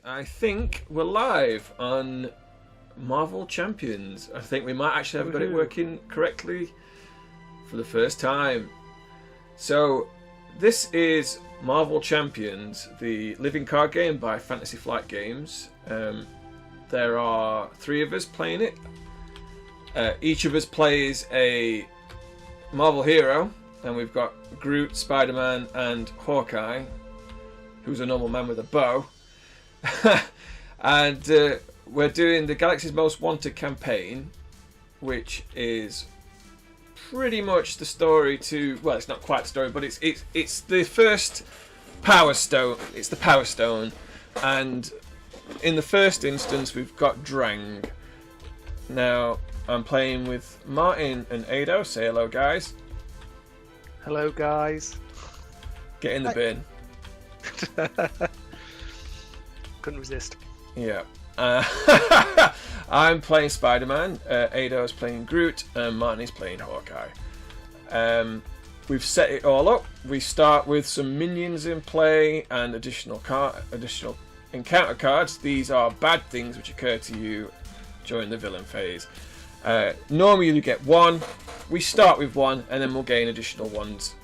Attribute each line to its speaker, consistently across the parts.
Speaker 1: I think we're live on Marvel Champions. I think we might actually have got it working correctly for the first time. So, this is Marvel Champions, the living card game by Fantasy Flight Games. There are 3 of us playing it. Each of us plays a Marvel hero, and we've got Groot, Spider-Man, and Hawkeye, who's a normal man with a bow. And we're doing the Galaxies Most Wanted campaign, which is pretty much the story to... Well, it's not quite the story, but it's the first Power Stone. It's the Power Stone. And in the first instance, we've got Drang. Now, I'm playing with Martin and Ado. Say hello, guys.
Speaker 2: Hello, guys.
Speaker 1: Get in the bin.
Speaker 2: Couldn't resist.
Speaker 1: Yeah. I'm playing Spider-Man, Ado's playing Groot, and Martin is playing Hawkeye. We've set it all up. We start with some minions in play and additional encounter cards. These are bad things which occur to you during the villain phase. Normally you get 1. We start with 1 and then we'll gain additional ones.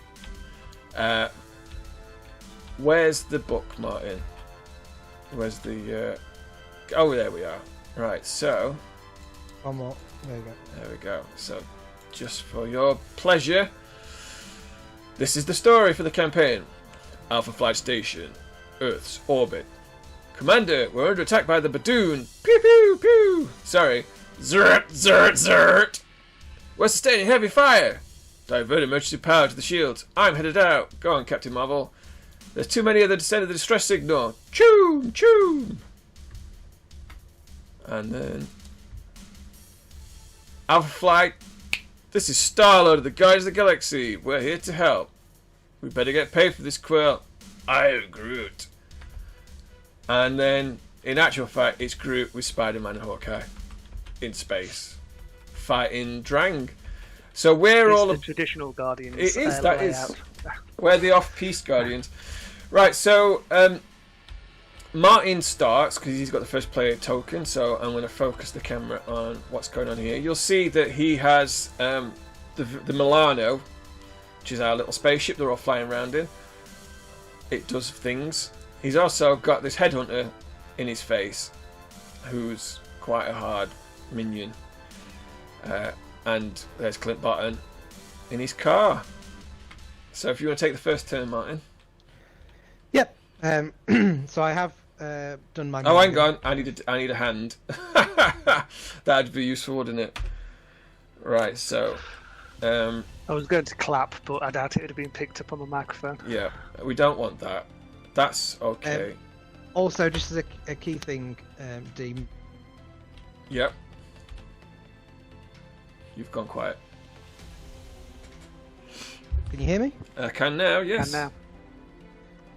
Speaker 1: Where's the book, Martin? Where's the... Oh, there we are. Right, so...
Speaker 3: One more. There you go.
Speaker 1: There we go. So, just for your pleasure, this is the story for the campaign. Alpha Flight Station, Earth's orbit. Commander, we're under attack by the Badoon. Pew pew pew! Sorry. Zert, zert, zert! We're sustaining heavy fire. Divert emergency power to the shields. I'm headed out. Go on, Captain Marvel. There's too many of them to send the distress signal. Choom, choom! And then... Alpha Flight, this is Star-Lord of the Guardians of the Galaxy. We're here to help. We better get paid for this quill. I'm Groot. And then, in actual fact, it's Groot with Spider-Man and Hawkeye in space, fighting Drang. So we're all
Speaker 2: the traditional Guardians.
Speaker 1: It is. That is. We're the off-piste Guardians. Right. So Martin starts because he's got the first player token. So I'm going to focus the camera on what's going on here. You'll see that he has the Milano, which is our little spaceship they're all flying around in. It does things. He's also got this headhunter in his face, who's quite a hard minion. And there's Clint Barton in his car. So if you want to take the first turn, Martin.
Speaker 3: Yep. So I have done my...
Speaker 1: Oh, hang on. I need a hand. That'd be useful, wouldn't it? Right, so...
Speaker 2: I was going to clap, but I doubt it would have been picked up on the microphone.
Speaker 1: Yeah, we don't want that. That's okay.
Speaker 3: Also, just as a key thing, Dean.
Speaker 1: Yep. You've gone quiet.
Speaker 3: Can you hear me?
Speaker 1: I can now, yes.
Speaker 2: And now.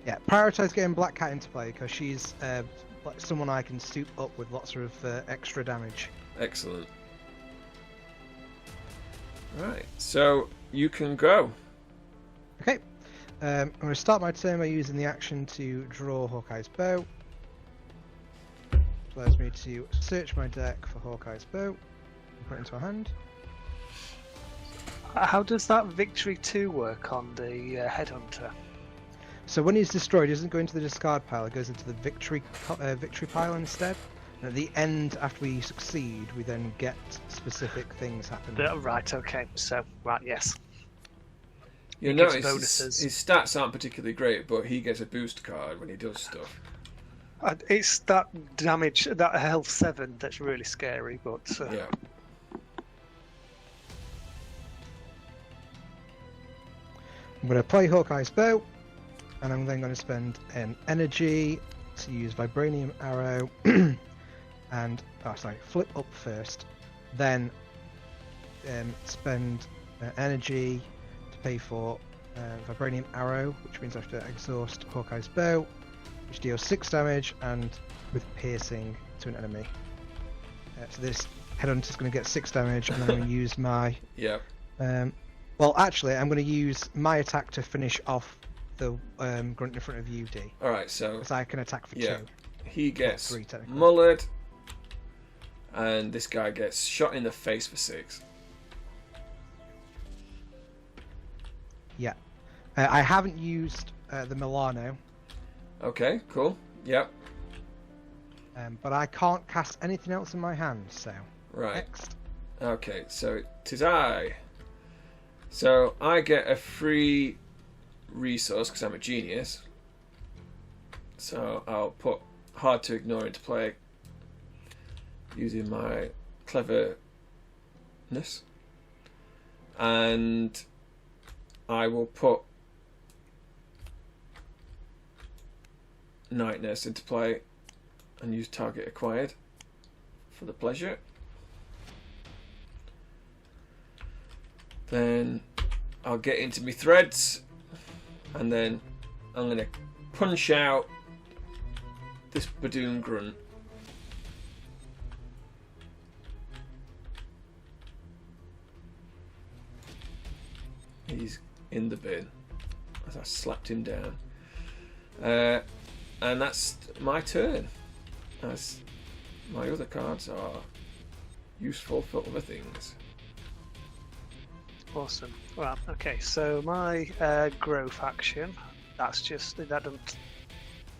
Speaker 3: Yeah, prioritise getting Black Cat into play because she's like someone I can soup up with lots of extra damage.
Speaker 1: Excellent. Right, so you can go.
Speaker 3: Okay. I'm going to start my turn by using the action to draw Hawkeye's bow. Which allows me to search my deck for Hawkeye's bow and put it into my hand.
Speaker 2: How does that Victory 2 work on the Headhunter?
Speaker 3: So when he's destroyed, it doesn't go into the discard pile, it goes into the victory pile instead. And at the end, after we succeed, we then get specific things happen.
Speaker 2: Right, okay. So, right, yes.
Speaker 1: You'll notice his stats aren't particularly great, but he gets a boost card when he does stuff.
Speaker 2: It's that damage, that health 7 that's really scary, but...
Speaker 1: Yeah.
Speaker 3: I'm going to play Hawkeye's bow, and I'm then going to spend an energy to use Vibranium Arrow, and flip up first, then spend energy to pay for Vibranium Arrow, which means I have to exhaust Hawkeye's bow, which deals 6 damage and with piercing to an enemy. So this Headhunter is going to get 6 damage, and then I'm going to use my...
Speaker 1: Yeah.
Speaker 3: Well, actually, I'm going to use my attack to finish off the grunt in front of you, D.
Speaker 1: Alright, so...
Speaker 3: Because I can attack for 2.
Speaker 1: he gets
Speaker 3: 3 technically.
Speaker 1: mullered, and this guy gets shot in the face for 6.
Speaker 3: Yeah. I haven't used the Milano,
Speaker 1: Okay, cool. Yep.
Speaker 3: but I can't cast anything else in my hand, so
Speaker 1: Right.
Speaker 3: next.
Speaker 1: Okay, so tis I. So I get a free resource because I'm a genius. So I'll put hard to ignore into play using my cleverness, and I will put Night Nurse into play and use target acquired for the pleasure. Then I'll get into my threads, and then I'm going to punch out this Badoon Grunt. He's in the bin as I slapped him down. And that's my turn. As my other cards are useful for other things.
Speaker 2: Awesome. Well, okay, so my growth action, that doesn't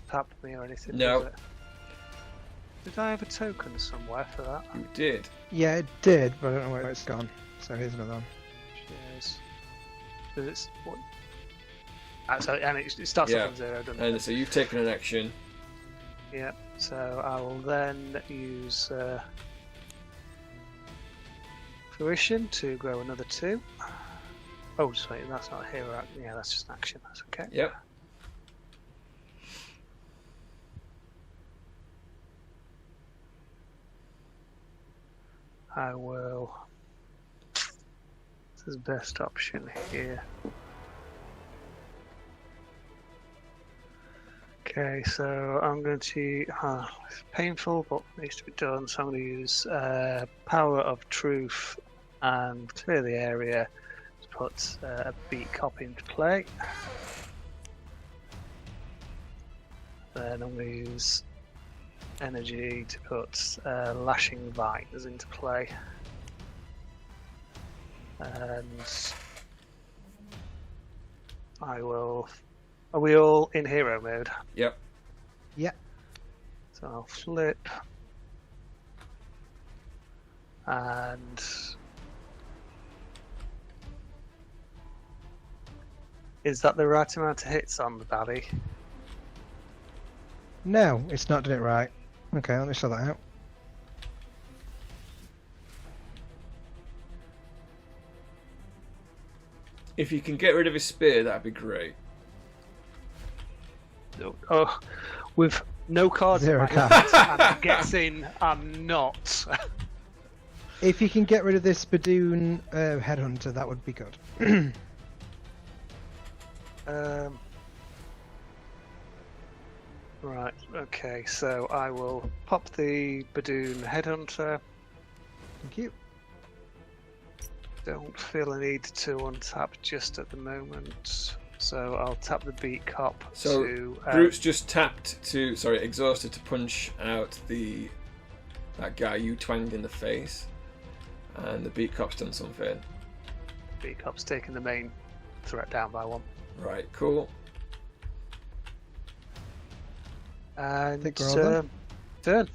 Speaker 2: tap me or anything,
Speaker 1: No.
Speaker 2: does it? Did I have a token somewhere for that?
Speaker 1: You did.
Speaker 3: Yeah, it did, but I don't know where it's gone. So here's another one.
Speaker 2: Cheers. Does it... What? And it starts
Speaker 1: Yeah.
Speaker 2: off on 0, doesn't
Speaker 1: And
Speaker 2: it?
Speaker 1: so you've taken an action.
Speaker 2: Yeah, so I will then use fruition to grow another 2. Oh, just wait, that's not a hero action. Yeah, that's just an action. That's okay.
Speaker 1: Yep.
Speaker 2: I will. This is best option here. Okay, so I'm going to. It's painful, but needs to be done. So I'm going to use Power of Truth and clear the area to put a beat cop into play. Then I'm going to use energy to put Lashing Vines into play. And I will. Are we all in hero mode?
Speaker 1: Yep.
Speaker 3: Yeah.
Speaker 2: So I'll flip. And is that the right amount of hits on the baddie?
Speaker 3: No, it's not done it right. Okay, let me sort that out.
Speaker 1: If you can get rid of his spear, that'd be great.
Speaker 2: Oh, with no cards in
Speaker 3: 0
Speaker 2: my
Speaker 3: cards.
Speaker 2: hand, I'm guessing I'm not.
Speaker 3: If you can get rid of this Badoon headhunter, that would be good.
Speaker 2: Right, okay, so I will pop the Badoon Headhunter.
Speaker 3: Thank you.
Speaker 2: Don't feel a need to untap just at the moment. So I'll tap the Beat Cop
Speaker 1: So
Speaker 2: to...
Speaker 1: Brute's just exhausted to punch out that guy you twanged in the face. And the Beat Cop's done something.
Speaker 2: Beat Cop's taking the main threat down by 1.
Speaker 1: Right, cool.
Speaker 2: And
Speaker 3: think we're all done.
Speaker 2: turn.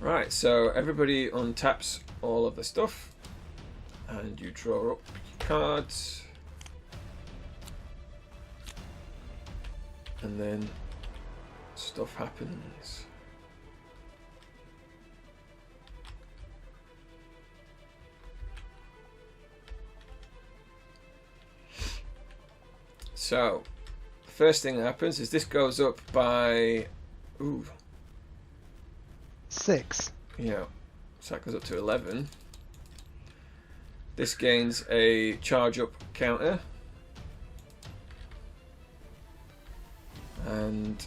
Speaker 1: Right, so everybody untaps all of the stuff. And you draw up your cards. And then stuff happens. So, the first thing that happens is this goes up by
Speaker 3: 6.
Speaker 1: yeah, so that goes up to 11. This gains a charge up counter. And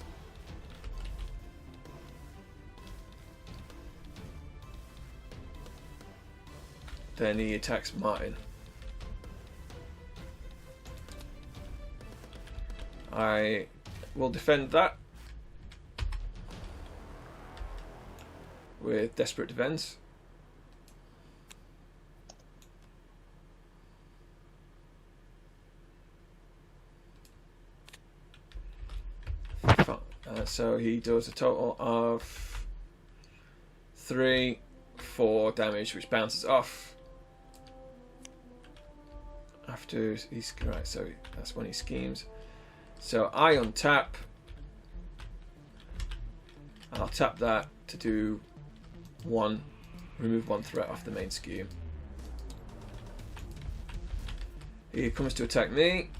Speaker 1: then he attacks Martin. I will defend that. with Desperate Defense. So he does a total of 3, 4 damage, which bounces off after he's right. So that's when he schemes. So I untap. I'll tap that to do 1, remove 1 threat off the main scheme. He comes to attack me.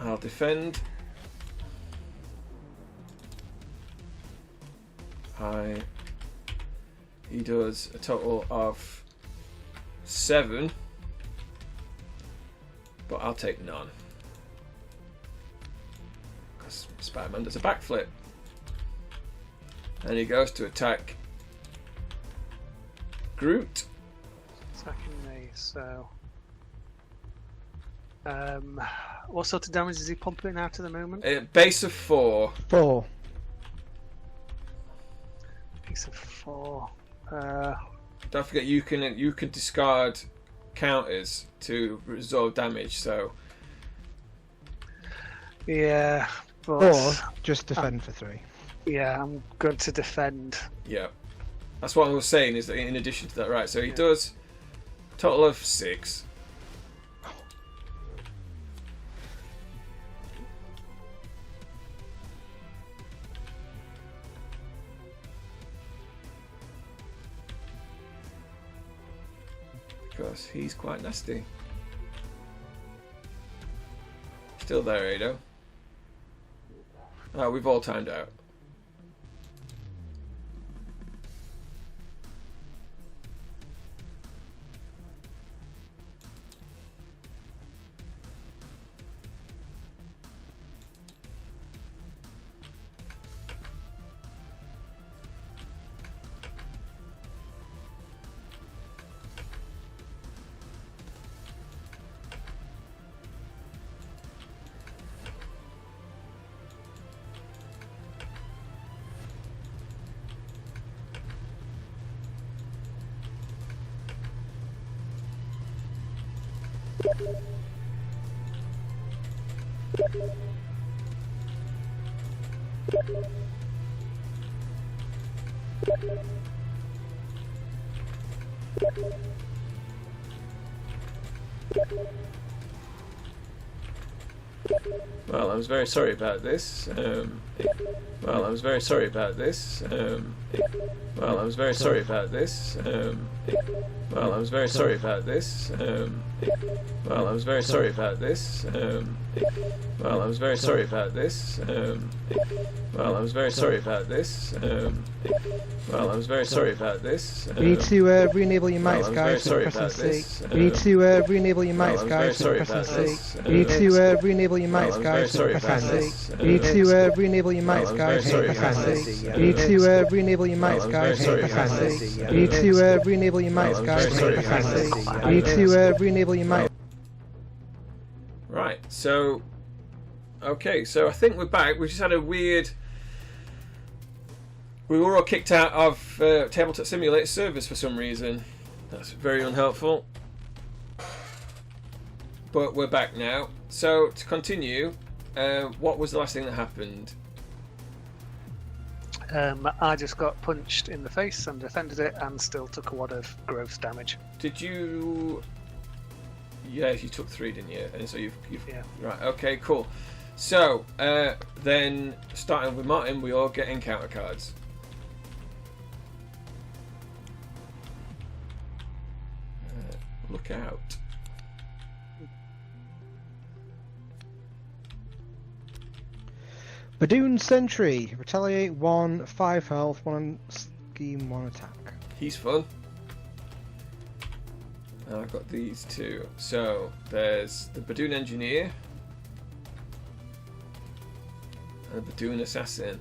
Speaker 1: I'll defend. He does a total of 7, but I'll take none because Spider-Man does a backflip, and he goes to attack Groot.
Speaker 2: Attacking me. So, what sort of damage is he pumping out at the moment?
Speaker 1: Base of 4.
Speaker 3: 4.
Speaker 2: Base of 4.
Speaker 1: Don't forget you can discard counters to resolve damage. So
Speaker 2: yeah, but
Speaker 3: Or just defend for 3.
Speaker 2: yeah, I'm going to defend.
Speaker 1: yeah, that's what I was saying. Is that in addition to that, right? So he does a total of 6. Because he's quite nasty. Still there, Ado. Oh, we've all timed out. Well, I'm very sorry about this. Well, I'm very sorry about this. Well, I'm very sorry about this. Well, I'm very sorry about this. Well, I'm very sorry about this. Well, I'm very sorry about this. Well, I'm very sorry about this. Well, I'm very sorry about this.
Speaker 3: We need to re-enable your mics, guys, with pressing C. We need to re-enable your mics, guys, with pressing C. We need to re-enable your mics, guys, with pressing C. We need to re-enable your mics, guys, with pressing C. We need to re-enable your mics, guys, with pressing C. We need to re-enable your mics, guys, with pressing C. We need to re-enable your mics.
Speaker 1: Right, so okay, so I think we're back. We just had a weird. We were all kicked out of Tabletop Simulator servers for some reason. That's very unhelpful. But we're back now. So to continue, what was the last thing that happened?
Speaker 2: I just got punched in the face and defended it, and still took a lot of gross damage.
Speaker 1: Did you? Yes, you took 3, didn't you? And so you've
Speaker 2: Yeah.
Speaker 1: right. Okay, cool. So then, starting with Martin, we all get encounter cards. Look out.
Speaker 3: Badoon Sentry. Retaliate 1, 5 health, 1 scheme, 1 attack.
Speaker 1: He's fun. And I've got these two. So there's the Badoon Engineer and the Badoon Assassin.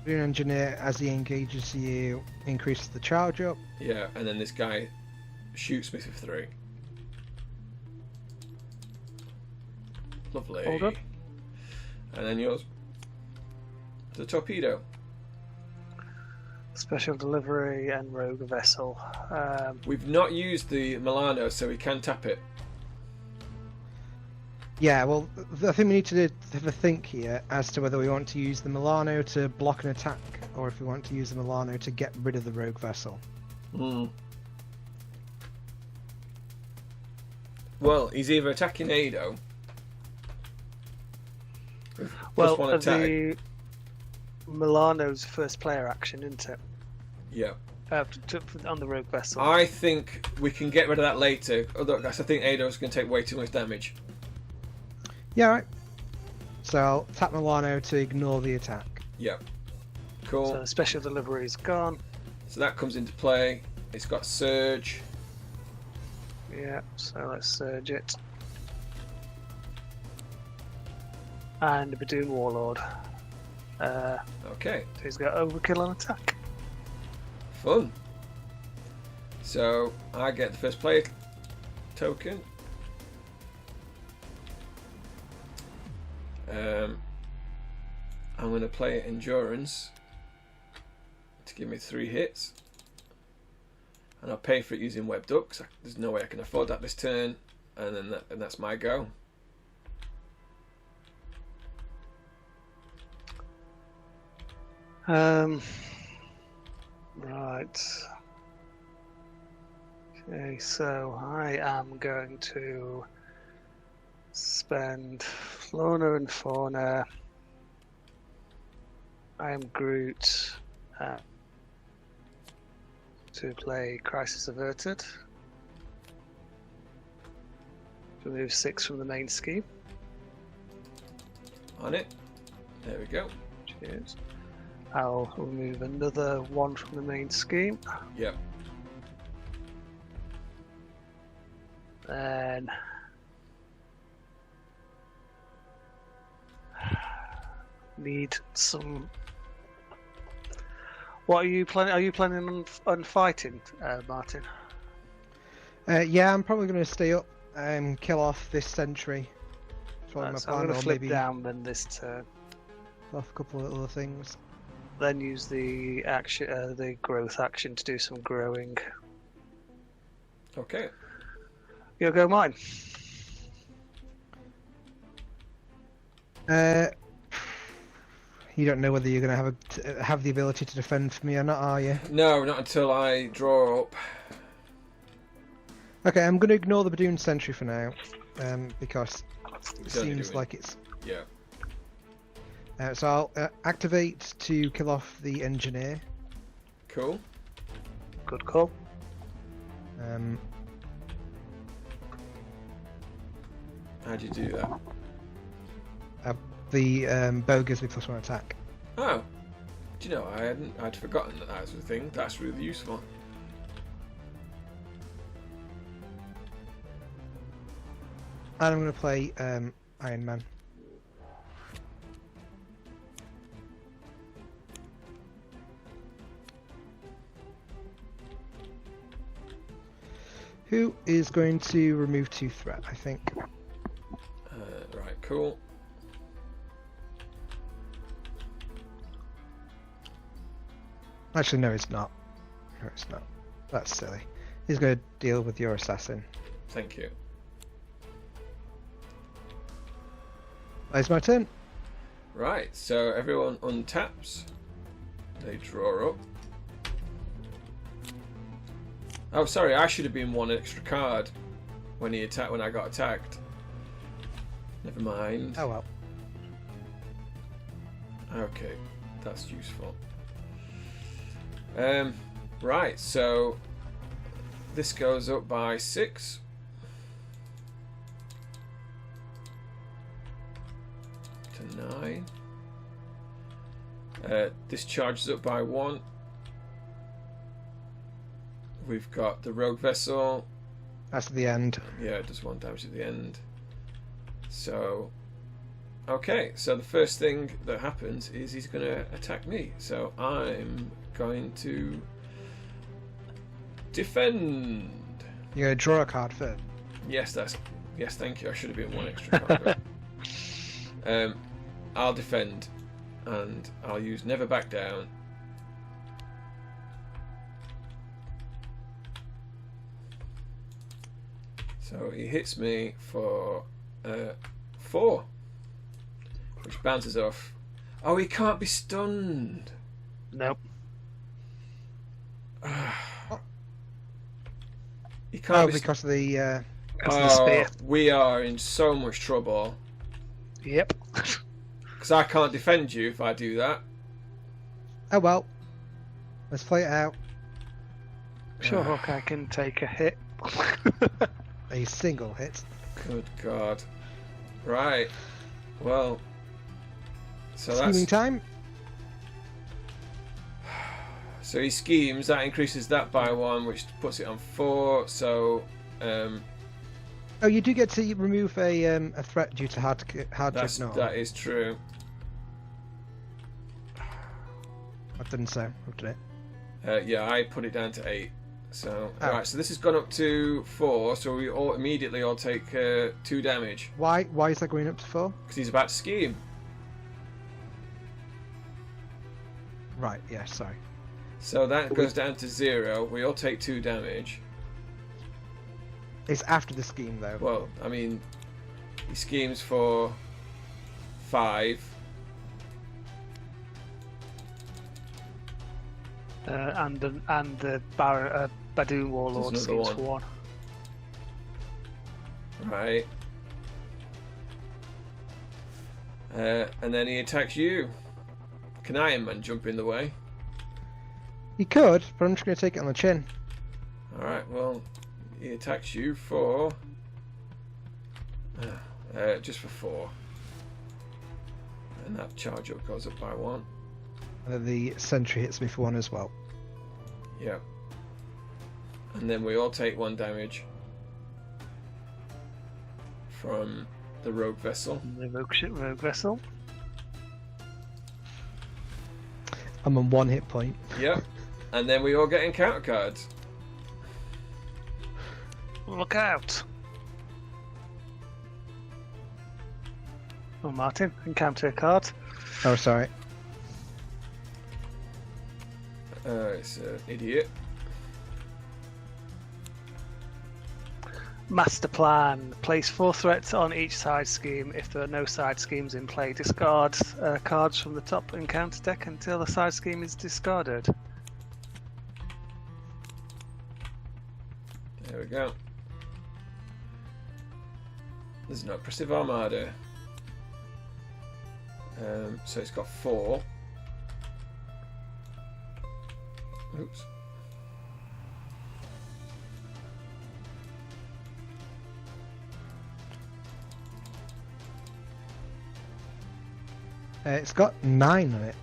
Speaker 3: Badoon Engineer, as he engages you, increases the charge up.
Speaker 1: Yeah, and then this guy shoots me for 3. Lovely.
Speaker 2: Hold up.
Speaker 1: And then yours, the Torpedo.
Speaker 2: Special delivery and rogue vessel.
Speaker 1: We've not used the Milano, so we can tap it.
Speaker 3: Yeah, well, I think we need to have a think here as to whether we want to use the Milano to block an attack, or if we want to use the Milano to get rid of the rogue vessel.
Speaker 1: Well, he's either attacking Ado.
Speaker 2: Well,
Speaker 1: one attack.
Speaker 2: the Milano's first player action, isn't it?
Speaker 1: Yeah.
Speaker 2: On the rogue vessel.
Speaker 1: I think we can get rid of that later. Otherwise, I think Ado's going to take way too much damage.
Speaker 3: Yeah, right. So I'll tap Milano to ignore the attack.
Speaker 1: Yeah. Cool.
Speaker 2: So the special delivery is gone.
Speaker 1: So that comes into play. It's got Surge.
Speaker 2: Yeah, so let's surge it. And the Badoon Warlord.
Speaker 1: Okay.
Speaker 2: So he's got overkill on attack.
Speaker 1: Fun. So I get the first player token. I'm going to play Endurance to give me 3 hits. And I'll pay for it using Web Ducks. There's no way I can afford that this turn. And then that's my go.
Speaker 2: Right. Okay, so I am going to spend Flora and Fauna. I am Groot to play Crisis Averted. Remove 6 from the main scheme.
Speaker 1: On it. There we go.
Speaker 2: Cheers. I'll remove another 1 from the main scheme.
Speaker 1: Yep.
Speaker 2: Then need some. What are you planning? Are you planning on fighting, Martin?
Speaker 3: Yeah, I'm probably going to stay up and kill off this sentry. That's what
Speaker 2: Right,
Speaker 3: my
Speaker 2: so I'm
Speaker 3: plan,
Speaker 2: going
Speaker 3: or
Speaker 2: to flip
Speaker 3: maybe
Speaker 2: down then this turn.
Speaker 3: off a couple of other things.
Speaker 2: Then use the action, the growth action to do some growing.
Speaker 1: Okay.
Speaker 2: You'll go mine.
Speaker 3: You don't know whether you're going to have the ability to defend for me or not, are you?
Speaker 1: No, not until I draw up.
Speaker 3: Okay, I'm going to ignore the Badoon Sentry for now, because it
Speaker 1: It's only
Speaker 3: seems
Speaker 1: doing-
Speaker 3: like it's...
Speaker 1: Yeah.
Speaker 3: So I'll activate to kill off the Engineer.
Speaker 1: Cool.
Speaker 2: Good call.
Speaker 1: How'd you do that?
Speaker 3: The bow gives me +1 attack.
Speaker 1: Oh. Do you know, I'd forgotten that was a thing. That's really useful.
Speaker 3: And I'm going to play Iron Man. Who is going to remove 2 threat, I think.
Speaker 1: Right, cool.
Speaker 3: Actually, no, it's not. No, it's not. That's silly. He's going to deal with your assassin.
Speaker 1: Thank you.
Speaker 3: It's my turn.
Speaker 1: Right, so everyone untaps. They draw up. Oh, sorry, I should have been 1 extra card when I got attacked. Never mind.
Speaker 3: Oh well.
Speaker 1: Okay, that's useful. Right, so this goes up by 6. To 9. This charges up by 1. We've got the rogue vessel.
Speaker 3: That's the end.
Speaker 1: Yeah, it does 1 damage at the end. So, okay, so the first thing that happens is he's going to attack me. So I'm going to defend.
Speaker 3: You're going to draw a card first.
Speaker 1: Yes, thank you. I should have been 1 extra card. I'll defend, and I'll use Never Back Down. So he hits me for 4, which bounces off. Oh, he can't be stunned.
Speaker 2: Nope.
Speaker 1: He can't be
Speaker 3: because of the.
Speaker 2: That's the spear.
Speaker 1: We are in so much trouble.
Speaker 2: Yep.
Speaker 1: Because I can't defend you if I do that.
Speaker 3: Oh well. Let's play it out.
Speaker 2: Sure, Hawkeye can take a hit.
Speaker 3: A single hit.
Speaker 1: Good God. Right. Well. So
Speaker 3: Scheming
Speaker 1: that's.
Speaker 3: time.
Speaker 1: So he schemes. That increases that by 1, which puts it on 4. So.
Speaker 3: Oh, you do get to remove a threat due to hard to ignore.
Speaker 1: That is true.
Speaker 3: I've done so. I've done it.
Speaker 1: Yeah, I put it down to 8. So
Speaker 3: Oh.
Speaker 1: so this has gone up to 4. So we all immediately all take 2 damage
Speaker 3: Why is that going up to 4?
Speaker 1: because he's about to scheme.
Speaker 3: Right. Yeah. Sorry.
Speaker 1: So that goes down to 0. We all take 2 damage.
Speaker 3: It's after the scheme though.
Speaker 1: Well, I mean, he schemes for 5.
Speaker 2: And the Badoon Warlord
Speaker 1: There's
Speaker 2: schemes
Speaker 1: another
Speaker 2: for 1.
Speaker 1: Right. And then he attacks you. Can Iron Man jump in the way?
Speaker 3: You could, but I'm just going to take it on the chin.
Speaker 1: Alright, well, he attacks you for... just for 4. And that charge up goes up by 1.
Speaker 3: And then the sentry hits me for 1 as well.
Speaker 1: Yeah. And then we all take 1 damage from the rogue vessel.
Speaker 2: The rogue vessel.
Speaker 3: I'm on 1 hit point.
Speaker 1: Yep. And then we all get encounter cards.
Speaker 2: Look out! Oh, Martin, encounter a card.
Speaker 3: Oh, sorry.
Speaker 1: It's an idiot.
Speaker 2: Master plan. Place 4 threats on each side scheme. If there are no side schemes in play, discard cards from the top encounter deck until the side scheme is discarded.
Speaker 1: There we go. There's an oppressive armada. So it's got 4. Oops.
Speaker 3: It's got 9 on it.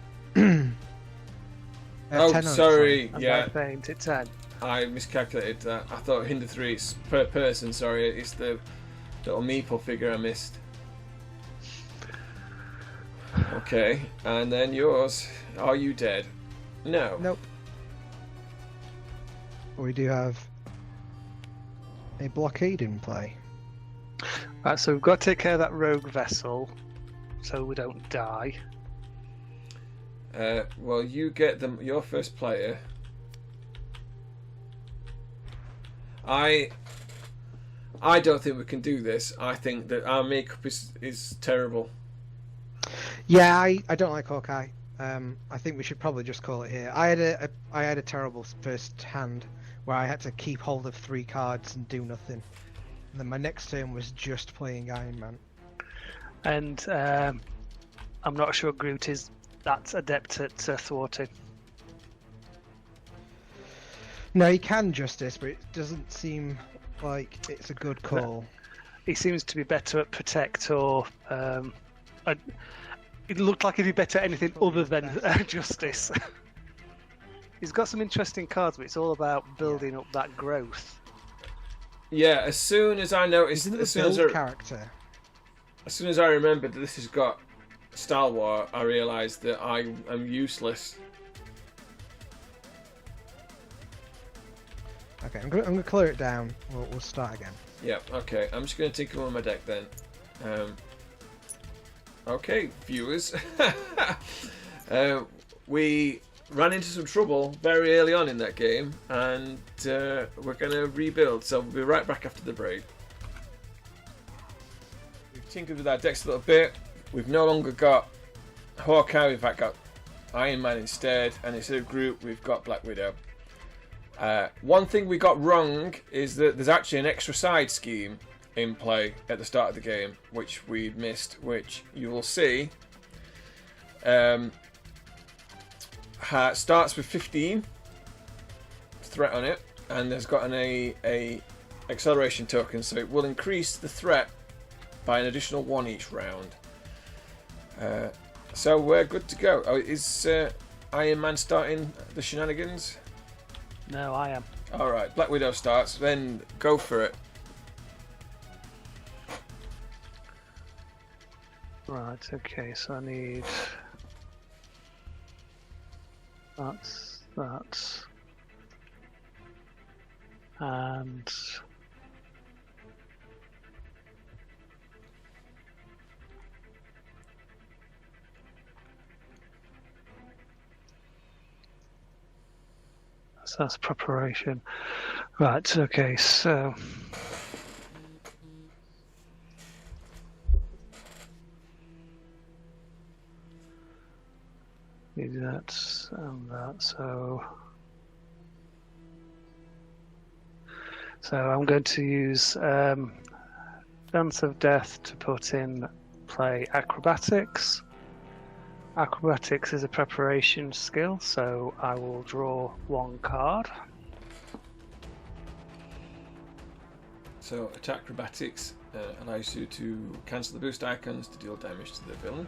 Speaker 1: Oh,
Speaker 3: 10 on it,
Speaker 1: sorry.
Speaker 2: And
Speaker 1: Yeah,
Speaker 2: by faint, it's 10.
Speaker 1: I miscalculated that. I thought Hinder 3 is per person. Sorry, it's the little meeple figure I missed. Okay, and then yours. Are you dead? No.
Speaker 3: Nope. We do have a blockade in play.
Speaker 2: Right, so we've got to take care of that rogue vessel so we don't die.
Speaker 1: Well, you get them. Your first player. I don't think we can do this. I think that our makeup is terrible.
Speaker 3: Yeah, I don't like Hawkeye. I think we should probably just call it here. I had a terrible first hand where I had to keep hold of 3 cards and do nothing. And then my next turn was just playing Iron Man.
Speaker 2: And I'm not sure Groot is that adept at thwarting.
Speaker 3: No, he can justice, but it doesn't seem like it's a good call.
Speaker 2: He seems to be better at protect or... it looked like he'd be better at anything other than justice. He's got some interesting cards, but it's all about building up that growth.
Speaker 1: Yeah, as soon as I noticed,
Speaker 3: Isn't
Speaker 1: as
Speaker 3: the
Speaker 1: soon as
Speaker 3: build
Speaker 1: I,
Speaker 3: character?
Speaker 1: as soon as I remembered that this has got Star Wars, I realised that I am useless.
Speaker 3: Okay, I'm gonna clear it down. We'll start again.
Speaker 1: Yeah, okay. I'm just going to tinker on my deck then. Okay, viewers. We ran into some trouble very early on in that game, and we're going to rebuild. So we'll be right back after the break. tinkered with our decks a little bit. We've no longer got Hawkeye, we've got Iron Man instead, and instead of Groot, we've got Black Widow. One thing we got wrong is that there's actually an extra side scheme in play at the start of the game, which we'd missed, which you will see. Starts with 15 threat on it, and there's got a acceleration token, so it will increase the threat by an additional 1 each round. So we're good to go. Oh, is Iron Man starting the shenanigans?
Speaker 2: No, I am.
Speaker 1: Alright, Black Widow starts, then go for it.
Speaker 2: Right, okay, so I need... That's that. And... So that's preparation. Right, okay, so... Need that and that, so I'm going to use Dance of Death to put in play Acrobatics. Acrobatics is a preparation skill, so I will draw 1 card.
Speaker 1: So attack acrobatics allows you to cancel the boost icons to deal damage to the villain.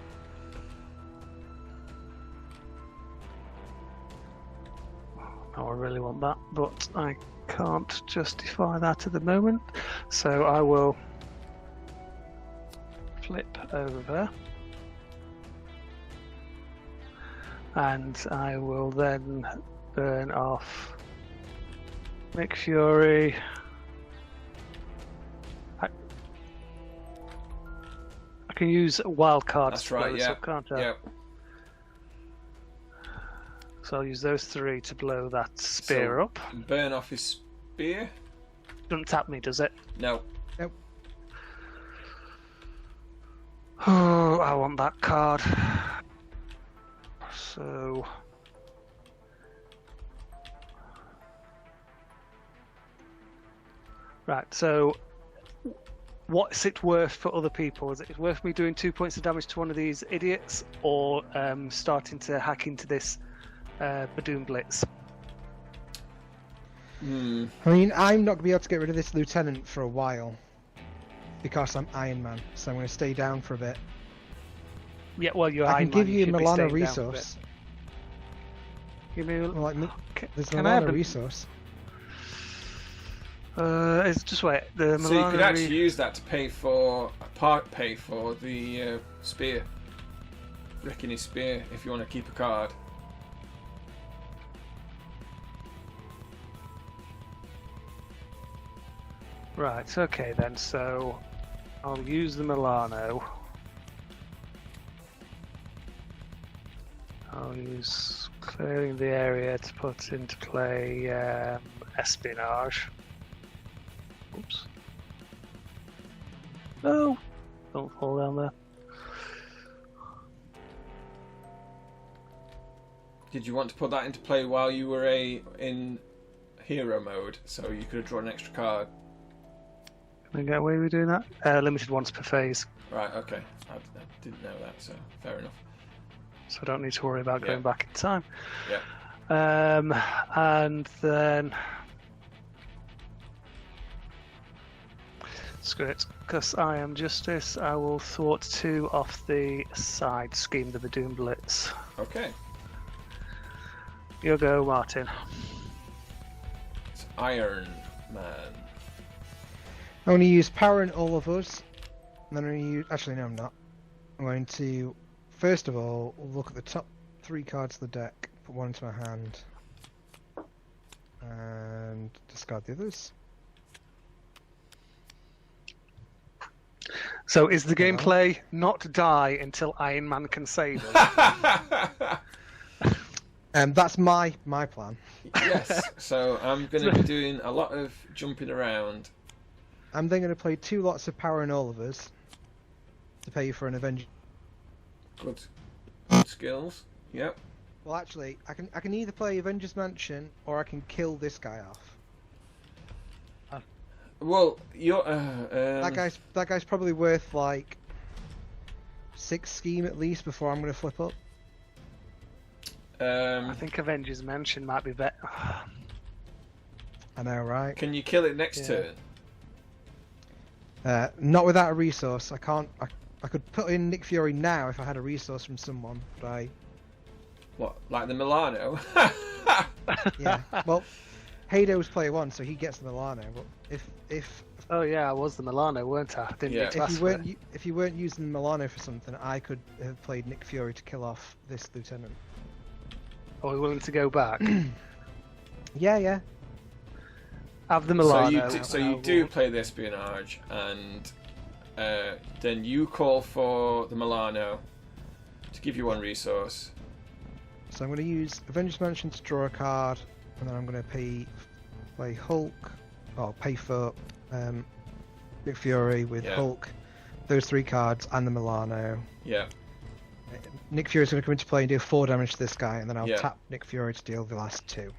Speaker 2: Oh, I really want that, but I can't justify that at the moment. So I will flip over. And I will then burn off Nick Fury. I can use wild cards.
Speaker 1: That's right, yeah.
Speaker 2: Up, can't I?
Speaker 1: Yeah.
Speaker 2: So I'll use those 3 to blow that spear up.
Speaker 1: Burn off his spear.
Speaker 2: Doesn't tap me, does it?
Speaker 1: No.
Speaker 3: Nope.
Speaker 2: Oh, I want that card. So... Right, so... What's it worth for other people? Is it worth me doing 2 points of damage to one of these idiots, or starting to hack into this Badoon Blitz?
Speaker 3: I mean, I'm not going to be able to get rid of this lieutenant for a while because I'm Iron Man, so I'm going to stay down for a bit.
Speaker 2: Yeah, well, you're
Speaker 3: I
Speaker 2: Iron
Speaker 3: can give
Speaker 2: Man,
Speaker 3: you a
Speaker 2: should be
Speaker 3: Milano
Speaker 2: staying down
Speaker 3: resource.
Speaker 2: Give me a...
Speaker 3: Well, like, there's a
Speaker 2: can I have
Speaker 3: Milano
Speaker 2: the-
Speaker 3: resource.
Speaker 2: It's just wait. The
Speaker 1: So you could
Speaker 2: Milano
Speaker 1: actually use that to pay for the spear. Wrecking his spear if you want to keep a card.
Speaker 2: Right, okay then, so I'll use the Milano. I'll use clearing the area to put into play espionage. Oops. No! Don't fall down there.
Speaker 1: Did you want to put that into play while you were in hero mode, so you could have drawn an extra card?
Speaker 2: Can I get away with doing that? Limited once per phase,
Speaker 1: Right, okay. I didn't know that, so fair enough.
Speaker 2: so I don't need to worry about going
Speaker 1: Yeah.
Speaker 2: back in time.
Speaker 1: Yeah.
Speaker 2: And then... Screw it, because I am justice, I will thwart 2 off the side scheme, the Badoon Blitz.
Speaker 1: Okay.
Speaker 2: You go, Martin.
Speaker 1: It's Iron Man.
Speaker 3: I'm going to use power in all of us. And then I'm going to use... Actually, no, I'm not. I'm going to, first of all, look at the top 3 cards of the deck, put 1 into my hand, and discard the others.
Speaker 2: So is the gameplay not die until Iron Man can save us?
Speaker 3: That's my plan.
Speaker 1: Yes, so I'm going to be doing a lot of jumping around.
Speaker 3: I'm then going to play 2 lots of power in all of us. to pay for an Avenger.
Speaker 1: Good. Good skills. Yep.
Speaker 3: Well, actually, I can either play Avengers Mansion or I can kill this guy off.
Speaker 1: Well, you're
Speaker 3: That guy's probably worth like 6 scheme at least before I'm going to flip up.
Speaker 2: I think Avengers Mansion might be better.
Speaker 3: I know, right?
Speaker 1: Can you kill it next turn?
Speaker 3: Not without a resource. I can't. I could put in Nick Fury now if I had a resource from someone, but I.
Speaker 1: What, like the Milano?
Speaker 3: Yeah. Well, Hado's player 1, so he gets the Milano. But if
Speaker 2: Oh yeah, I was the Milano, weren't I? Didn't
Speaker 1: Yeah.
Speaker 2: need to ask for it.
Speaker 3: if you weren't using Milano for something, I could have played Nick Fury to kill off this lieutenant.
Speaker 2: Are we willing to go back?
Speaker 3: Yeah.
Speaker 2: Have the
Speaker 1: So
Speaker 2: Milano.
Speaker 1: you do play the espionage, and then you call for the Milano to give you 1 resource.
Speaker 3: So I'm going to use Avengers Mansion to draw a card, and then I'm going to play Hulk, or pay for Nick Fury with Hulk, those 3 cards, and the Milano.
Speaker 1: Yeah.
Speaker 3: Nick Fury's going to come into play and do 4 damage to this guy, and then I'll
Speaker 1: Yeah.
Speaker 3: tap Nick Fury to deal the last 2.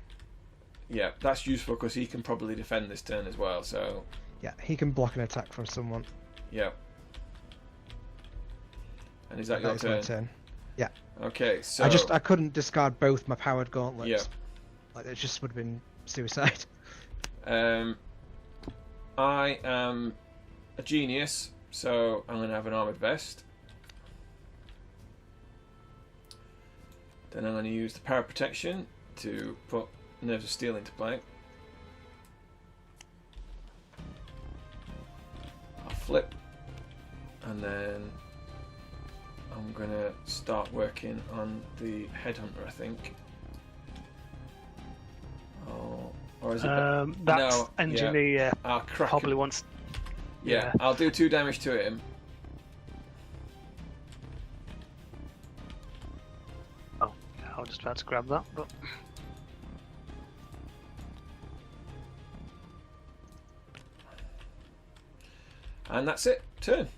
Speaker 1: Yeah, that's useful because he can probably defend this turn as well. So
Speaker 3: Yeah, he can block an attack from someone.
Speaker 1: yeah. And is that your
Speaker 3: is my
Speaker 1: turn?
Speaker 3: turn. Yeah.
Speaker 1: Okay, so
Speaker 3: I couldn't discard both my powered gauntlets.
Speaker 1: Yeah.
Speaker 3: Like it just would have been suicide.
Speaker 1: I am a genius, so I'm going to have an armored vest. Then I'm going to use the power protection to put Nerves of Steel into play. I'll flip, and then I'm going to start working on the Headhunter, I think. Oh, or is it?
Speaker 2: That's
Speaker 1: No,
Speaker 2: Engineer
Speaker 1: I'll crack
Speaker 2: probably
Speaker 1: him.
Speaker 2: wants.
Speaker 1: Yeah, I'll do 2 damage to him.
Speaker 2: Oh, I was just about to grab that, but
Speaker 1: And that's it, turn.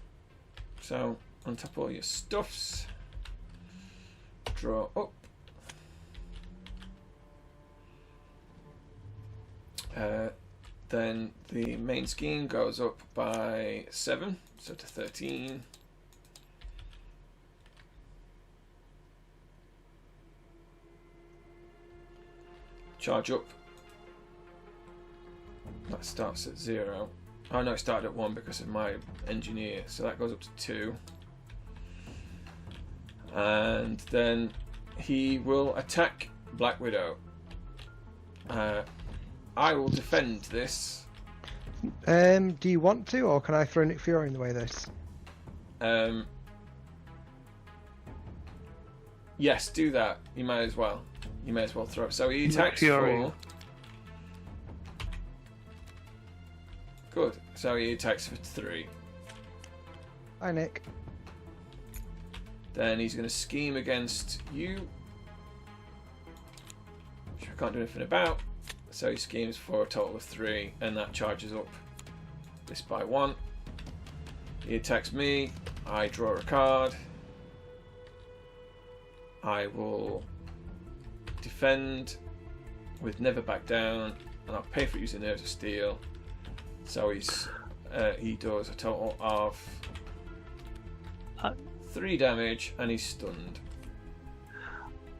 Speaker 1: So, untap all your stuffs. Draw up. Then the main scheme goes up by 7, so to 13. Charge up. That starts at 0. Oh no, it started at 1 because of my engineer, so that goes up to 2. And then he will attack Black Widow. I will defend this.
Speaker 3: Do you want to, or can I throw Nick Fury in the way of this?
Speaker 1: Yes, do that. You may as well. You may as well throw it. So he attacks
Speaker 2: Fury.
Speaker 1: 4. Good. So he attacks for 3.
Speaker 3: Hi, Nick.
Speaker 1: Then he's going to scheme against you, which I can't do anything about. So he schemes for a total of 3, and that charges up this by 1. He attacks me. I draw a card. I will defend with Never Back Down, and I'll pay for using Nerves of Steel. So he does a total of 3 damage, and he's stunned.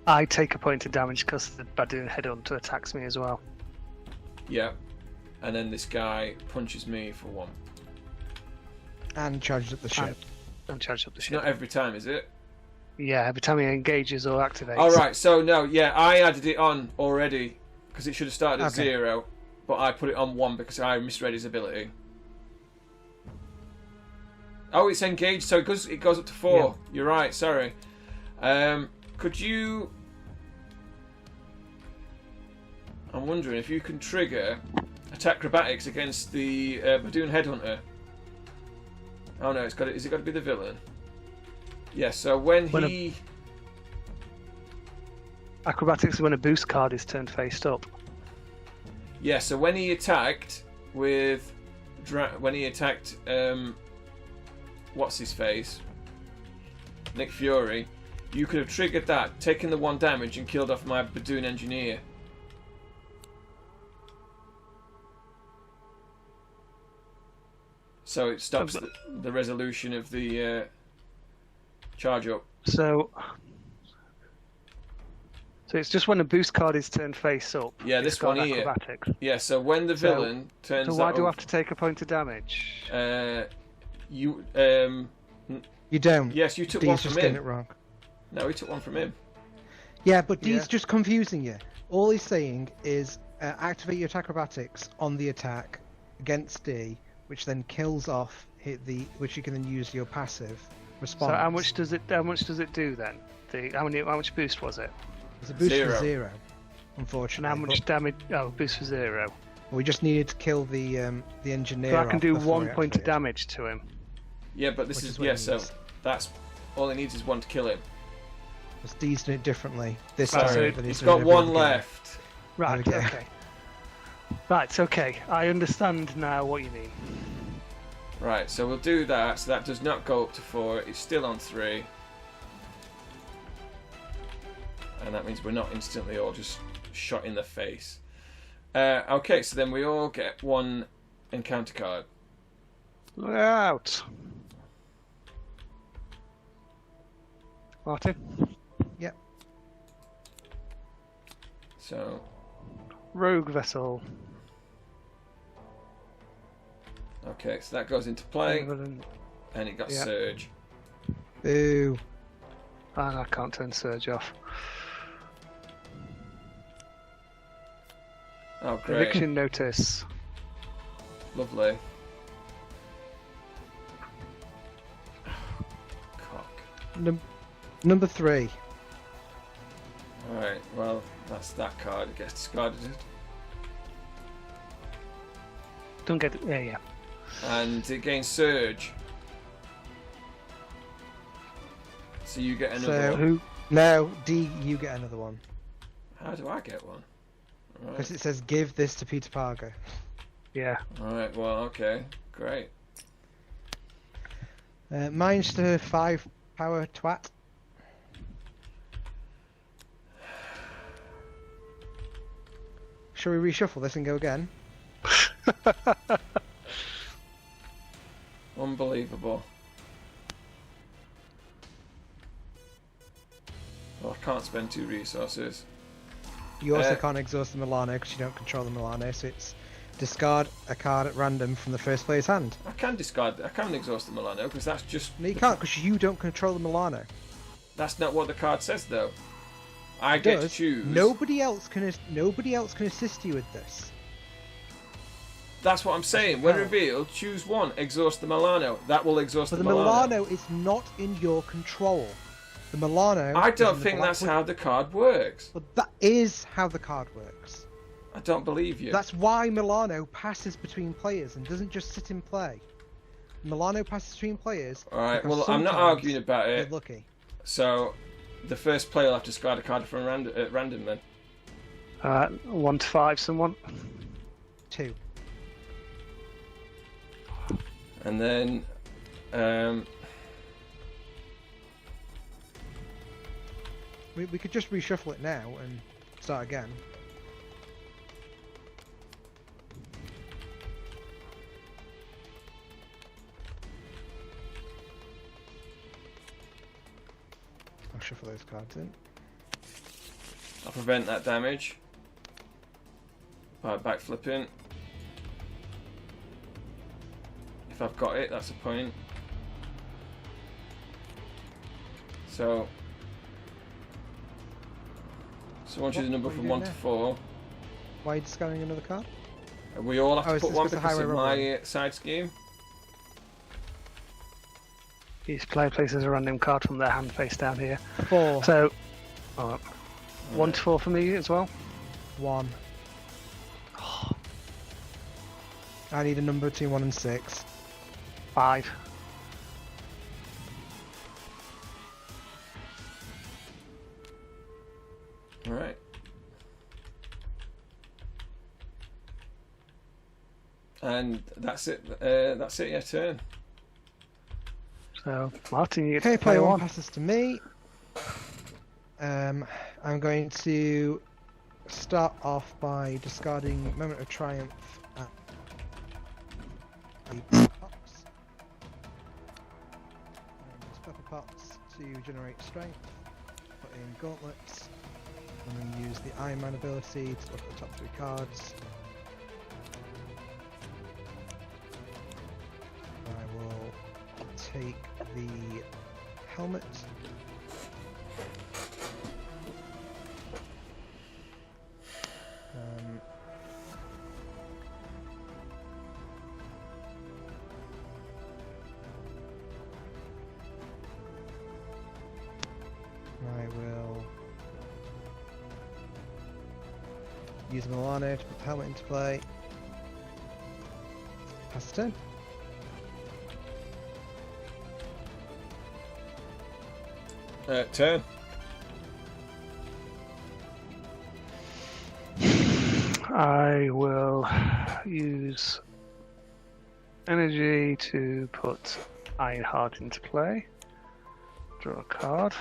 Speaker 2: I take a point of damage because the Badoon Headhunter attacks me as well.
Speaker 1: Yeah, and then this guy punches me for 1.
Speaker 3: And charges up the ship.
Speaker 2: And charge up the ship.
Speaker 1: Not every time, is it?
Speaker 2: Yeah, every time he engages or activates.
Speaker 1: All right. So no, yeah, I added it on already because it should have started at
Speaker 3: Okay.
Speaker 1: 0, but I put it on 1 because I misread his ability. Oh, it's engaged, so it goes up to 4.
Speaker 3: Yeah.
Speaker 1: You're right. Sorry. Could you? I'm wondering if you can trigger attack acrobatics against the Badoon Headhunter. Oh no, is it got to be the villain? Yes. So when he
Speaker 2: Acrobatics is when a boost card is turned faced up.
Speaker 1: Yeah, so when he attacked with... what's his face? Nick Fury, you could have triggered that, taken the 1 damage, and killed off my Badoon Engineer. So it stops the resolution of the charge up.
Speaker 2: So it's just when a boost card is turned face up.
Speaker 1: Yeah, this one here.
Speaker 2: Acrobatics.
Speaker 1: Yeah, so when the villain turns.
Speaker 2: So why do I have to take a point of damage?
Speaker 1: You
Speaker 3: don't.
Speaker 1: Yes, you took
Speaker 3: Dee's
Speaker 1: one
Speaker 3: just
Speaker 1: from
Speaker 3: getting
Speaker 1: him.
Speaker 3: it wrong.
Speaker 1: No, he took one from him.
Speaker 3: Yeah, but Dee's just confusing you. All he's saying is activate your acrobatics on the attack against D, which then kills off which you can then use your passive response.
Speaker 2: So how much does it do then? How much boost was it?
Speaker 3: It's a boost
Speaker 1: 0.
Speaker 3: for 0, unfortunately.
Speaker 2: And how much damage? Oh, boost for 0.
Speaker 3: Well, we just needed to kill the engineer.
Speaker 2: So I can
Speaker 3: off
Speaker 2: do
Speaker 3: before
Speaker 2: 1
Speaker 3: we
Speaker 2: point of
Speaker 3: activate it.
Speaker 2: damage to him.
Speaker 1: Yeah, but this
Speaker 3: Which
Speaker 1: is
Speaker 3: is what
Speaker 1: yeah.
Speaker 3: it
Speaker 1: So
Speaker 3: needs.
Speaker 1: that's all it needs is 1 to kill him.
Speaker 3: Because Dee's done it differently this
Speaker 2: Right,
Speaker 3: time.
Speaker 2: so
Speaker 3: than
Speaker 1: He's
Speaker 3: done
Speaker 1: got
Speaker 3: every
Speaker 1: 1
Speaker 3: other game.
Speaker 1: left.
Speaker 2: Right.
Speaker 3: There we go.
Speaker 2: Okay. Right. Okay. I understand now what you mean.
Speaker 1: Right, so we'll do that. So that does not go up to 4. It's still on 3. And that means we're not instantly all just shot in the face. Okay, so then we all get 1 encounter card.
Speaker 2: We're out. Martin.
Speaker 3: Yep.
Speaker 1: So,
Speaker 2: Rogue vessel.
Speaker 1: okay, so that goes into play.
Speaker 2: Other than-
Speaker 1: And it got
Speaker 2: Yeah.
Speaker 1: Surge.
Speaker 3: Boo.
Speaker 2: And I can't turn Surge off.
Speaker 1: Oh, great.
Speaker 2: Eviction notice.
Speaker 1: Lovely. Cock.
Speaker 3: Number 3.
Speaker 1: Alright, well, that's that card. It gets discarded.
Speaker 2: Don't get it. Yeah.
Speaker 1: And it gains Surge. So you get another
Speaker 3: So
Speaker 1: one.
Speaker 3: no, D, you get another one.
Speaker 1: How do I get one?
Speaker 3: Because it says give this to Peter Parker.
Speaker 2: Yeah.
Speaker 1: Alright, well, okay. Great.
Speaker 3: Mine's to 5 power twat. Shall we reshuffle this and go again?
Speaker 1: Unbelievable. Well, I can't spend 2 resources.
Speaker 3: You also can't exhaust the Milano because you don't control the Milano, so it's discard a card at random from the first player's hand.
Speaker 1: I can exhaust the Milano because that's just.
Speaker 3: No, you can't because you don't control the Milano.
Speaker 1: That's not what the card says, though. I get to choose.
Speaker 3: Nobody else can assist you with this.
Speaker 1: That's what I'm saying. When revealed, choose 1. Exhaust the Milano. That will exhaust
Speaker 3: But
Speaker 1: the
Speaker 3: the
Speaker 1: Milano.
Speaker 3: Milano is not in your control. The Milano.
Speaker 1: I
Speaker 3: is
Speaker 1: don't
Speaker 3: in the
Speaker 1: think
Speaker 3: black
Speaker 1: that's
Speaker 3: window.
Speaker 1: how the card works.
Speaker 3: But that is how the card works.
Speaker 1: I don't believe you.
Speaker 3: That's why Milano passes between players and doesn't just sit in play. Milano passes between players.
Speaker 1: Alright,
Speaker 3: because
Speaker 1: well, I'm not
Speaker 3: sometimes
Speaker 1: arguing about
Speaker 3: you're
Speaker 1: it.
Speaker 3: lucky.
Speaker 1: So, the first player will have to discard a card from random then.
Speaker 2: 1 to 5. Someone.
Speaker 3: 2.
Speaker 1: And then,
Speaker 3: We could just reshuffle it now and start again. I'll shuffle those cards in.
Speaker 1: I'll prevent that damage by backflipping. If I've got it, that's a point. So, someone choose a number
Speaker 3: What are
Speaker 1: from
Speaker 3: you
Speaker 1: 1
Speaker 3: doing
Speaker 1: to
Speaker 3: now?
Speaker 1: 4.
Speaker 3: Why are you discarding another card?
Speaker 1: We all have
Speaker 3: Oh,
Speaker 1: to
Speaker 3: is
Speaker 1: put
Speaker 3: this
Speaker 1: one
Speaker 3: because the
Speaker 1: because
Speaker 3: highway
Speaker 1: of
Speaker 3: robbery?
Speaker 1: my side scheme.
Speaker 2: Each player places a random card from their hand face down here.
Speaker 3: 4.
Speaker 2: So, 1 to 4 for me as well.
Speaker 3: 1. I need a number between 1 and 6.
Speaker 2: 5.
Speaker 1: Alright. And that's it. That's it. Your turn.
Speaker 2: So, Martin, you get
Speaker 3: Okay,
Speaker 2: to play
Speaker 3: player one
Speaker 2: one.
Speaker 3: passes to me. I'm going to start off by discarding Moment of Triumph at the purple pots. Use purple pots to generate strength, put in gauntlets, and then use the Iron Man ability to look at the top 3 cards. I will take the helmet. I will use Milano to put the helmet into play. Pass the turn.
Speaker 1: Turn.
Speaker 2: I will use energy to put Ironheart into play. Draw a card.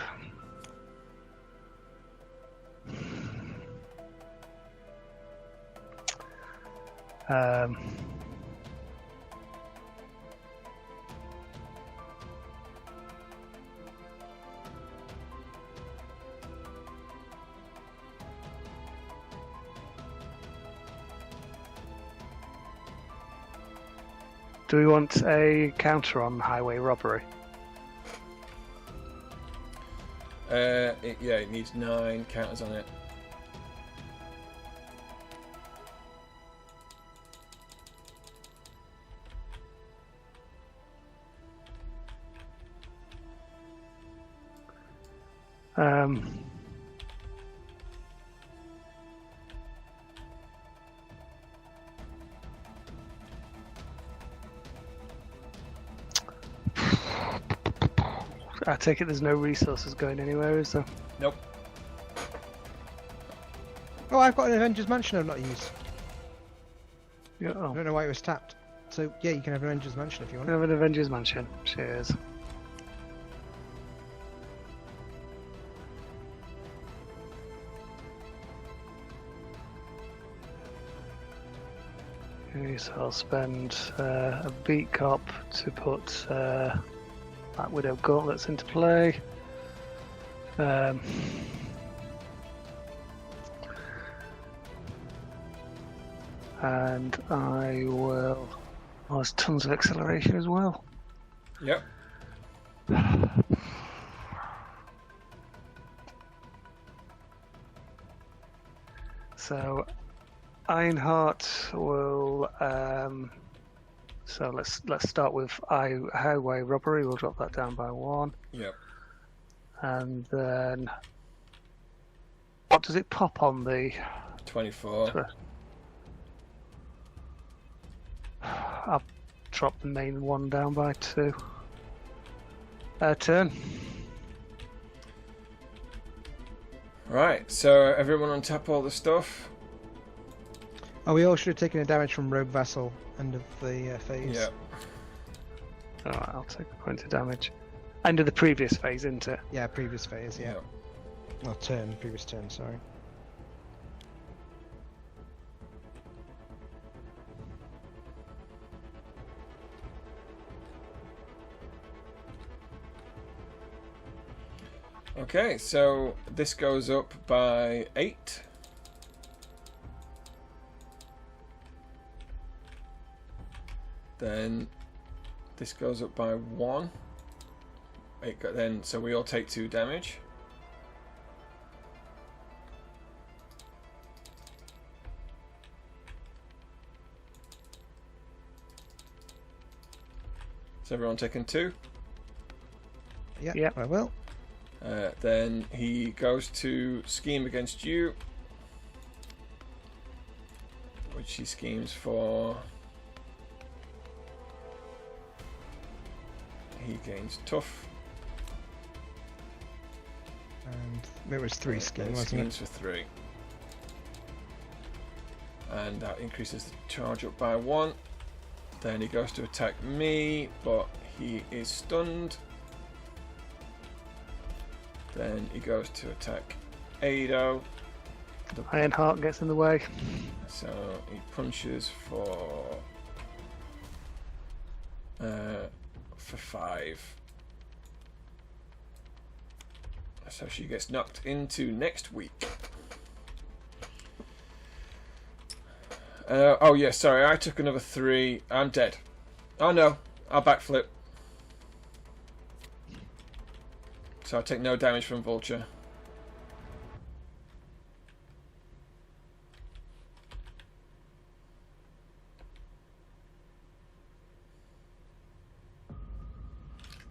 Speaker 2: Do we want a counter on highway robbery?
Speaker 1: Yeah, it needs 9 counters on it.
Speaker 2: I take it there's no resources going anywhere, is there?
Speaker 1: Nope.
Speaker 3: Oh, I've got an Avengers Mansion I've not used.
Speaker 2: Yeah,
Speaker 3: I
Speaker 2: oh.
Speaker 3: don't know why it was tapped. So yeah, you can have an Avengers Mansion if you want.
Speaker 2: We have an Avengers Mansion. Cheers. Okay, so I'll spend a beat cop to put Black Widow gauntlets into play. And I will. Oh, there's tons of acceleration as well.
Speaker 1: Yep.
Speaker 2: So, Ironheart will. So let's start with highway robbery. We'll drop that down by 1,
Speaker 1: Yep.
Speaker 2: and then what does it pop on the?
Speaker 1: 24.
Speaker 2: I'll drop the main one down by 2. Turn.
Speaker 1: Right, so everyone untap all the stuff.
Speaker 3: Oh, we all should have taken a damage from Rogue Vassal end of the phase.
Speaker 1: Yeah.
Speaker 2: Alright, I'll take a point of damage. End of the previous phase, isn't it?
Speaker 3: Yeah, previous phase, yeah. Oh, turn, previous turn, sorry.
Speaker 1: Okay, so this goes up by 8. Then this goes up by 1. Then so we all take 2 damage. Is everyone taking 2?
Speaker 3: Yeah,
Speaker 2: Yep.
Speaker 3: I will.
Speaker 1: Then he goes to scheme against you, which he schemes for. He gains tough.
Speaker 3: And it was 3 scheme,
Speaker 1: Then
Speaker 3: wasn't
Speaker 1: schemes
Speaker 3: it?
Speaker 1: for 3. And that increases the charge up by 1. Then he goes to attack me, but he is stunned. Then he goes to attack Ado.
Speaker 2: Ironheart gets in the way.
Speaker 1: So he punches for 5. So she gets knocked into next week. Oh yeah, sorry, I took another 3. I'm dead. Oh no, I'll backflip. So I take no damage from Vulture.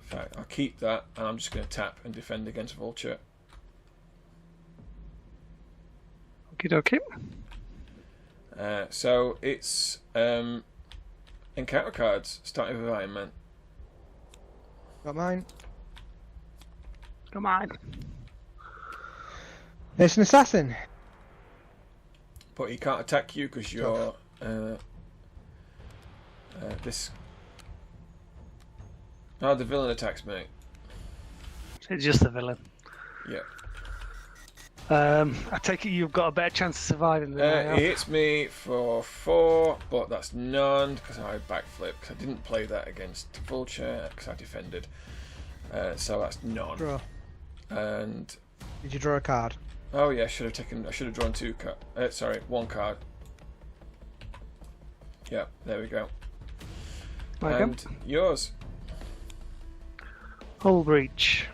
Speaker 1: In fact, I'll keep that, and I'm just going to tap and defend against Vulture.
Speaker 2: Okie dokie.
Speaker 1: So it's encounter cards, starting with Iron Man.
Speaker 3: Got mine.
Speaker 2: Come on.
Speaker 3: It's an assassin.
Speaker 1: But he can't attack you because you're this. Oh, the villain attacks me.
Speaker 2: It's just the villain.
Speaker 1: Yeah.
Speaker 2: I take it you've got a better chance of surviving than I have.
Speaker 1: He hits me for 4, but that's none because I backflip. Because I didn't play that against Vulture because I defended. So that's none.
Speaker 3: Draw.
Speaker 1: And
Speaker 3: Did you draw a card?
Speaker 1: oh yeah, I should have drawn 2 cards. Sorry, 1 card. Yeah, there we go.
Speaker 2: Okay.
Speaker 1: And yours.
Speaker 2: Hull breach.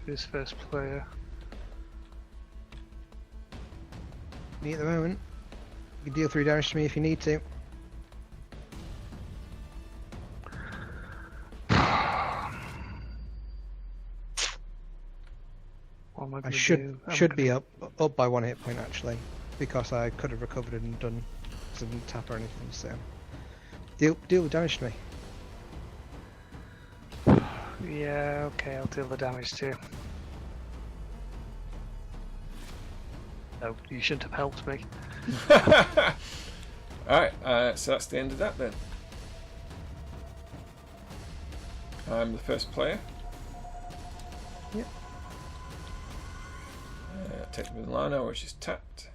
Speaker 2: Who's first player?
Speaker 3: Me at the moment. You can deal 3 damage to me if you need to.
Speaker 2: What am I
Speaker 3: I
Speaker 2: gonna
Speaker 3: should
Speaker 2: do?
Speaker 3: be up by 1 hit point actually, because I could have recovered and done some tap or anything. So deal damage to me.
Speaker 2: Yeah, okay, I'll deal the damage too. No, you shouldn't have helped me.
Speaker 1: Alright, so that's the end of that then. I'm the first player.
Speaker 3: Yep.
Speaker 1: Take the Milano, which is tapped.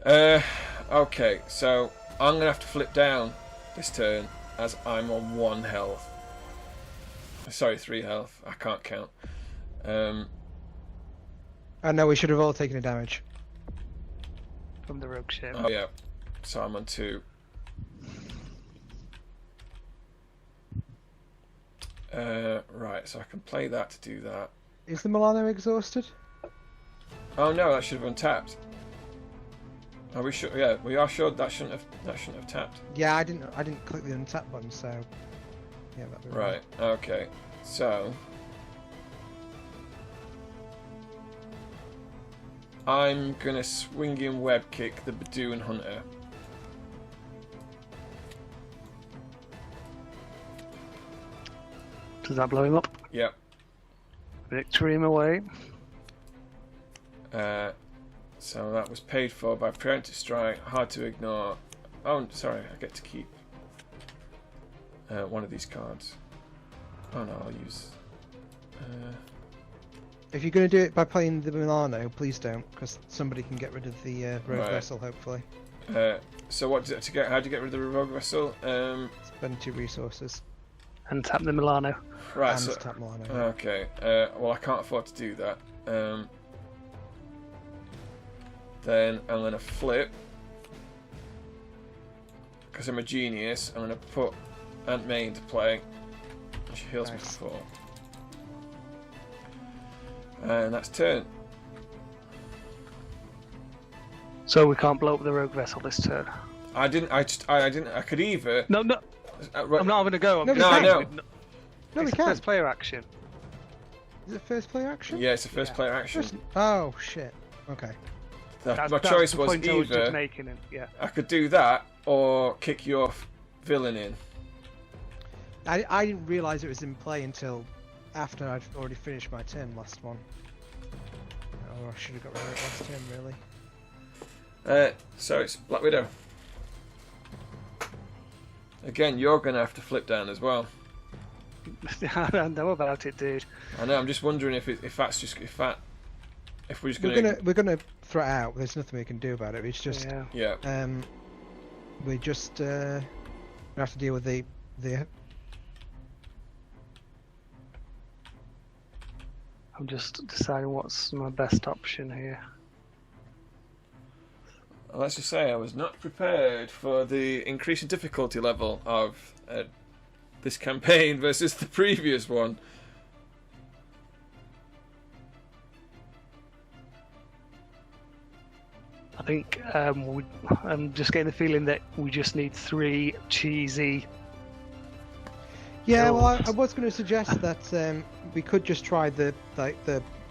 Speaker 1: Okay, so I'm gonna have to flip down this turn as I'm on 1 health. Sorry, 3 health. I can't count.
Speaker 3: I know we should have all taken a damage.
Speaker 2: From the rogue ship.
Speaker 1: Oh yeah, so I'm on 2. Right, so I can play that to do that.
Speaker 3: Is the Milano exhausted?
Speaker 1: Oh no, that should have untapped. Are we sure? Yeah, we are sure that shouldn't have tapped.
Speaker 3: Yeah, I didn't click the untap button, so yeah, that'd be
Speaker 1: Right. Okay. So I'm gonna swing in web kick the Badoon Hunter.
Speaker 2: Does that blow him up?
Speaker 1: Yep.
Speaker 2: Victory him away.
Speaker 1: So that was paid for by preemptive strike. Hard to ignore. Oh, sorry, I get to keep one of these cards. Oh no, I'll use.
Speaker 3: If you're going to do it by playing the Milano, please don't, because somebody can get rid of the rogue
Speaker 1: Right.
Speaker 3: vessel, hopefully.
Speaker 1: So what does it to get? How do you get rid of the rogue vessel?
Speaker 3: Spend 2 resources.
Speaker 2: And tap the Milano.
Speaker 1: Right.
Speaker 3: And
Speaker 1: So
Speaker 3: tap Milano.
Speaker 1: okay. Well, I can't afford to do that. Then I'm gonna flip because I'm a genius. I'm gonna put Aunt May into play. She heals me
Speaker 3: Nice.
Speaker 1: for 4. And that's turn.
Speaker 2: So we can't blow up the rogue vessel this turn.
Speaker 1: I didn't. I could either.
Speaker 2: No,
Speaker 1: Right.
Speaker 2: I'm not having a go. I'm
Speaker 3: No,
Speaker 2: just
Speaker 1: we
Speaker 2: saying
Speaker 1: can't.
Speaker 3: No, we
Speaker 2: it's
Speaker 3: can't.
Speaker 2: first player action.
Speaker 3: Is it first player action?
Speaker 1: Yeah, it's a first
Speaker 2: Yeah.
Speaker 1: player action.
Speaker 3: Oh shit. Okay.
Speaker 1: My
Speaker 2: That's
Speaker 1: choice
Speaker 2: the
Speaker 1: was
Speaker 2: point I was just
Speaker 1: either
Speaker 2: making it. Yeah.
Speaker 1: I could do that or kick your villain in.
Speaker 3: I didn't realise it was in play until after I'd already finished my turn last one. Or I should have got rid of it last turn, really.
Speaker 1: So it's Black Widow. Again, you're going to have to flip down as well.
Speaker 2: I don't know about it, dude.
Speaker 1: I know. I'm just wondering if we're just
Speaker 3: we're gonna throw it out. There's nothing we can do about it. It's just
Speaker 1: yeah.
Speaker 3: We just have to deal with the.
Speaker 2: I'm just deciding what's my best option here.
Speaker 1: Let's just say I was not prepared for the increasing difficulty level of this campaign versus the previous one.
Speaker 2: I think I'm just getting the feeling that we just need 3 cheesy.
Speaker 3: Yeah, well, I was going to suggest that we could just try the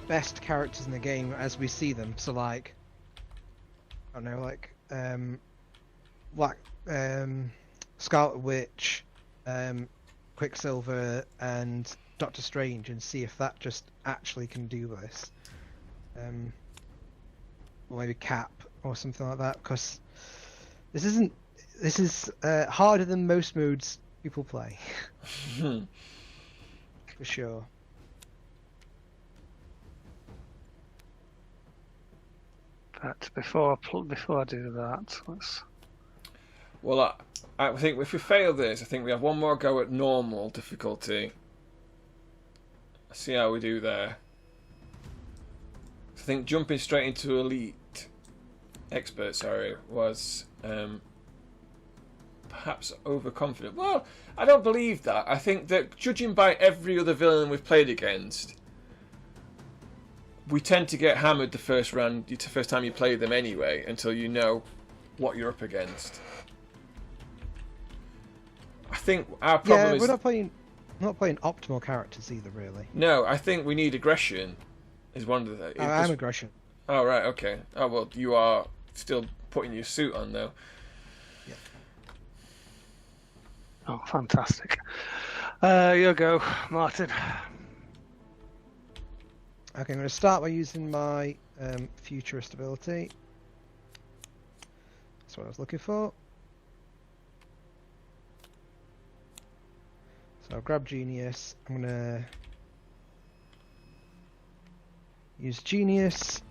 Speaker 3: best characters in the game as we see them. So like, I don't know, like Scarlet Witch, Quicksilver, and Doctor Strange, and see if that just actually can do this. Or maybe Cap or something like that, because this is harder than most modes people play. For sure.
Speaker 2: But before I do that, let's.
Speaker 1: Well, I think if we fail this, I think we have one more go at normal difficulty. See how we do there. I think jumping straight into expert, was perhaps overconfident. Well, I don't believe that. I think that judging by every other villain we've played against, we tend to get hammered the first time you play them anyway, until you know what you're up against. I think our problem is
Speaker 3: we're not playing optimal characters either, really.
Speaker 1: No, I think we need aggression. Is one of the.
Speaker 3: I'm aggression.
Speaker 1: Oh right, okay. Oh well, you are still putting your suit on though.
Speaker 3: Yeah.
Speaker 2: Oh, fantastic! You go, Martin.
Speaker 3: Okay, I'm going to start by using my futurist ability. That's what I was looking for. So I'll grab Genius. I'm going to use Genius.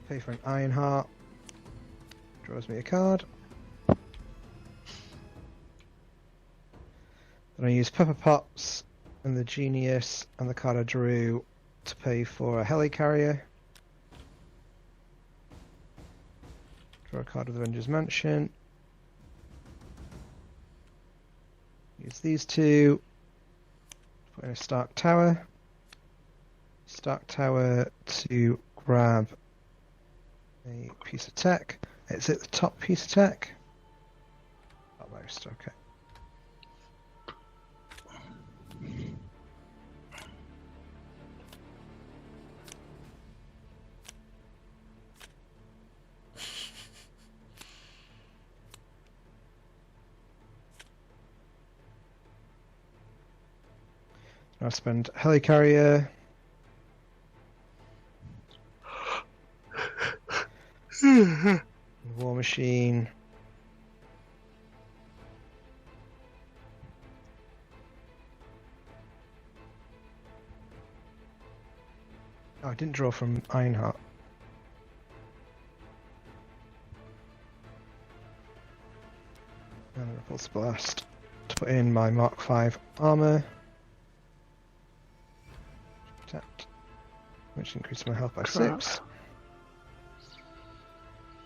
Speaker 3: Pay for an Ironheart. Draws me a card. Then I use Pepper Potts and the Genius and the card I drew to pay for a Helicarrier. Draw a card with Avengers Mansion. Use these two. Put in a Stark Tower. Stark Tower to grab a piece of tech. Is it the top piece of tech? Almost, okay. I'll spend Helicarrier. War Machine. Oh, I didn't draw from Ironheart. And a Repulse Blast to put in my Mark V armor. Protect, which increases my health by 6.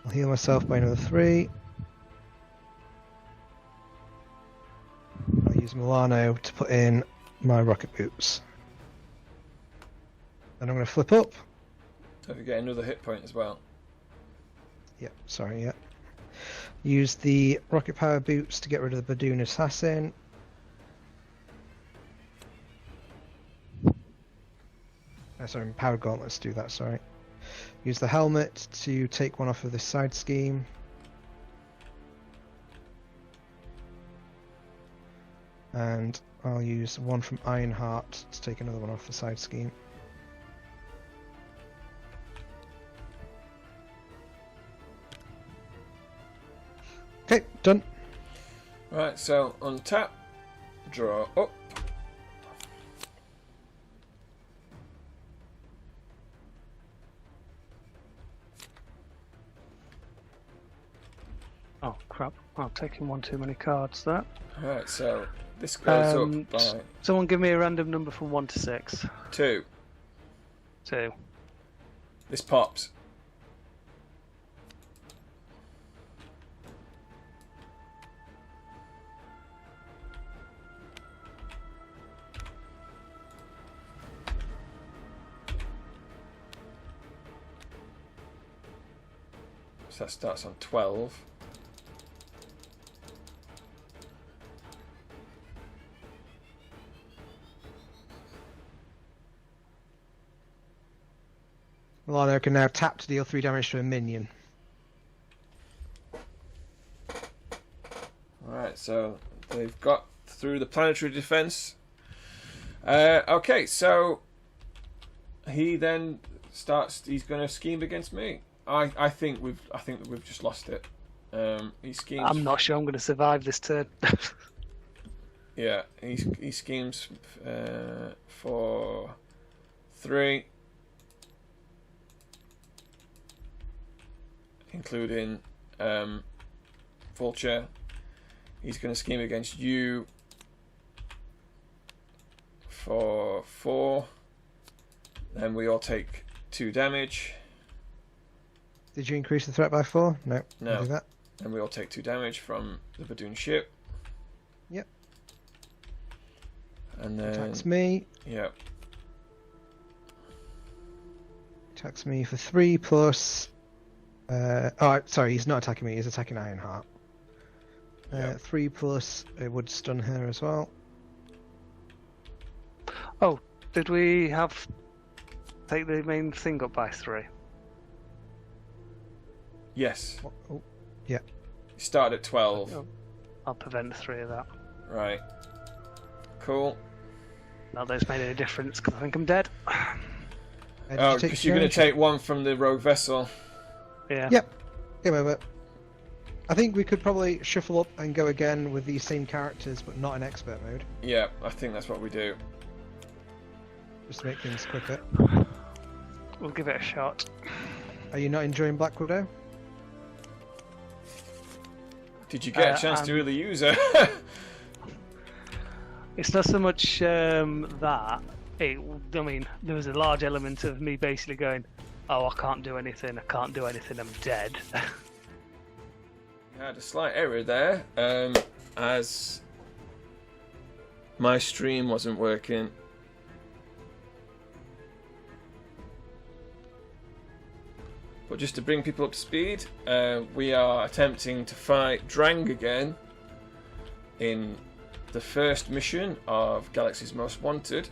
Speaker 3: I'll heal myself by another 3. I'll use Milano to put in my rocket boots. Then I'm going to flip up.
Speaker 1: Don't forget another hit point as well.
Speaker 3: Yep, sorry, yep. Use the rocket power boots to get rid of the Badoon Assassin. Sorry, powered gauntlets do that, sorry. Use the helmet to take one off of this side scheme. and I'll use one from Ironheart to take another one off the side scheme. Okay, done.
Speaker 1: Right, so untap, draw up.
Speaker 2: Oh crap! I'm taking one too many cards. There.
Speaker 1: Right, so this goes up by
Speaker 2: Someone give me a random number from 1 to 6.
Speaker 1: 2.
Speaker 2: 2.
Speaker 1: This pops. So that starts on 12.
Speaker 3: Milano can now tap to deal 3 damage to a minion.
Speaker 1: Alright, so they've got through the planetary defense. Okay, so he then starts. He's going to scheme against me. I think that we've just lost it. He schemes.
Speaker 2: I'm not sure I'm going to survive this turn.
Speaker 1: Yeah, he schemes for 3, including Vulture. He's going to scheme against you for 4. Then we all take 2 damage.
Speaker 3: Did you increase the threat by 4? No.
Speaker 1: No.
Speaker 3: I'll do that.
Speaker 1: And we all take 2 damage from the Badoon ship.
Speaker 3: Yep.
Speaker 1: And then
Speaker 3: Attacks me.
Speaker 1: Yep.
Speaker 3: Attacks me for 3 plus. Oh, sorry, he's not attacking me. He's attacking Ironheart.
Speaker 1: Yep.
Speaker 3: 3 plus. It would stun her as well.
Speaker 2: Oh, did we have take the main thing up by 3?
Speaker 1: Yes.
Speaker 3: Oh, yeah.
Speaker 1: You start at 12.
Speaker 2: Oh, I'll prevent 3 of that.
Speaker 1: Right. Cool.
Speaker 2: Not that it's made any difference because I think I'm dead.
Speaker 1: Oh, because you're going to take 1 from the rogue vessel.
Speaker 2: Yeah.
Speaker 3: Yep. Game over. I think we could probably shuffle up and go again with these same characters, but not in expert mode.
Speaker 1: Yeah, I think that's what we do.
Speaker 3: Just to make things quicker.
Speaker 2: We'll give it a shot.
Speaker 3: Are you not enjoying Black Widow?
Speaker 1: Did you get a chance to really use her?
Speaker 2: It's not so much that. I mean, there was a large element of me basically going, oh, I can't do anything, I'm dead.
Speaker 1: I had a slight error there, as my stream wasn't working. But just to bring people up to speed, we are attempting to fight Drang again in the first mission of Galaxies Most Wanted.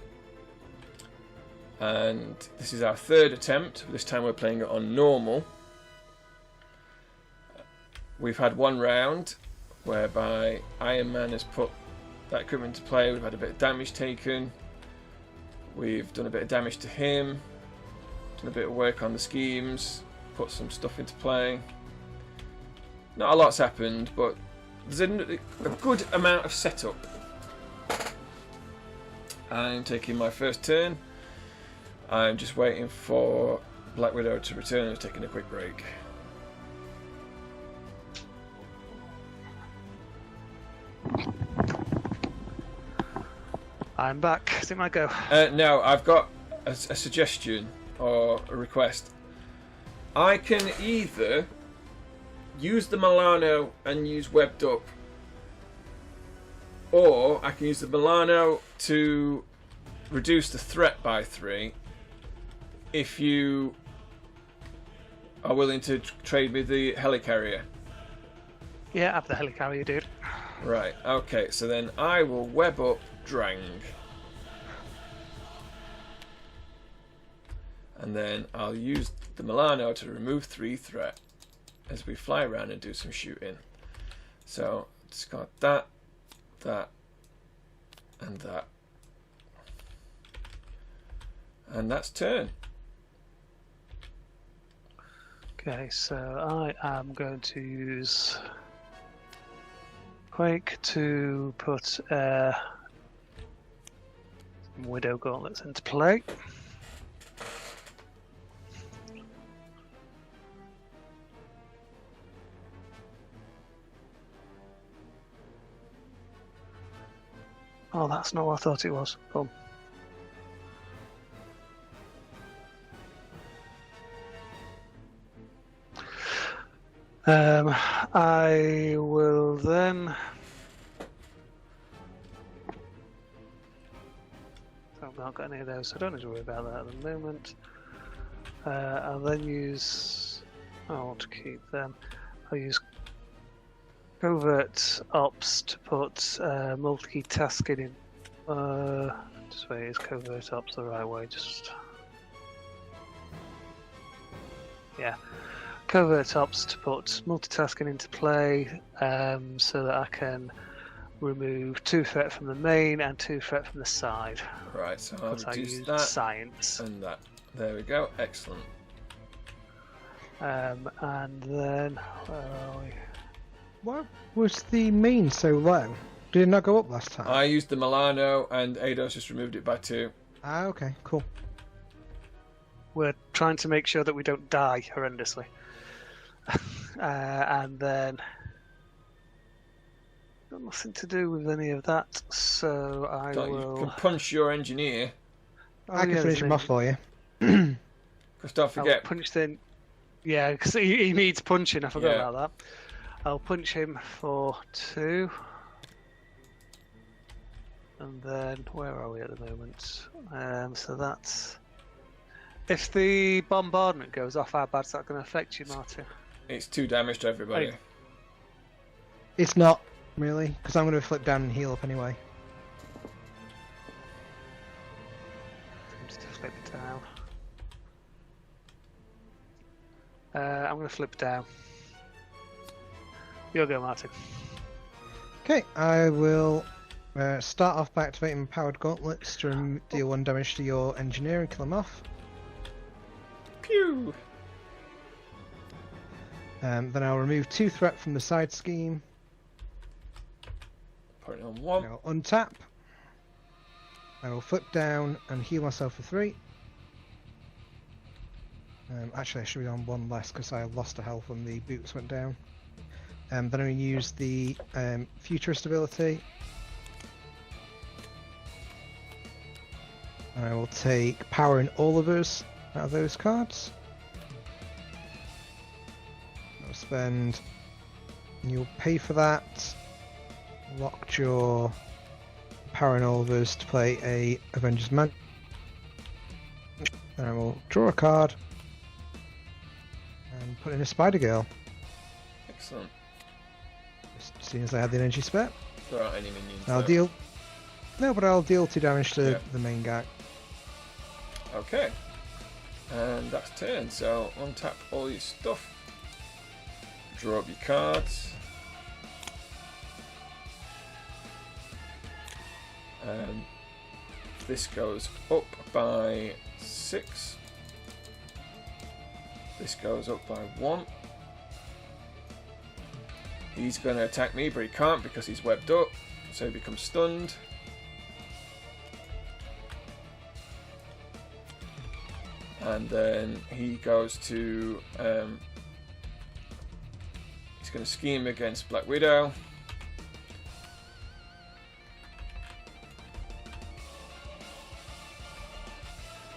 Speaker 1: And this is our 3rd attempt. This time we're playing it on normal. We've had 1 round whereby Iron Man has put that equipment into play. We've had a bit of damage taken. We've done a bit of damage to him. Done a bit of work on the schemes. Put some stuff into play. Not a lot's happened, but there's a good amount of setup. I'm taking my first turn. I'm just waiting for Black Widow to return. I'm taking a quick break.
Speaker 2: I'm back. Is it my go?
Speaker 1: No, I've got a suggestion or a request. I can either use the Milano and use Webbed Up, or I can use the Milano to reduce the threat by 3 if you are willing to trade with the helicarrier.
Speaker 2: Yeah, have the helicarrier, dude.
Speaker 1: Right, okay, so then I will web up Drang. And then I'll use the Milano to remove 3 threat as we fly around and do some shooting. So, discard that, And that. And that's turn.
Speaker 2: Okay, so I am going to use Quake to put Widow Gauntlets into play. Oh, that's not what I thought it was. Come. I will then. I've not got any of those, so I don't need to worry about that at the moment. I'll then use. I want to keep them. I'll use Covert Ops to put multitasking in. Just wait, is Covert Ops the right way? Just. Yeah. Covert Ops to put multitasking into play so that I can remove 2 threat from the main and 2 threat from the side.
Speaker 1: Right, so I'll
Speaker 2: I
Speaker 1: reduce
Speaker 2: used
Speaker 1: that
Speaker 2: science.
Speaker 1: and that. There we go. Excellent.
Speaker 2: And then where are we?
Speaker 3: Why was the main so low? Did it not go up last time?
Speaker 1: I used the Milano and Eidos just removed it by 2.
Speaker 3: Ah, okay, cool.
Speaker 2: We're trying to make sure that we don't die horrendously. And then got nothing to do with any of that, so I will.
Speaker 1: You can punch your engineer.
Speaker 2: Oh,
Speaker 3: I can
Speaker 2: yeah,
Speaker 3: finish
Speaker 2: there's
Speaker 3: him
Speaker 2: an
Speaker 3: off for you.
Speaker 1: Because don't
Speaker 2: I'll
Speaker 1: forget,
Speaker 2: punch then. Yeah, because he needs punching. I forgot
Speaker 1: Yeah.
Speaker 2: about that. I'll punch him for 2. And then where are we at the moment? So that's. If the bombardment goes off, how bad's that going to affect you, Martin?
Speaker 1: it's 2 damage to everybody.
Speaker 2: Hey.
Speaker 3: It's not, really, because I'm going to flip down and heal up anyway.
Speaker 2: Just flip it down. I'm going to flip down. You'll go, Martin.
Speaker 3: Okay, I will start off by activating my powered gauntlets to deal 1 damage to your engineer and kill him off.
Speaker 1: Pew!
Speaker 3: Then I'll remove 2 threat from the side scheme.
Speaker 1: Put it on 1.
Speaker 3: I'll untap. I will flip down and heal myself for 3. Actually, I should be on 1 less because I lost a health when the boots went down. Then I'm going to use the futurist ability. I will take power in all of us out of those cards. I'll spend. You'll pay for that. Lockjaw, power in all of us to play a Avengers Man. Then I will draw a card and put in a Spider Girl.
Speaker 1: Excellent.
Speaker 3: Just seeing as I had the energy spare.
Speaker 1: Throw out any minions.
Speaker 3: I'll
Speaker 1: there.
Speaker 3: deal. No, but I'll deal 2 damage to
Speaker 1: Yeah.
Speaker 3: the main guy.
Speaker 1: Okay. And that's turn. So untap all your stuff. Draw up your cards. This goes up by 6. This goes up by 1. He's going to attack me, but he can't because he's webbed up, so he becomes stunned. And then he goes to... he's going to scheme against Black Widow.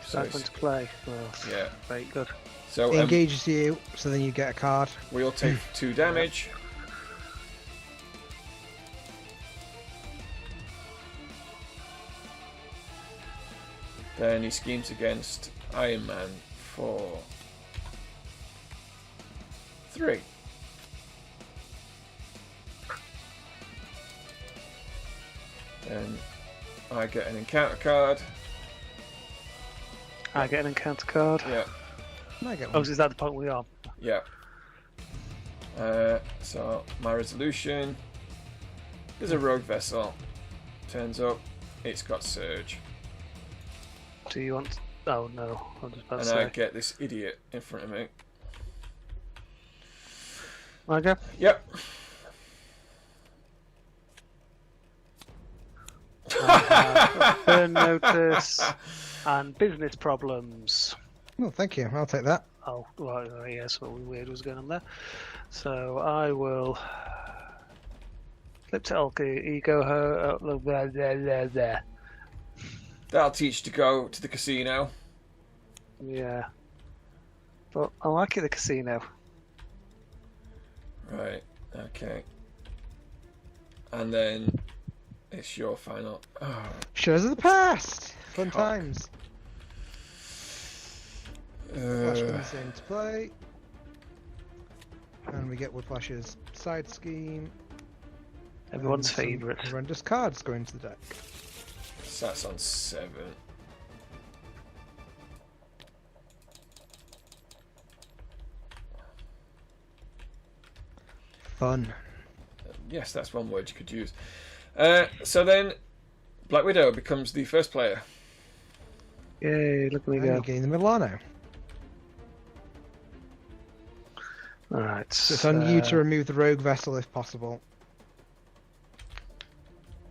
Speaker 1: So
Speaker 2: Back into play. Well,
Speaker 1: yeah.
Speaker 2: very good.
Speaker 1: So
Speaker 3: It engages you, so then you get a card.
Speaker 1: we'll take 2 damage. Then he schemes against Iron Man for 3. Then I get an encounter card.
Speaker 2: I get an encounter card.
Speaker 1: Yeah,
Speaker 3: I get
Speaker 2: Oh,
Speaker 3: one.
Speaker 2: is that the point we are?
Speaker 1: yeah. So my resolution. There's a rogue vessel. Turns up. it's got surge.
Speaker 2: Do you want? Oh no, I was about to
Speaker 1: And
Speaker 2: say.
Speaker 1: I get this idiot in front of me.
Speaker 2: Okay.
Speaker 1: Yep.
Speaker 2: Burn notice and business problems.
Speaker 3: Oh, thank you. I'll take that.
Speaker 2: Oh, right, yes, what weird was going on there. So I will flip to Elke, ego her, there.
Speaker 1: That'll teach you to go to the casino.
Speaker 2: Yeah. But I like it, the casino.
Speaker 1: Right, okay. And then it's your final. Oh,
Speaker 3: Shows of the past! Fun
Speaker 1: Cock.
Speaker 3: times. Flash comes into play. And we get Woodflash's side scheme.
Speaker 2: Everyone's
Speaker 3: and some
Speaker 2: favourite.
Speaker 3: horrendous cards go into the deck.
Speaker 1: so that's on 7.
Speaker 3: Fun.
Speaker 1: Yes, that's one word you could use. So then, Black Widow becomes the first player.
Speaker 2: Yay, look at me
Speaker 3: And
Speaker 2: go.
Speaker 3: you gain the Milano.
Speaker 2: Alright.
Speaker 3: So it's on you to remove the rogue vessel if possible.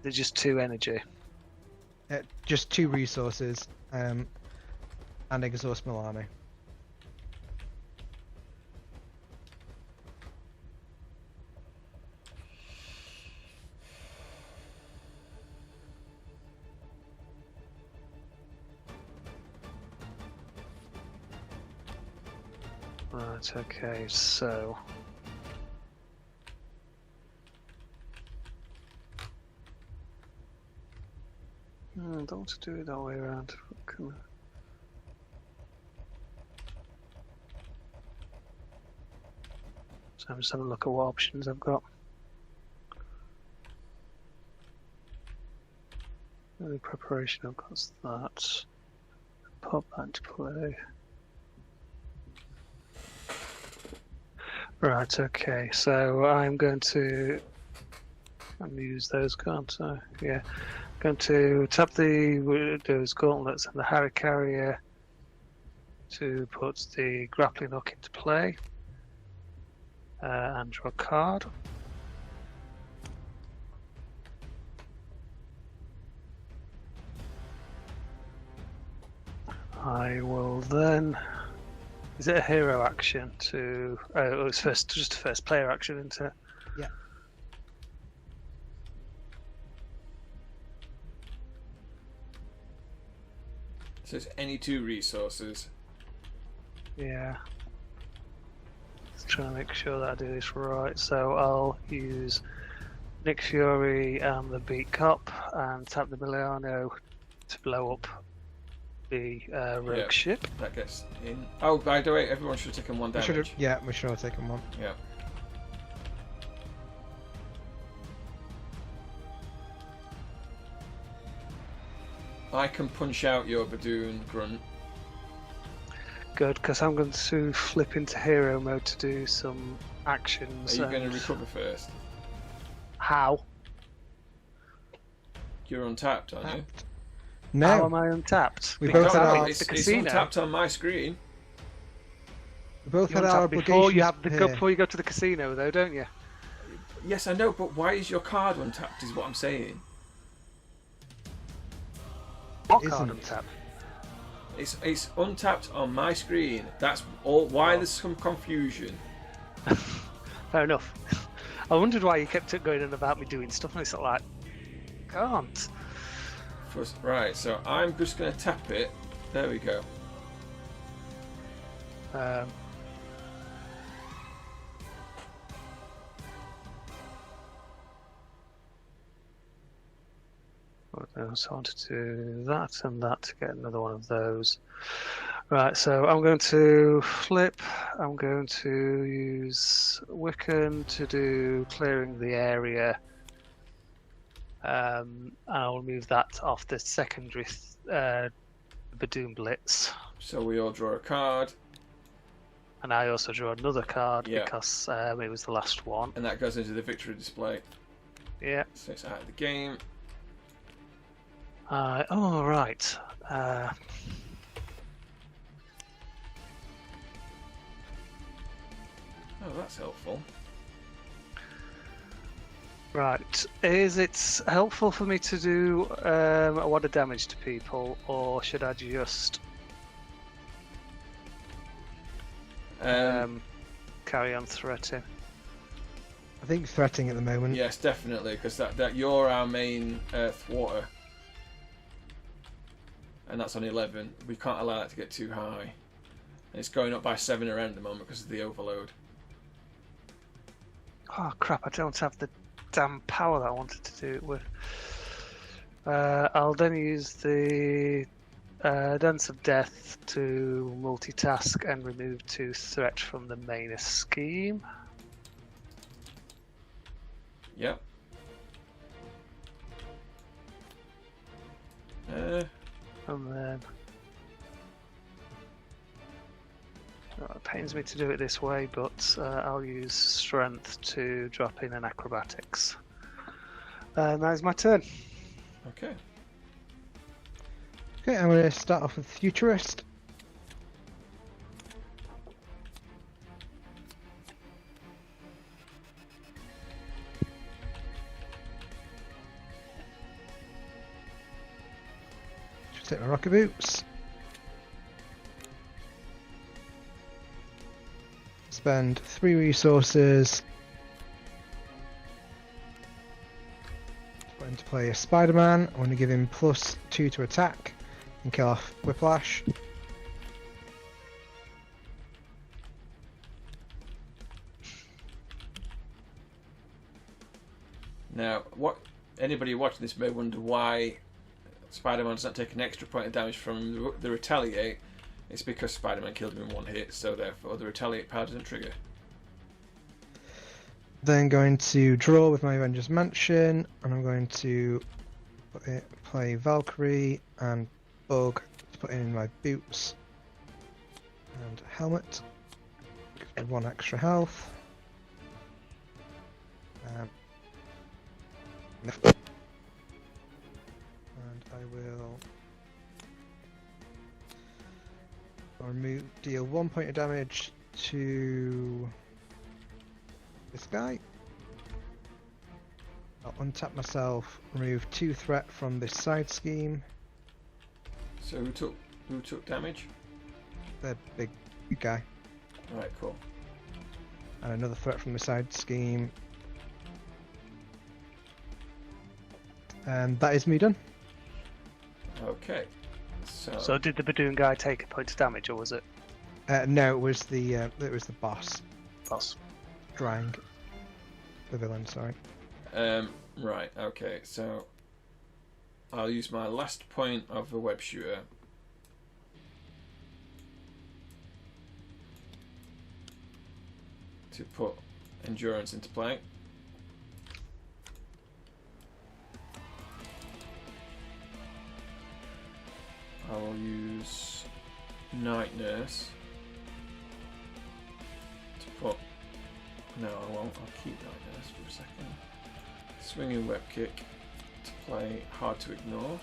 Speaker 2: They're just 2 energy.
Speaker 3: Just 2 resources. And exhaust Milano.
Speaker 2: Right, okay, so... I don't want to do it that way around. Come on. So I'm just having a look at what options I've got. Early preparation, I've got that. Pop that into play. Right, okay, so I'm going to use those, can't I? Yeah. Going to tap those gauntlets and the Harry Carrier to put the grappling hook into play. And draw a card. I will then. Is it a hero action to? Oh, it's just a first player action, isn't it?
Speaker 3: Yeah.
Speaker 1: So it's any 2 resources.
Speaker 2: Yeah. Let's try and make sure that I do this right. So I'll use Nick Fury and the Beat Cop and tap the Milano to blow up the rogue
Speaker 1: Yeah.
Speaker 2: ship.
Speaker 1: That gets in. Oh, by the way, everyone should have taken 1
Speaker 3: We should
Speaker 1: damage.
Speaker 3: have, yeah, we should have taken 1.
Speaker 1: Yeah. I can punch out your Badoon grunt.
Speaker 2: Good, because I'm going to flip into hero mode to do some actions.
Speaker 1: Are you going to
Speaker 2: and-
Speaker 1: recover first?
Speaker 2: How?
Speaker 1: You're untapped, aren't you?
Speaker 2: How
Speaker 3: No,
Speaker 2: am I untapped?
Speaker 3: We
Speaker 1: No,
Speaker 3: both had
Speaker 1: no,
Speaker 3: our-
Speaker 1: it's,
Speaker 2: the
Speaker 1: it's
Speaker 2: casino.
Speaker 1: untapped on my screen.
Speaker 3: we both
Speaker 2: You
Speaker 3: had our
Speaker 2: untap
Speaker 3: obligations
Speaker 2: before you have the
Speaker 3: here.
Speaker 2: before you go to the casino, though, don't you?
Speaker 1: Yes, I know, but why is your card untapped? Is what I'm saying.
Speaker 2: What
Speaker 3: Isn't
Speaker 2: card
Speaker 3: it?
Speaker 2: untapped?
Speaker 1: It's untapped on my screen. That's all. Why there's some confusion.
Speaker 2: Fair enough. I wondered why you kept going on about me doing stuff, and it's like, can't.
Speaker 1: Right, so I'm just going to tap it. There we go.
Speaker 2: So I want to do that and that to get another one of those. Right, so I'm going to flip. I'm going to use Wiccan to do clearing the area. And I'll move that off the secondary Badoon Blitz.
Speaker 1: So we all draw a card,
Speaker 2: And I also draw another card
Speaker 1: Yeah.
Speaker 2: because it was the last one.
Speaker 1: and that goes into the victory display.
Speaker 2: Yeah.
Speaker 1: So it's out of the game.
Speaker 2: Oh, right.
Speaker 1: Oh, that's helpful.
Speaker 2: Right. Is it helpful for me to do a lot of damage to people, or should I just carry on threatening?
Speaker 3: I think threatening at the moment.
Speaker 1: Yes, definitely, because that you're our main thwarter, and that's on 11. We can't allow that to get too high, and it's going up by 7 around at the moment because of the overload.
Speaker 2: Oh crap! I don't have the damn power that I wanted to do it with. I'll then use the Dance of Death to multitask and remove 2 threat from the main scheme.
Speaker 1: Yep.
Speaker 2: And then it pains me to do it this way, but I'll use Strength to drop in an Acrobatics. And that is my turn.
Speaker 1: Okay.
Speaker 3: Okay, I'm going to start off with Futurist. Just take my rocket boots. Spend 3 resources. Put into play a Spider-Man. I want to give him +2 to attack and kill off Whiplash.
Speaker 1: Now, what anybody watching this may wonder why Spider-Man does not take an extra point of damage from the Retaliate. It's because Spider-Man killed him in 1 hit, so therefore the Retaliate power doesn't trigger.
Speaker 3: Then going to draw with my Avengers Mansion, and I'm going to play Valkyrie and Bug to put in my boots and helmet. Gives me 1 extra health. And I will deal 1 point of damage to this guy. I'll untap myself, remove 2 threat from this side scheme.
Speaker 1: So who took damage?
Speaker 3: The big guy.
Speaker 1: Right, cool.
Speaker 3: And another threat from the side scheme. And that is me done.
Speaker 1: Okay.
Speaker 2: So did the Badoon guy take a point of damage, or was it?
Speaker 3: No, it was the boss.
Speaker 2: Boss.
Speaker 3: Drang. The villain, sorry.
Speaker 1: Right, okay, so I'll use my last point of the web shooter. To put endurance into play. I will use Night Nurse to put. No, I won't. I'll keep Night Nurse for a second. Swinging Web Kick to play Hard to Ignore.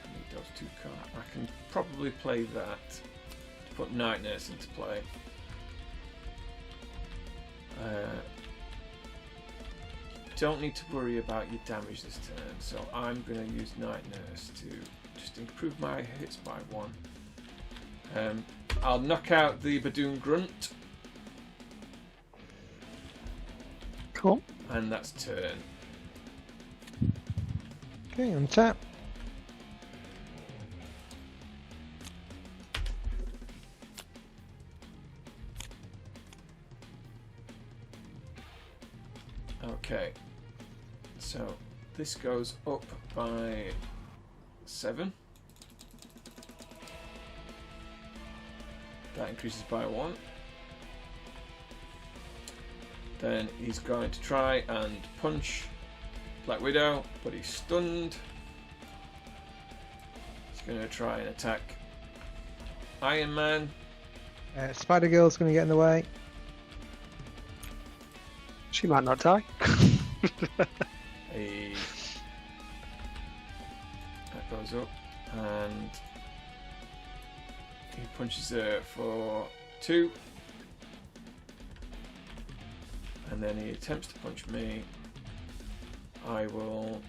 Speaker 1: I need those 2 cards. I can probably play that to put Night Nurse into play. Don't need to worry about your damage this turn, so I'm going to use Night Nurse to just improve my hits by 1. I'll knock out the Badoon Grunt.
Speaker 2: Cool.
Speaker 1: And that's turn.
Speaker 3: Okay, untap.
Speaker 1: Okay. So this goes up by 7. That increases by 1. Then he's going to try and punch Black Widow, but he's stunned. He's going to try and attack Iron Man.
Speaker 3: Spider Girl's going to get in the way.
Speaker 2: She might not die.
Speaker 1: That goes up, and he punches her for 2, and then he attempts to punch me. I will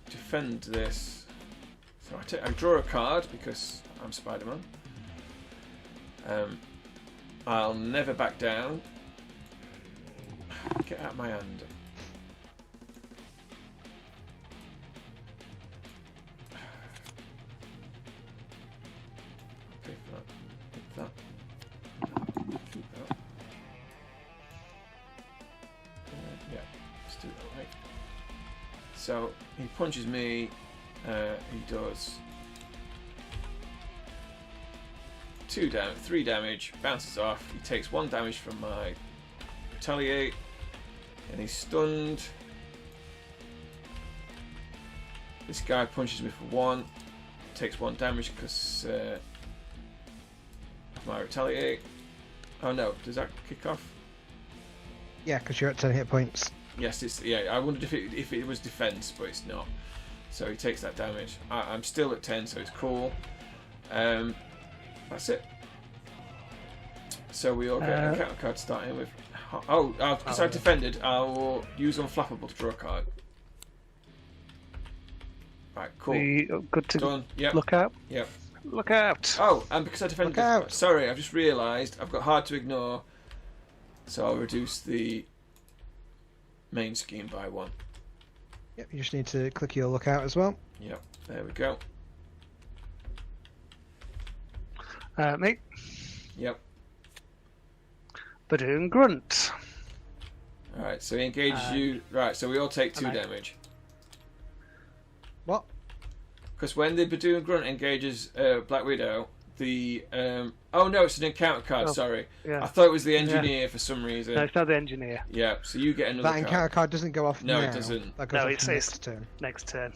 Speaker 1: defend this. So I draw a card because I'm Spider-Man. I'll never back down. Get out of my hand. Pay for that. Hit that. Keep that. Yeah, let's do it that way. So he punches me. He does 3 damage, bounces off. He takes 1 damage from my retaliate, and he's stunned. This guy punches me for 1, takes 1 damage because of my retaliate. Oh no, does that kick off?
Speaker 3: Yeah, because you're at 10 hit points.
Speaker 1: Yes, it's I wondered if it was defense, but it's not. So he takes that damage. I'm still at 10, so it's cool. That's it. So we all get a counter card starting with. Because I defended, I'll use Unflappable to draw a card. Right, cool.
Speaker 2: Good to
Speaker 1: Done. Yep.
Speaker 2: look out.
Speaker 1: Yep.
Speaker 2: Look out.
Speaker 1: Oh, and because I defended.
Speaker 3: Look out.
Speaker 1: Sorry, I've just realised I've got hard to ignore. So I'll reduce the main scheme by 1.
Speaker 3: Yep, you just need to click your lookout as well.
Speaker 1: Yep. There we go.
Speaker 2: Me.
Speaker 1: Yep.
Speaker 2: Badoon Grunt.
Speaker 1: Alright, so he engages you. Right, so we all take 2 damage.
Speaker 3: What?
Speaker 1: Because when the Badoon Grunt engages Black Widow, the oh no, it's an encounter card. Sorry,
Speaker 2: Yeah.
Speaker 1: I thought it was the engineer for some reason.
Speaker 2: No, it's not the engineer.
Speaker 1: Yeah, so you get another
Speaker 3: That encounter card doesn't go off
Speaker 1: No,
Speaker 3: now.
Speaker 1: it doesn't.
Speaker 3: That goes
Speaker 2: No,
Speaker 3: off
Speaker 2: it's
Speaker 3: next turn.
Speaker 2: Next turn.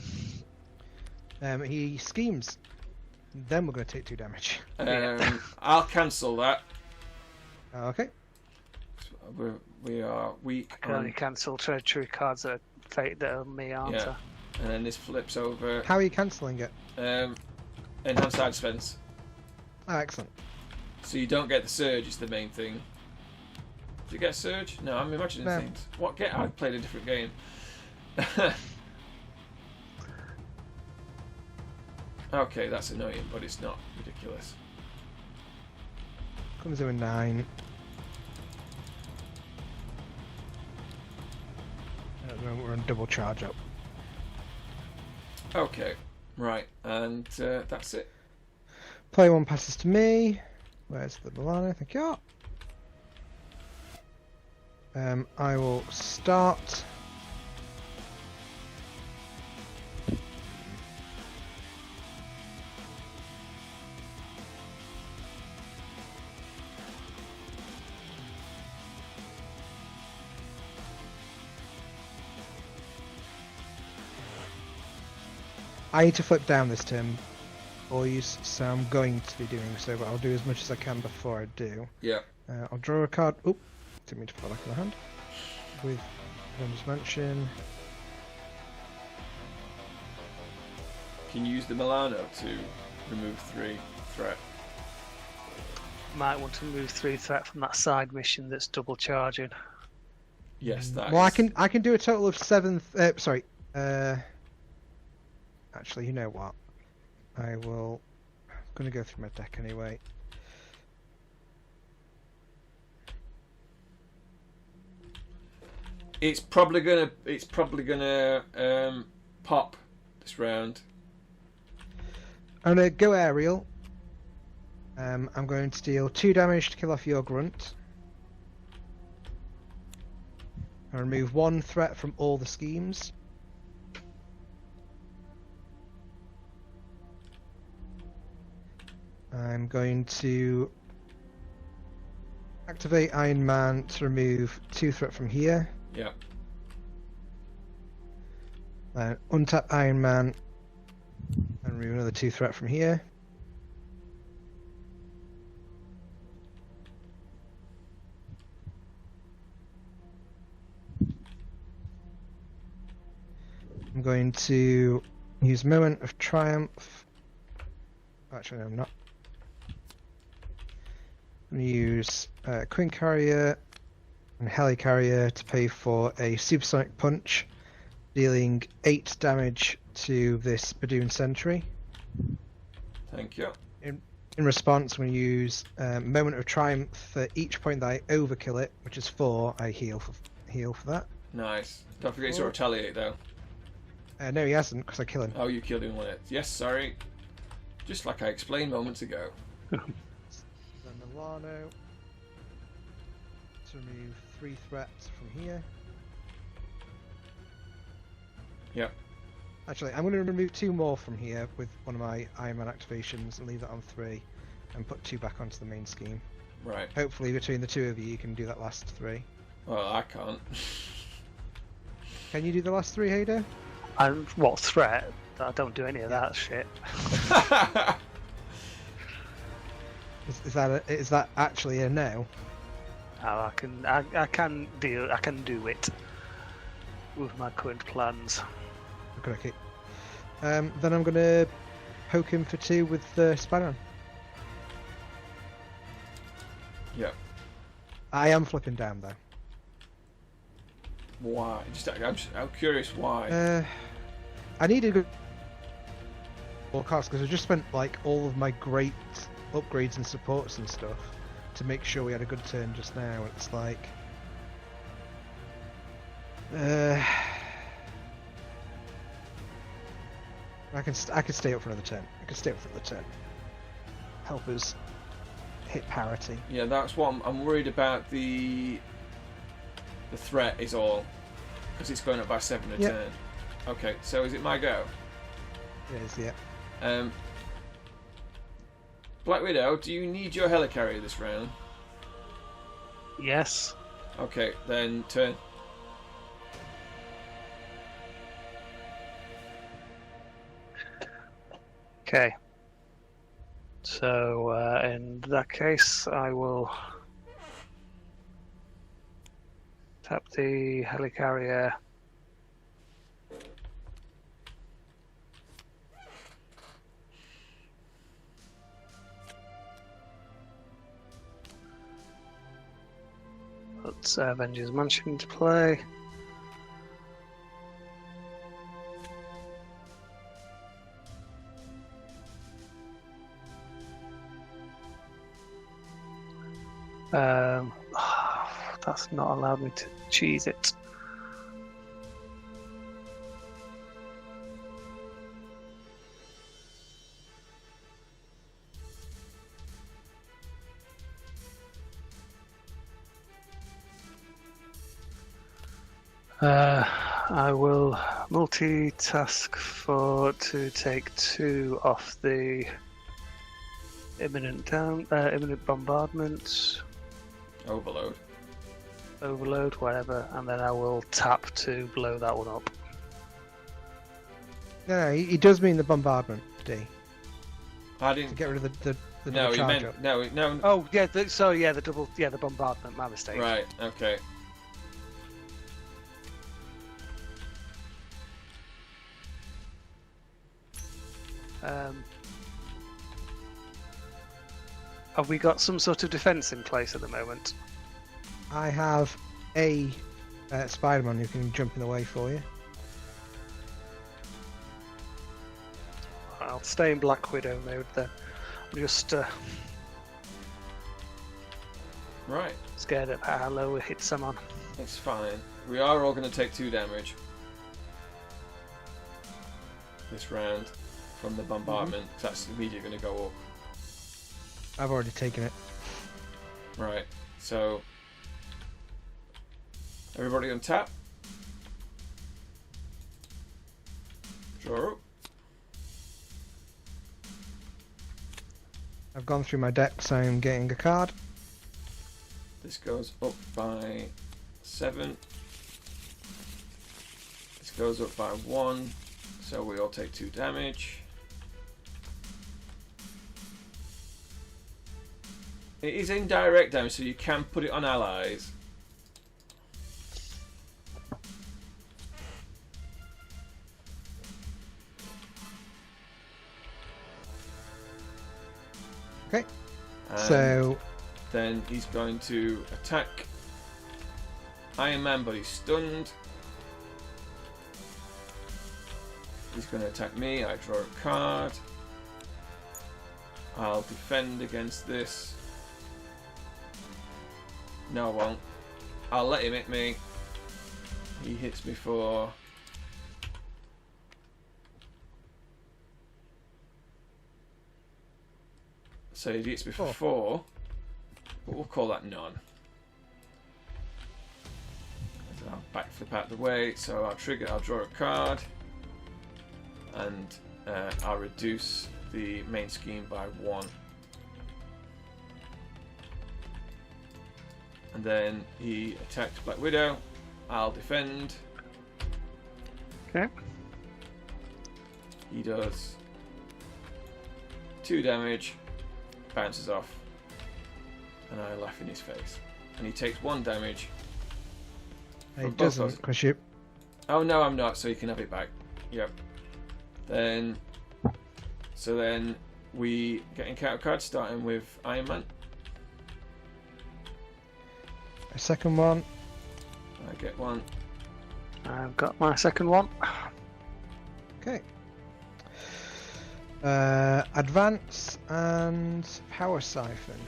Speaker 3: He schemes. Then we're going to take 2 damage.
Speaker 1: I'll cancel that.
Speaker 3: Okay.
Speaker 1: We are weak.
Speaker 2: I can only cancel treachery cards that are me, aren't
Speaker 1: Yeah. And then this flips over.
Speaker 3: How are you cancelling it?
Speaker 1: Enhanced side defense.
Speaker 3: Oh, excellent.
Speaker 1: So you don't get the surge. Is the main thing. Do you get a surge? No, I'm imagining
Speaker 3: No.
Speaker 1: things. What? I played a different game. Okay, that's annoying, but it's not ridiculous.
Speaker 3: Comes in with 9. At the moment we're on double charge up.
Speaker 1: Okay, right, and that's it.
Speaker 3: Player 1 passes to me. Where's the Milano? Thank you. I will start. I need to flip down this turn, boys, so I'm going to be doing so, but I'll do as much as I can before I do.
Speaker 1: Yeah.
Speaker 3: I'll draw a card. Oop, didn't mean to put that back in the hand. With Venom's Mansion.
Speaker 1: Can you use the Milano to remove 3 threat?
Speaker 2: Might want to move 3 threat from that side mission that's double charging.
Speaker 1: Yes, that
Speaker 3: Well,
Speaker 1: is...
Speaker 3: I can do a total of 7. Sorry. Actually, you know what? I will. I'm gonna go through my deck anyway.
Speaker 1: It's probably gonna pop this round.
Speaker 3: I'm gonna go aerial. I'm going to deal 2 damage to kill off your grunt. I remove 1 threat from all the schemes. I'm going to activate Iron Man to remove 2 threat from here.
Speaker 1: Yeah.
Speaker 3: Then untap Iron Man and remove another 2 threat from here. I'm going to use Moment of Triumph. Actually, no, I'm not. I'm going to use Queen Carrier and Helicarrier to pay for a Supersonic Punch, dealing 8 damage to this Badoon Sentry.
Speaker 1: Thank you.
Speaker 3: In response, I'm going to use Moment of Triumph for each point that I overkill it, which is 4. I heal for that.
Speaker 1: Nice. Don't forget to retaliate though.
Speaker 3: No, he hasn't, because I kill him.
Speaker 1: Oh, you killed him on it. Yes, sorry. Just like I explained moments ago.
Speaker 3: Then Milano to remove 3 threats from here.
Speaker 1: Yep.
Speaker 3: Actually, I'm going to remove 2 more from here with one of my Iron Man activations and leave that on 3, and put 2 back onto the main scheme.
Speaker 1: Right.
Speaker 3: Hopefully, between the 2 of you, you can do that last 3.
Speaker 1: Well, I can't.
Speaker 3: Can you do the last 3, Hader?
Speaker 2: And what threat? I don't do any of that shit.
Speaker 3: Is that actually a no?
Speaker 2: I can do it with my current plans.
Speaker 3: Okay. Then I'm going to poke him for 2 with Spider-Man.
Speaker 1: Yep.
Speaker 3: I am flipping down though.
Speaker 1: Why? I'm curious why.
Speaker 3: I need a good forecast because I just spent like all of my great upgrades and supports and stuff to make sure we had a good turn just now. It's like I can stay up for another turn. I can stay up for another turn. Help us hit parity.
Speaker 1: Yeah, that's what I'm worried about. The threat is all because it's going up by 7 a turn. Okay, so is it my go?
Speaker 3: It is, yeah.
Speaker 1: Black Widow, do you need your helicarrier this round?
Speaker 2: Yes.
Speaker 1: Okay, then turn.
Speaker 2: Okay. So in that case, I will tap the helicarrier. Put Avengers Mansion into play. That's not allowed me to cheese it. I will multitask to take 2 off the imminent bombardment. Overload, whatever, and then I will tap to blow that one up.
Speaker 3: No, he does mean the bombardment, D.
Speaker 1: I didn't
Speaker 3: To get rid of the
Speaker 1: No,
Speaker 3: double
Speaker 1: he
Speaker 3: charge
Speaker 1: meant
Speaker 3: up.
Speaker 1: no.
Speaker 2: Oh yeah, the bombardment. My mistake.
Speaker 1: Right. Okay.
Speaker 2: Have we got some sort of defense in place at the moment?
Speaker 3: I have a Spider-Man who can jump in the way for you.
Speaker 2: I'll stay in Black Widow mode then. I'm just
Speaker 1: Right.
Speaker 2: scared of how low it hits I'm on.
Speaker 1: It's fine. We are all going to take 2 damage this round from the bombardment. That's immediately going to go up.
Speaker 3: I've already taken it.
Speaker 1: Right. So everybody on tap. Draw up.
Speaker 3: I've gone through my deck, so I'm getting a card.
Speaker 1: This goes up by 7. This goes up by 1. So we all take 2 damage. It is indirect damage, so you can put it on allies.
Speaker 3: Okay.
Speaker 1: And
Speaker 3: So
Speaker 1: then he's going to attack Iron Man, but he's stunned. He's going to attack me. I draw a card. I'll defend against this. No, I won't. I'll let him hit me. He hits me for... So he hits me for 4. But we'll call that none. So I'll backflip out the way. So I'll draw a card. And I'll reduce the main scheme by 1. And then he attacks Black Widow. I'll defend.
Speaker 2: Okay.
Speaker 1: He does 2 damage, bounces off, and I laugh in his face. And he takes 1 damage.
Speaker 3: he
Speaker 1: from both
Speaker 3: doesn't,
Speaker 1: those.
Speaker 3: because you.
Speaker 1: Oh no, I'm not. So you can have it back. Yep. Then, so then we get encounter cards starting with Iron Man.
Speaker 3: A second one.
Speaker 1: I get 1.
Speaker 2: I've got my second one.
Speaker 3: Okay. Advance and Power Siphon.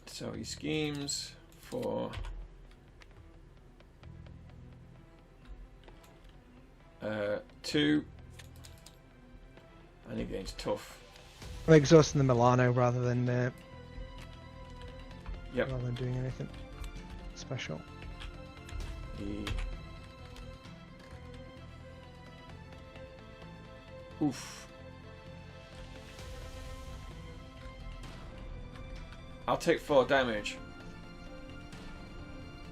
Speaker 1: So he schemes for 2, and he gains tough.
Speaker 3: I'm exhausting the Milano rather than
Speaker 1: Yep.
Speaker 3: rather than doing anything special.
Speaker 1: He... Oof. I'll take 4 damage.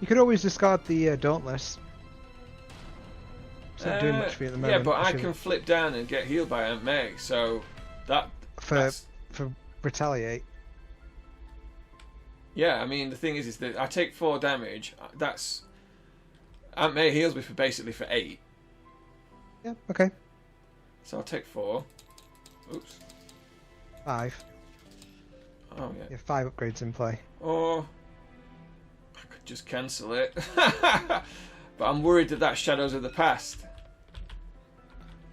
Speaker 3: You could always discard the Dauntless. It's not doing much for you at the moment.
Speaker 1: Yeah, but I
Speaker 3: should-
Speaker 1: can flip down and get healed by Aunt May, so that's...
Speaker 3: for retaliate.
Speaker 1: Yeah, I mean, the thing is that I take 4 damage. That's... Aunt May heals me for basically for 8.
Speaker 3: Yeah. Okay.
Speaker 1: So I'll take 4. Oops.
Speaker 3: 5.
Speaker 1: Oh, yeah.
Speaker 3: You have 5 upgrades in play.
Speaker 1: Or... I could just cancel it. But I'm worried that Shadows of the Past.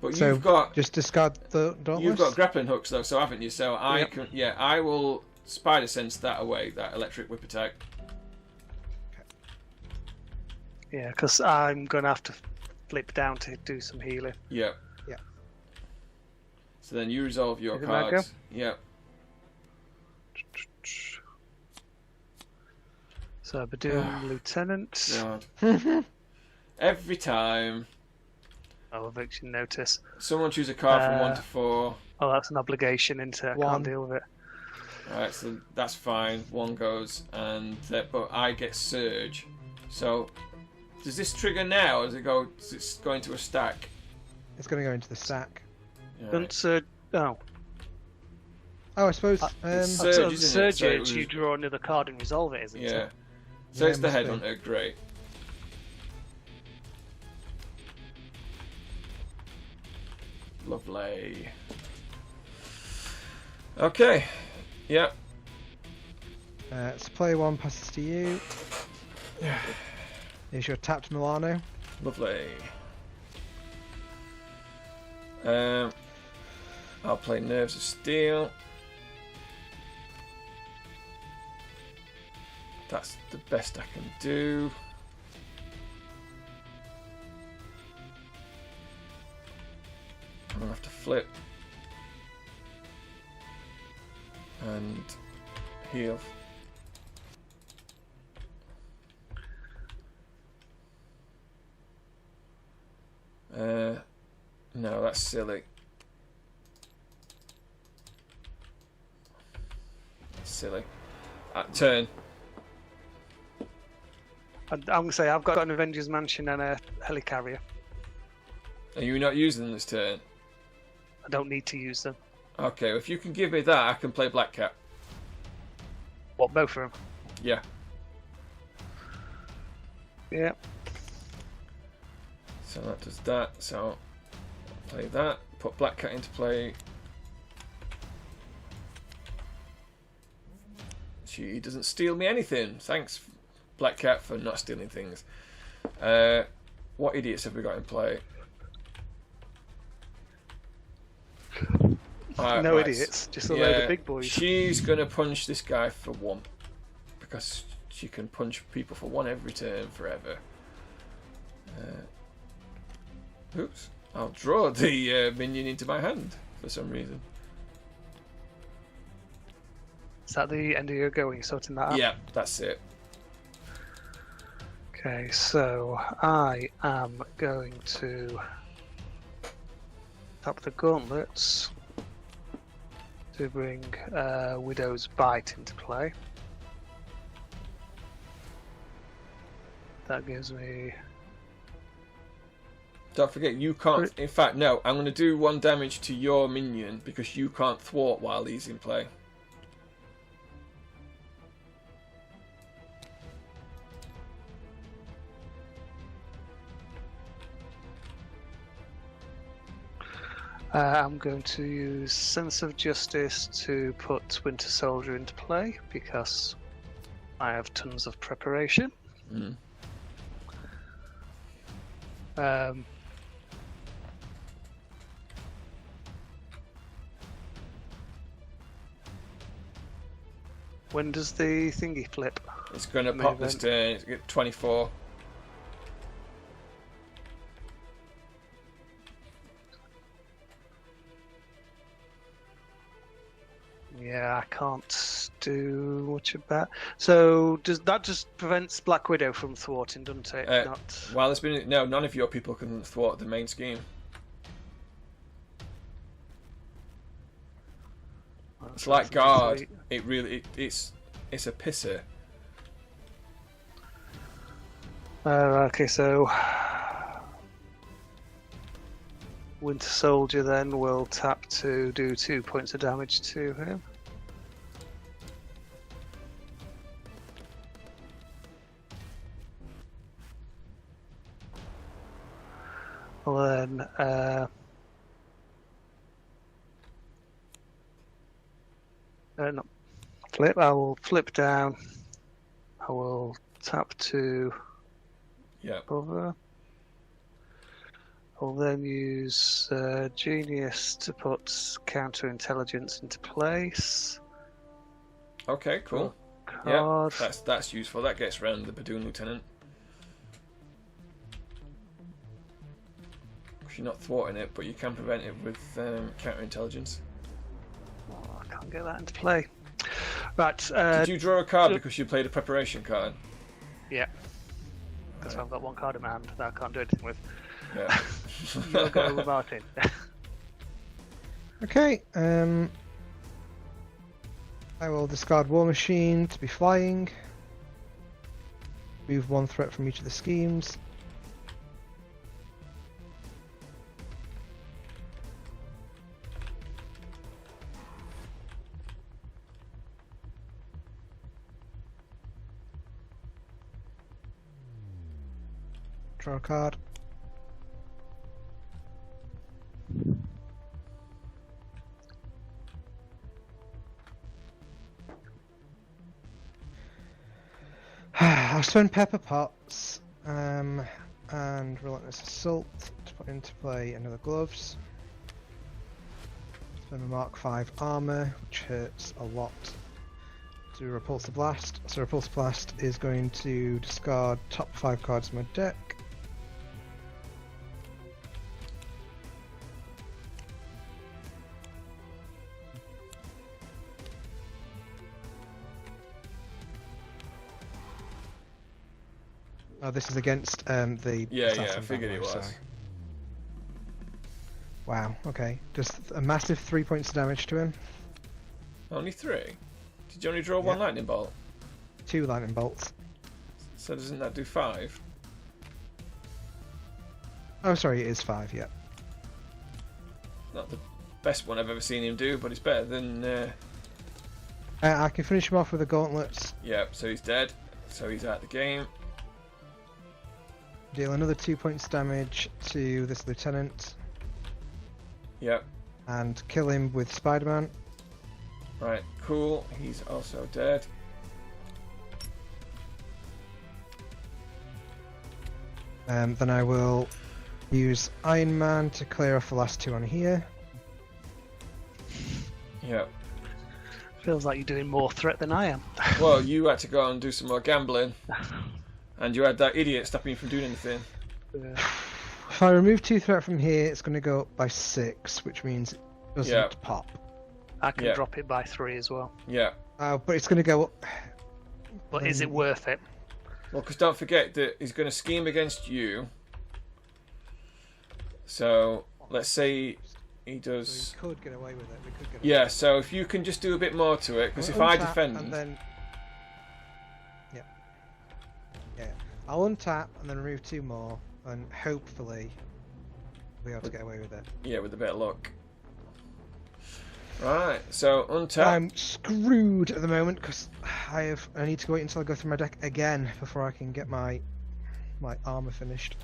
Speaker 1: But
Speaker 3: So
Speaker 1: you've got...
Speaker 3: just discard the Dauntless.
Speaker 1: You've got grappling hooks though, so haven't you? So I
Speaker 2: Yep.
Speaker 1: can... Yeah, I will Spider Sense that away, that electric whip attack.
Speaker 2: Yeah, because I'm going to have to flip down to do some healing.
Speaker 1: Yeah.
Speaker 3: Yeah.
Speaker 1: So then you resolve your
Speaker 2: Is it my go?
Speaker 1: cards. Yeah.
Speaker 2: So Badoon Lieutenant.
Speaker 1: God. Every time
Speaker 2: Oh, eviction notice.
Speaker 1: someone choose a card from 1 to 4.
Speaker 2: Oh, that's an obligation, isn't it? I
Speaker 3: 1.
Speaker 2: can't deal with it.
Speaker 1: Alright, so that's fine. 1 goes, and but I get Surge. So does this trigger now, or does it go? Does it go into a stack?
Speaker 3: It's going to go into the stack.
Speaker 1: Alright.
Speaker 2: Oh,
Speaker 3: Oh, I suppose.
Speaker 1: it's
Speaker 2: so
Speaker 1: Surge,
Speaker 2: the
Speaker 1: isn't it?
Speaker 2: Surge
Speaker 1: So it
Speaker 2: is
Speaker 1: was-
Speaker 2: you draw another card and resolve it, isn't
Speaker 1: Yeah.
Speaker 2: it?
Speaker 1: So
Speaker 3: Yeah,
Speaker 1: it's the
Speaker 3: must be.
Speaker 1: Headhunter. Great. Lovely. Okay. Yep.
Speaker 3: So player 1 passes to you. Here's your tapped Milano.
Speaker 1: Lovely. I'll play Nerves of Steel. That's the best I can do. I'm gonna have to flip and heal. No, that's silly. That's silly. Turn.
Speaker 2: I'm going to say I've got an Avengers Mansion and a helicarrier.
Speaker 1: Are you not using them this turn?
Speaker 2: I don't need to use them.
Speaker 1: Okay, if you can give me that, I can play Black Cat.
Speaker 2: What, both of them?
Speaker 1: Yeah.
Speaker 2: Yeah.
Speaker 1: So that does that. So Play that. Put Black Cat into play. She doesn't steal me anything. Thanks, Black Cat, for not stealing things. What idiots have we got in play?
Speaker 2: No idiots, just a load of big boys.
Speaker 1: She's going to punch this guy for 1. Because she can punch people for 1 every turn forever. Oops. I'll draw the minion into my hand for some reason.
Speaker 2: Is that the end of your go when you're sorting that out?
Speaker 1: Yeah, that's it.
Speaker 2: Okay, so I am going to tap the gauntlets to bring Widow's Bite into play. That gives me...
Speaker 1: Don't forget, you can't... In fact, no, I'm going to do 1 damage to your minion because you can't thwart while he's in play.
Speaker 2: I'm going to use Sense of Justice to put Winter Soldier into play because I have tons of preparation. When does the thingy flip?
Speaker 1: It's going to pop this turn. It's 24.
Speaker 2: Yeah, I can't do much about. So does that just prevents Black Widow from thwarting, doesn't it?
Speaker 1: Well, there's been none of your people can thwart the main scheme. It's like guard. It really it's a pisser.
Speaker 2: Okay, so Winter Soldier then will tap to do 2 points of damage to him. Then no, flip. I will flip down. I will tap to cover. I'll then use Genius to put Counterintelligence into place.
Speaker 1: Okay, cool.
Speaker 2: Card.
Speaker 1: Yeah, that's useful. That gets around the Badoon Lieutenant. You're not thwarting it, but you can prevent it with counterintelligence.
Speaker 2: Oh, I can't get that into play. Right.
Speaker 1: Did you draw a card because you played a preparation card?
Speaker 2: Yeah. Because I've got 1 card in my hand that I can't do anything with.
Speaker 1: Yeah.
Speaker 2: You'll go with Martin.
Speaker 3: Okay. I will discard War Machine to be flying. Move 1 threat from each of the schemes. Draw a card. I'll spend Pepper Pots and Relentless Assault to put into play another Gloves. Spend a Mark 5 Armour, which hurts a lot. Do Repulsor Blast. So Repulsor Blast is going to discard top 5 cards of my deck. Oh, this is against the...
Speaker 1: Yeah, I figured it was.
Speaker 3: So. Wow, okay. Just a massive 3 points of damage to him.
Speaker 1: Only 3? Did you only draw 1 lightning bolt?
Speaker 3: 2 lightning bolts.
Speaker 1: So doesn't that do 5?
Speaker 3: Oh, sorry, it is 5, yeah.
Speaker 1: Not the best one I've ever seen him do, but it's better than...
Speaker 3: I can finish him off with the gauntlets.
Speaker 1: Yeah, so he's dead. So he's out of the game.
Speaker 3: Deal another 2 points damage to this lieutenant.
Speaker 1: Yep.
Speaker 3: and kill him with Spider-Man.
Speaker 1: Right, cool. He's also dead.
Speaker 3: Then I will use Iron Man to clear off the last 2 on here.
Speaker 1: Yep.
Speaker 2: Feels like you're doing more threat than I am.
Speaker 1: Well, you had to go and do some more gambling. And you had that idiot stopping you from doing anything.
Speaker 3: If I remove 2 threat from here, it's going to go up by 6, which means it doesn't pop.
Speaker 2: I can drop it by 3 as well.
Speaker 1: Yeah.
Speaker 3: But it's going to go up.
Speaker 2: But is it worth it?
Speaker 1: Well, because don't forget that he's going to scheme against you. So, let's say he does...
Speaker 3: So we could get away with it. We could get
Speaker 1: Yeah, so if you can just do a bit more to it, because if I defend...
Speaker 3: And then... Yeah. I'll untap and then remove 2 more, and hopefully we'll be able to get away with it.
Speaker 1: Yeah, with a bit of luck. Right, so untap.
Speaker 3: I'm screwed at the moment because I need to wait until I go through my deck again before I can get my armor finished.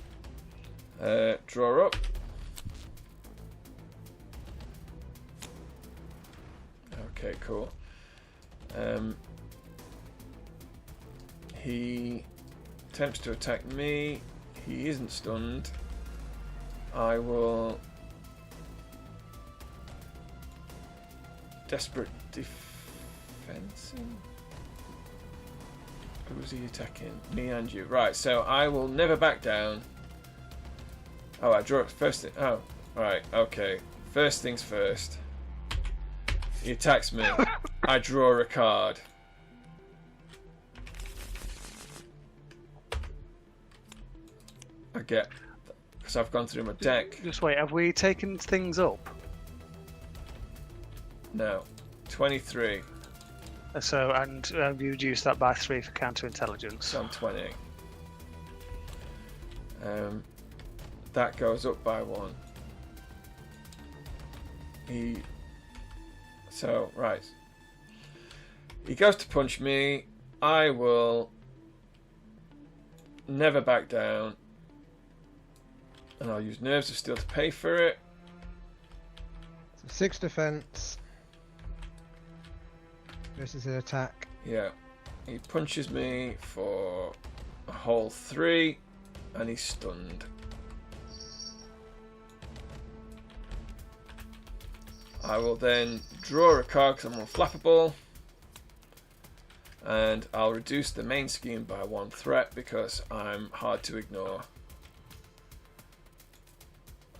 Speaker 1: Draw up. Okay, cool. He attempts to attack me. He isn't stunned. I will... Desperate defense. Who's he attacking? Me and you. Right, so I will never back down. Oh, I draw it first thing. Oh, right, okay. First things first. He attacks me. I draw a card. I get... Because I've gone through my deck.
Speaker 2: Just wait, have we taken things up?
Speaker 1: No. 23.
Speaker 2: So, and you reduce that by 3 for counterintelligence.
Speaker 1: So I'm 20. That goes up by 1. So, right. He goes to punch me. I will never back down. And I'll use Nerves of Steel to pay for it.
Speaker 3: So 6 defense versus an attack.
Speaker 1: Yeah. He punches me for a whole 3. And he's stunned. I will then draw a card because I'm unflappable. And I'll reduce the main scheme by 1 threat because I'm hard to ignore.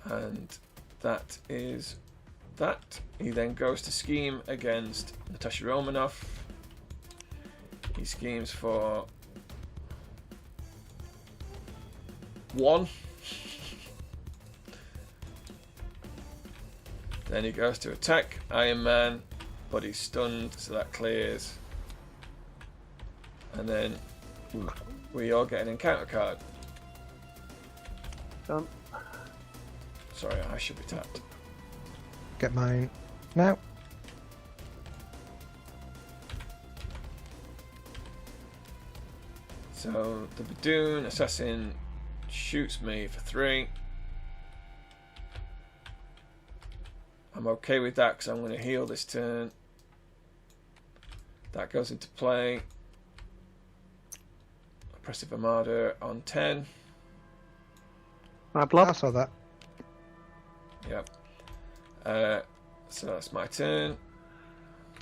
Speaker 1: And that is that. He then goes to scheme against Natasha Romanoff. He schemes for 1. Then he goes to attack Iron Man, but he's stunned, so that clears. And then we all get an encounter card.
Speaker 2: Done.
Speaker 1: Sorry, I should be tapped.
Speaker 3: Get mine now.
Speaker 1: So the Badoon Assassin shoots me for 3. I'm okay with that because I'm going to heal this turn. That goes into play. Oppressive Armada on 10.
Speaker 2: My blood.
Speaker 3: I saw that.
Speaker 1: Yep. So that's my turn.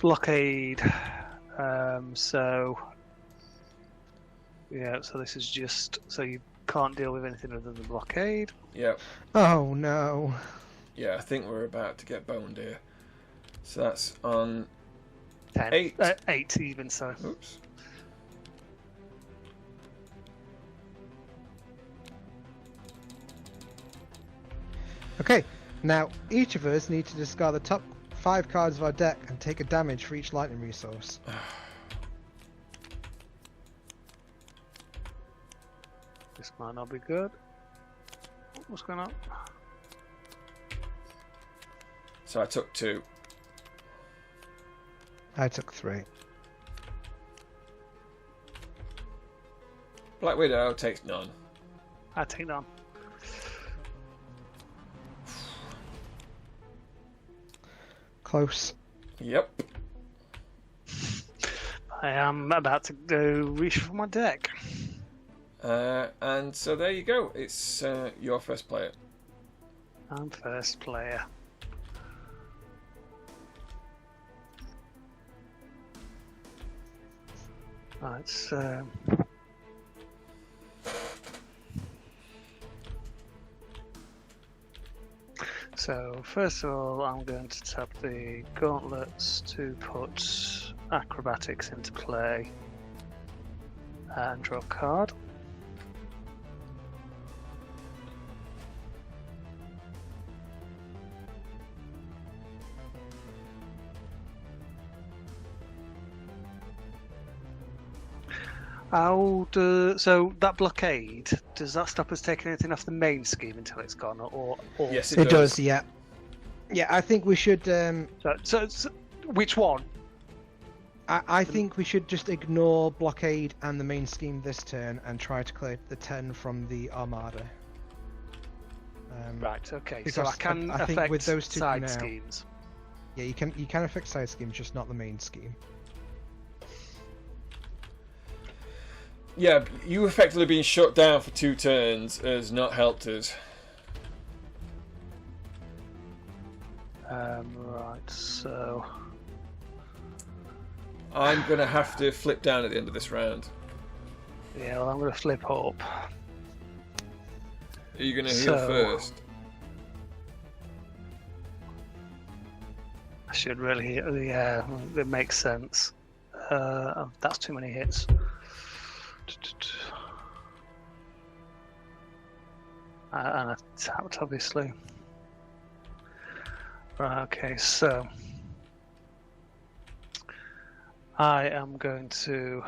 Speaker 2: Blockade. So yeah, so this is just so you can't deal with anything other than blockade.
Speaker 1: Yep.
Speaker 3: Oh no.
Speaker 1: Yeah, I think we're about to get boned here. So that's on
Speaker 2: 10.
Speaker 1: 8.
Speaker 2: 8 even so.
Speaker 1: Oops.
Speaker 3: Okay, now each of us need to discard the top 5 cards of our deck and take a damage for each lightning resource.
Speaker 2: This might not be good. What's going on?
Speaker 1: So I took 2.
Speaker 3: I took 3.
Speaker 1: Black Widow takes none.
Speaker 2: I take none.
Speaker 3: Close.
Speaker 1: Yep.
Speaker 2: I am about to go reach for my deck.
Speaker 1: And so there you go. It's your first player.
Speaker 2: I'm first player. Right, so first of all, I'm going to tap the gauntlets to put acrobatics into play and draw a card. So that blockade, does that stop us taking anything off the main scheme until it's gone, or
Speaker 1: Yes,
Speaker 3: It does, yeah. Yeah, I think we should.
Speaker 2: So which one?
Speaker 3: I think we should just ignore blockade and the main scheme this turn and try to clear the 10 from the armada.
Speaker 2: Right. Okay. So
Speaker 3: because
Speaker 2: I can
Speaker 3: I think
Speaker 2: affect
Speaker 3: with those two
Speaker 2: side
Speaker 3: now-
Speaker 2: schemes.
Speaker 3: Yeah, you can affect side schemes, just not the main scheme.
Speaker 1: Yeah, you effectively being shut down for 2 turns has not helped us.
Speaker 2: Right. So
Speaker 1: I'm going to have to flip down at the end of this round.
Speaker 2: yeah, well, I'm going to flip up.
Speaker 1: Are you going to heal
Speaker 2: So-
Speaker 1: first?
Speaker 2: I should really. Yeah, it makes sense. That's too many hits. And I tapped, obviously. Right, okay, so I am going to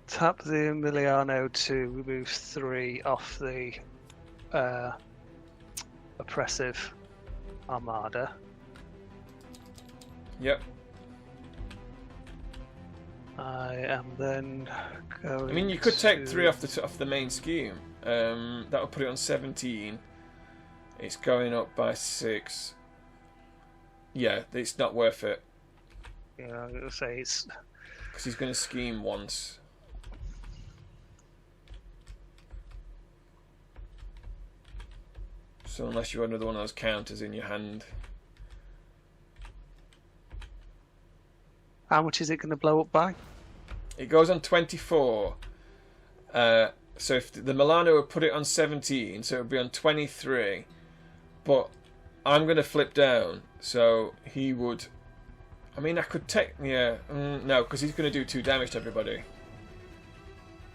Speaker 2: tap the Emiliano to remove 3 off the oppressive armada.
Speaker 1: Yep.
Speaker 2: I am then going.
Speaker 1: I mean, you could take
Speaker 2: to...
Speaker 1: 3 off the main scheme. That would put it on 17. It's going up by 6. Yeah, it's not worth it.
Speaker 2: Yeah, I'm going to say it's.
Speaker 1: Because he's going to scheme once. So unless you have another one of those counters in your hand.
Speaker 2: How much is it going to blow up by?
Speaker 1: It goes on 24. So if the Milano would put it on 17, so it would be on 23. But I'm going to flip down, so he would... I mean, I could take... Yeah, no, because he's going to do 2 damage to everybody.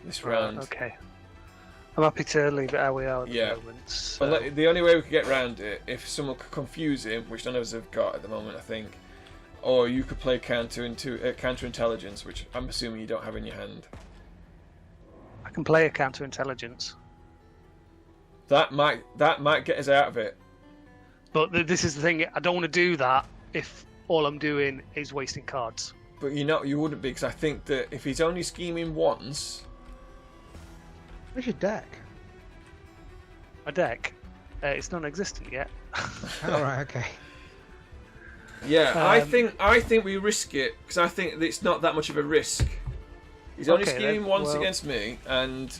Speaker 1: This round.
Speaker 2: Okay. I'm happy to leave it how we are at
Speaker 1: Yeah.
Speaker 2: the moment. So...
Speaker 1: But the only way we could get around it, if someone could confuse him, which none of us have got at the moment, I think, or you could play counter intelligence, which I'm assuming you don't have in your hand.
Speaker 2: I can play a counterintelligence.
Speaker 1: That might get us out of it.
Speaker 2: But this is the thing, I don't want to do that if all I'm doing is wasting cards.
Speaker 1: But you wouldn't be, because I think that if he's only scheming once...
Speaker 3: Where's your deck?
Speaker 2: My deck, it's non-existent yet.
Speaker 3: Alright, okay.
Speaker 1: Yeah, I think we risk it, because I think that it's not that much of a risk. He's only
Speaker 2: Okay,
Speaker 1: scheming
Speaker 2: then,
Speaker 1: once
Speaker 2: well-
Speaker 1: against me, and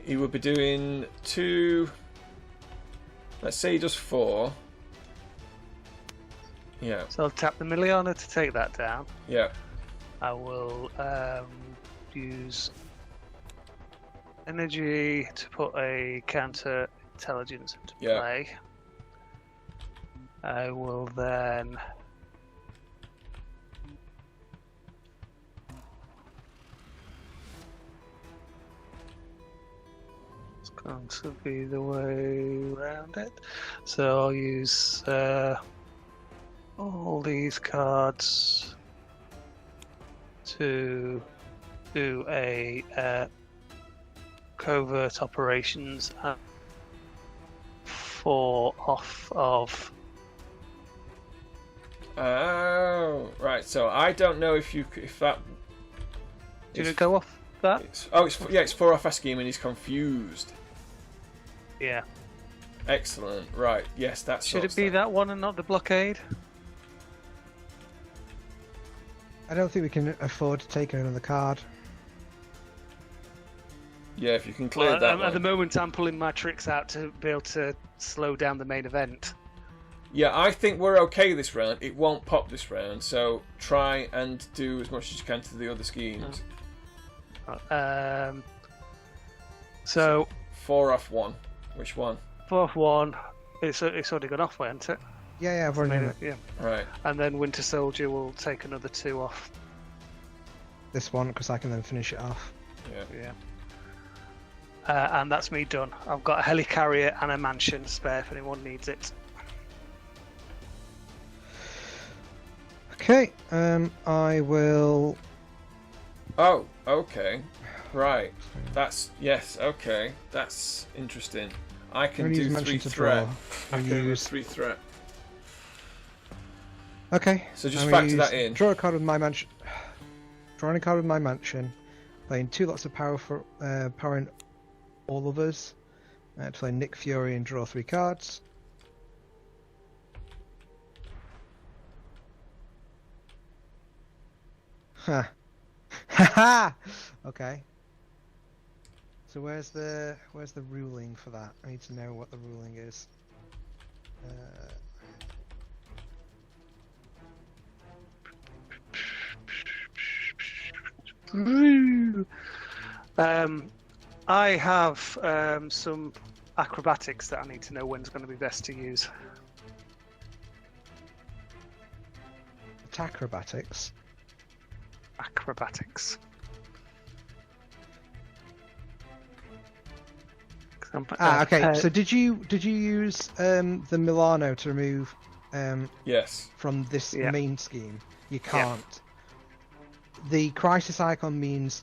Speaker 1: he would be doing 2... Let's say he does 4. Yeah,
Speaker 2: So I'll tap the Miliana to take that down.
Speaker 1: yeah.
Speaker 2: I will use energy to put a counter intelligence into
Speaker 1: Yeah.
Speaker 2: play. I will then it's going to be the way around it. So I'll use all these cards to do a covert operations and 4 off of.
Speaker 1: Oh, right. So I don't know if that.
Speaker 2: Did it go off that?
Speaker 1: It's 4 off a scheme, and he's confused.
Speaker 2: Yeah.
Speaker 1: Excellent. Right. Yes, that's.
Speaker 2: Should it be that one and not the blockade?
Speaker 3: I don't think we can afford to take another card.
Speaker 1: Yeah, if you can clear that one.
Speaker 2: At the moment, I'm pulling my tricks out to be able to slow down the main event.
Speaker 1: Yeah, I think we're okay this round. It won't pop this round, so try and do as much as you can to the other schemes.
Speaker 2: So
Speaker 1: 4 off 1. Which one?
Speaker 2: 4 off 1. It's already gone off, hasn't it?
Speaker 3: Yeah, I've already done it.
Speaker 2: Yeah.
Speaker 1: Right.
Speaker 2: And then Winter Soldier will take another 2 off.
Speaker 3: This one, because I can then finish it off.
Speaker 1: Yeah.
Speaker 2: And that's me done. I've got a helicarrier and a mansion spare if anyone needs it.
Speaker 3: Okay, I will...
Speaker 1: Oh, okay. Right. Yes, okay. That's interesting. I can do 3 threat. I can use 3 threat.
Speaker 3: Okay.
Speaker 1: So just factor that in.
Speaker 3: Draw a card with my mansion. Drawing a card with my mansion. Playing 2 lots of power for powering all of us. Play Nick Fury and draw 3 cards. Huh. Haha. Okay. So where's the ruling for that? I need to know what the ruling is.
Speaker 2: I have some acrobatics that I need to know when's going to be best to use.
Speaker 3: Acrobatics.
Speaker 2: Acrobatics.
Speaker 3: Okay. So did you use the Milano to remove
Speaker 1: Yes.
Speaker 3: from this main scheme? You can't. The crisis icon means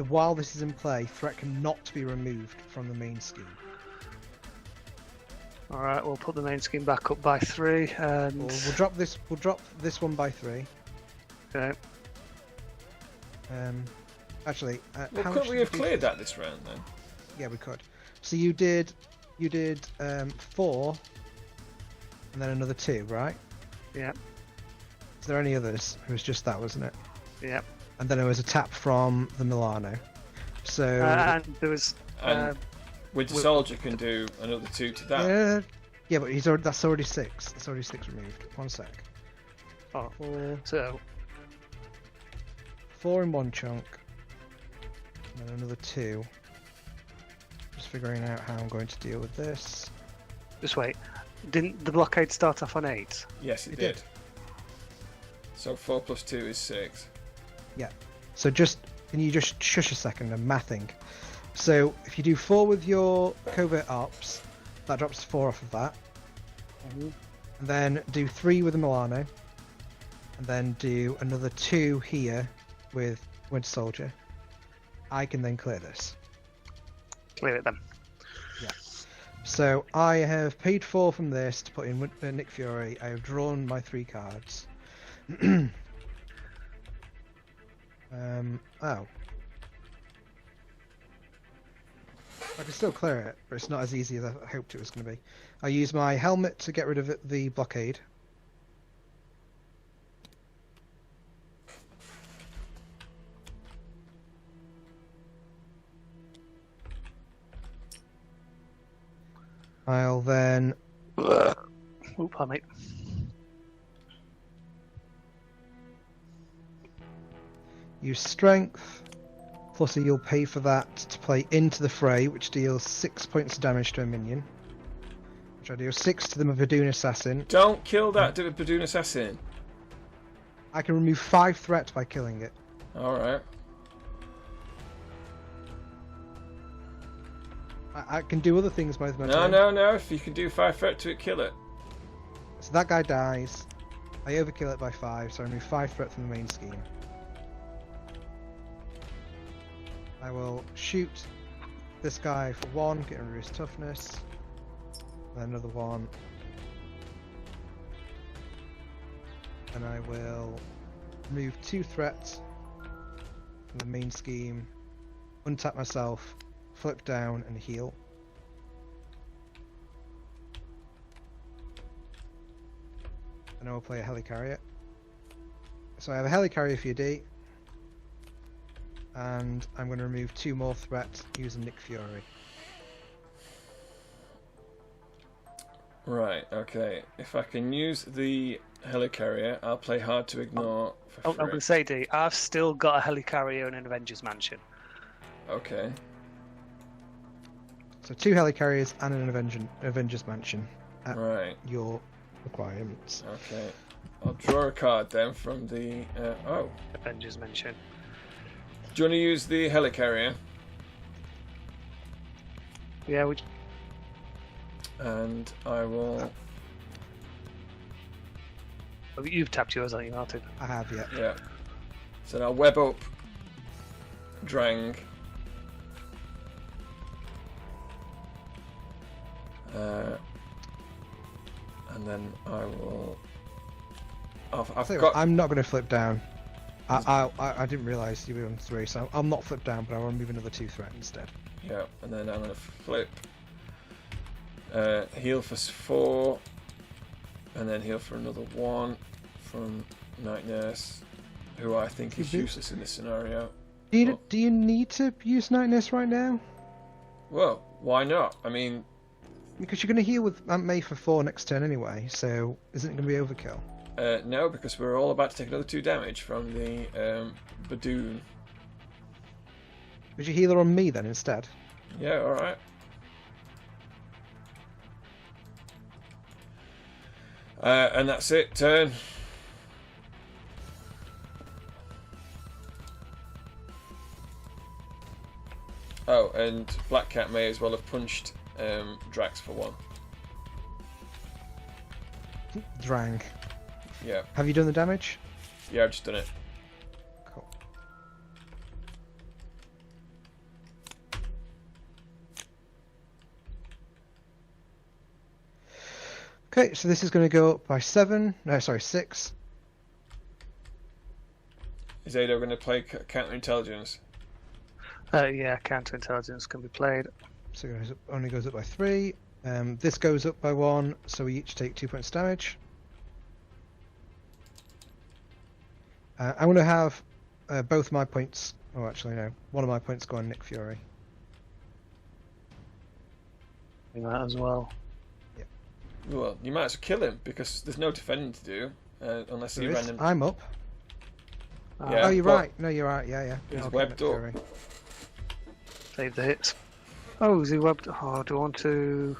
Speaker 3: while this is in play, threat cannot be removed from the main scheme.
Speaker 2: All right, we'll put the main scheme back up by 3, and
Speaker 3: We'll drop this. We'll drop this one by 3.
Speaker 2: okay.
Speaker 3: Actually,
Speaker 1: Well, couldn't we have cleared that this round then?
Speaker 3: Yeah, we could. So you did 4, and then another 2, right?
Speaker 2: Yeah.
Speaker 3: Is there any others? It was just that, wasn't it?
Speaker 2: Yeah.
Speaker 3: And then there was a tap from the Milano. So
Speaker 2: And there was.
Speaker 1: And Winter Soldier can do another 2 to that.
Speaker 3: yeah, but that's already 6. That's already 6 removed. 1 sec.
Speaker 2: Oh,
Speaker 3: 4,
Speaker 2: so
Speaker 3: 4 in one chunk, and then another 2. Just figuring out how I'm going to deal with this.
Speaker 2: just wait. Didn't the blockade start off on 8?
Speaker 1: Yes, it did. So 4 plus 2 is 6.
Speaker 3: Yeah. So can you just shush a second? I'm mathing. So if you do 4 with your covert ops, that drops 4 off of that.
Speaker 2: Mm-hmm.
Speaker 3: And then do 3 with the Milano. And then do another 2 here with Winter Soldier. I can then clear this.
Speaker 2: Clear it then.
Speaker 3: Yeah. So I have paid 4 from this to put in Nick Fury. I have drawn my 3 cards. Oh. I can still clear it, but it's not as easy as I hoped it was going to be. I use my helmet to get rid of the blockade. I'll then...
Speaker 2: Oop, pardon me.
Speaker 3: use strength, plus you'll pay for that to play into the fray, which deals 6 points of damage to a minion. Which I deal 6 to the Badoon Assassin.
Speaker 1: Don't kill that Badoon Assassin.
Speaker 3: I can remove 5 threats by killing it.
Speaker 1: Alright.
Speaker 3: I can do other things with my turn.
Speaker 1: No. If you can do 5 threat to it, kill it.
Speaker 3: So that guy dies. I overkill it by 5, so I remove 5 threat from the main scheme. I will shoot this guy for 1, get rid of his toughness. Then another 1. And I will remove 2 threats from the main scheme, untap myself, flip down and heal. and I will play a helicarrier. So I have a helicarrier for your D, and I'm going to remove 2 more threats using Nick Fury.
Speaker 1: Right, okay. If I can use the helicarrier, I'll play hard to ignore for
Speaker 2: I'm
Speaker 1: free.
Speaker 2: going to say, D, I've still got a helicarrier and an Avengers Mansion.
Speaker 1: Okay.
Speaker 3: So 2 helicarriers and an Avengers Mansion at
Speaker 1: Right.
Speaker 3: your requirements.
Speaker 1: Okay. I'll draw a card then from the... oh.
Speaker 2: Avengers Mansion.
Speaker 1: Do you want to use the helicarrier?
Speaker 2: Yeah,
Speaker 1: And I will...
Speaker 2: you've tapped yours, haven't you, Martin?
Speaker 3: I have, yeah.
Speaker 1: Yeah. So now web up Drang. And then I will... I've
Speaker 3: Tell you
Speaker 1: got...
Speaker 3: what, I'm not going to flip down. I didn't realise you were on 3, so I'll not flip down, but I'll remove another 2 threat instead.
Speaker 1: Yeah, and then I'm going to flip. Heal for 4. And then heal for another 1 from Night Nurse, who I think is useless in this scenario.
Speaker 3: Do you need to use Night Nurse right now?
Speaker 1: Well, why not? I mean...
Speaker 3: Because you're going to heal with Aunt May for 4 next turn anyway, so isn't it going to be overkill?
Speaker 1: No, because we're all about to take another 2 damage from the Badoon.
Speaker 3: Would you heal her on me then instead?
Speaker 1: Yeah, alright. And that's it, turn. Oh, and Black Cat may as well have punched Drax for 1.
Speaker 3: Drang.
Speaker 1: Yeah.
Speaker 3: Have you done the damage?
Speaker 1: Yeah, I've just done it.
Speaker 3: Cool. Okay, so this is going to go up by 7. No, sorry, 6.
Speaker 1: Is Ado going to play counterintelligence?
Speaker 2: Yeah, counterintelligence can be played.
Speaker 3: So it only goes up by 3. This goes up by 1, so we each take 2 points damage. I'm going to have both my points. Oh, actually, no. One of my points go on Nick Fury.
Speaker 2: Do that as well.
Speaker 1: Well, you might as well kill him because there's no defending to do unless he
Speaker 3: There is.
Speaker 1: random.
Speaker 3: I'm up.
Speaker 1: Yeah,
Speaker 3: Oh, you're
Speaker 1: but-
Speaker 3: right. No, you're right. Yeah.
Speaker 1: He's
Speaker 3: Okay,
Speaker 1: webbed
Speaker 3: Nick
Speaker 1: up.
Speaker 3: Fury.
Speaker 2: Save the hits. Oh, is he webbed? Oh, do I want to...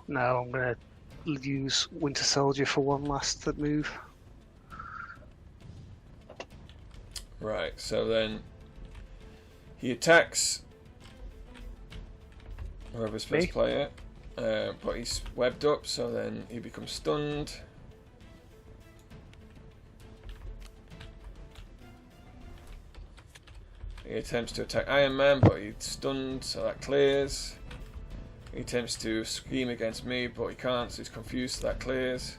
Speaker 2: No, I'm going to use Winter Soldier for one last move.
Speaker 1: Right, so then he attacks whoever's first
Speaker 2: Me?
Speaker 1: player, but he's webbed up, so then he becomes stunned. He attempts to attack Iron Man, but he's stunned, so that clears. He attempts to scream against me, but he can't, so he's confused, so that clears.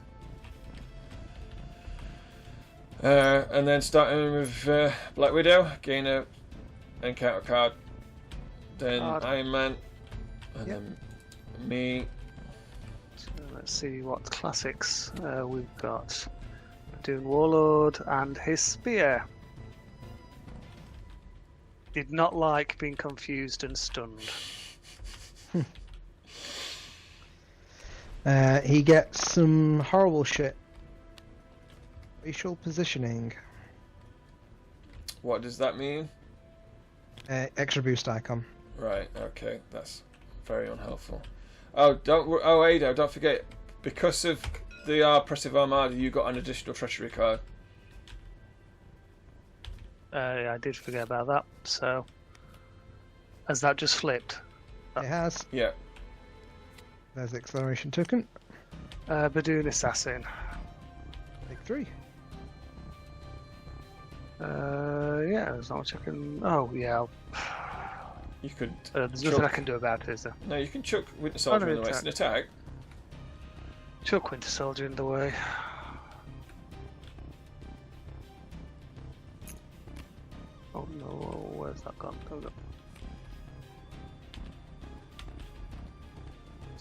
Speaker 1: And then starting with Black Widow, gain a encounter card. Then Iron Man, and then me.
Speaker 2: So let's see what classics we've got. Doing Warlord and his spear. Did not like being confused and stunned.
Speaker 3: He gets some horrible shit. Facial positioning.
Speaker 1: What does that mean?
Speaker 3: Extra boost icon.
Speaker 1: Right, okay, that's very unhelpful. Oh, Ado, don't forget, because of the Oppressive Armada, you got an additional treachery card.
Speaker 2: Yeah, I did forget about that. So, has that just flipped?
Speaker 3: It has.
Speaker 1: Yeah.
Speaker 3: There's the acceleration token.
Speaker 2: Badoon Assassin.
Speaker 3: Take 3.
Speaker 2: Yeah, there's not much I can. Oh, yeah.
Speaker 1: You could.
Speaker 2: There's nothing I can do about it, is there?
Speaker 1: No, you can chuck Winter Soldier in the way. It's an attack.
Speaker 2: Chuck Winter Soldier in the way. Oh no, where's that gone? Oh,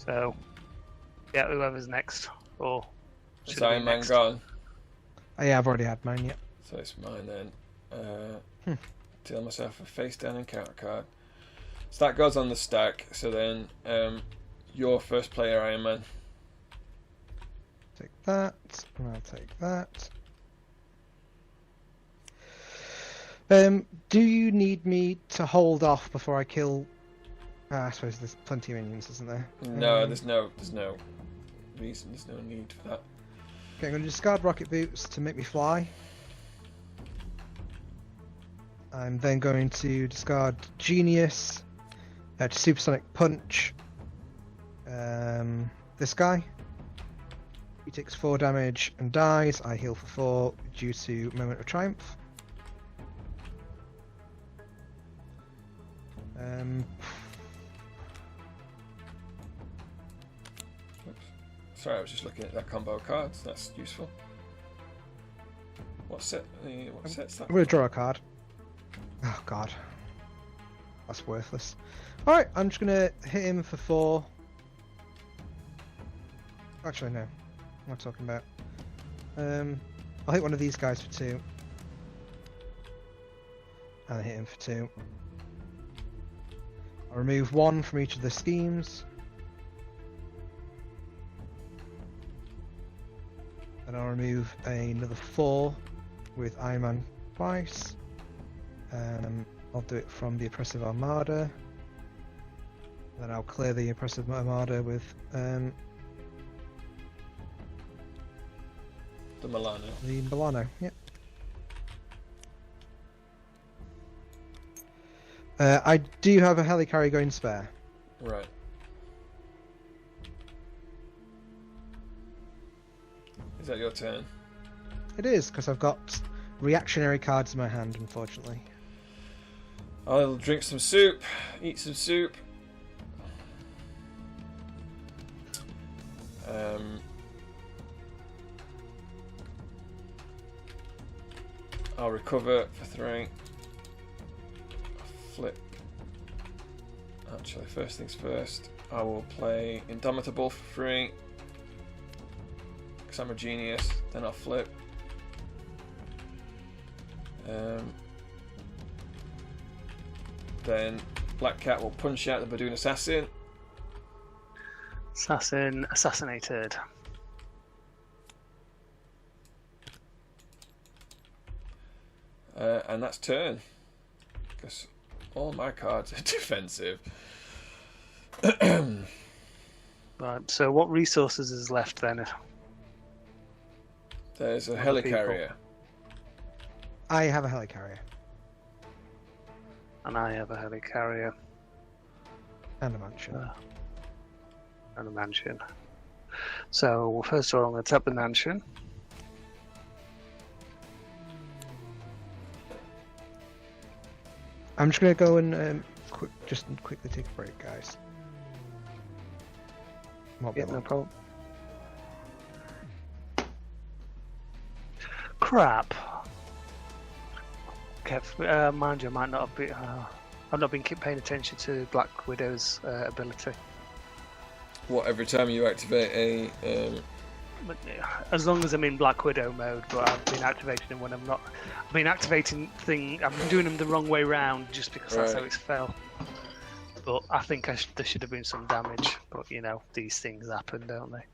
Speaker 2: no. Yeah, whoever's next. Or
Speaker 1: Is
Speaker 2: should it be
Speaker 1: Iron Man
Speaker 2: next?
Speaker 1: gone?
Speaker 3: Oh, yeah, I've already had mine. Yep.
Speaker 1: So it's mine then. Deal myself a face down encounter card. So that goes on the stack. So then, your first player, Iron Man.
Speaker 3: Take that, and I'll take that. Do you need me to hold off before I kill? I suppose there's plenty of minions, isn't there?
Speaker 1: No, there's no reason. There's no need for that.
Speaker 3: Okay, I'm going to discard rocket boots to make me fly. I'm then going to discard genius to supersonic punch. This guy. He takes 4 damage and dies. I heal for 4 due to moment of triumph.
Speaker 1: Oops. Sorry, I was just looking at that combo of cards. That's useful. What set's that?
Speaker 3: I'm going to draw a card. Oh god. That's worthless. Alright, I'm just going to hit him for 4. Actually, no. What am I talking about? I'll hit one of these guys for 2. And I hit him for 2. I'll remove 1 from each of the schemes. And I'll remove another 4 with Iron Man twice. I'll do it from the Oppressive Armada. Then I'll clear the Oppressive Armada with
Speaker 1: The Milano.
Speaker 3: the Milano. Yep. I do have a helicarrier going spare.
Speaker 1: Right. Is that your turn?
Speaker 3: It is, because I've got reactionary cards in my hand, unfortunately.
Speaker 1: I'll drink some soup, eat some soup. I'll recover for 3. Flip. Actually, first things first, I will play Indomitable for 3. Because I'm a genius. Then I'll flip. Then Black Cat will punch out the Badoon Assassin.
Speaker 2: Assassin assassinated.
Speaker 1: And that's turn. Because all my cards are defensive.
Speaker 2: Right, so what resources is left then?
Speaker 1: There's a
Speaker 2: Other people.
Speaker 1: helicarrier.
Speaker 3: I have a helicarrier.
Speaker 2: And I have a helicarrier
Speaker 3: And a mansion.
Speaker 2: and a mansion. So first of all, I'm going to tap the mansion.
Speaker 3: I'm just going to go and quickly take a break, guys. Won't be
Speaker 2: Yep, no
Speaker 3: long.
Speaker 2: problem. Crap. Okay, mind you, I might not have been. I've not been paying attention to Black Widow's ability.
Speaker 1: What, every time you activate a...
Speaker 2: But, as long as I'm in Black Widow mode, but I've been activating them when I'm not. I've been activating I've been doing them the wrong way round just because that's how
Speaker 1: Right.
Speaker 2: it's fell. But I think there should have been some damage. But you know, these things happen, don't they?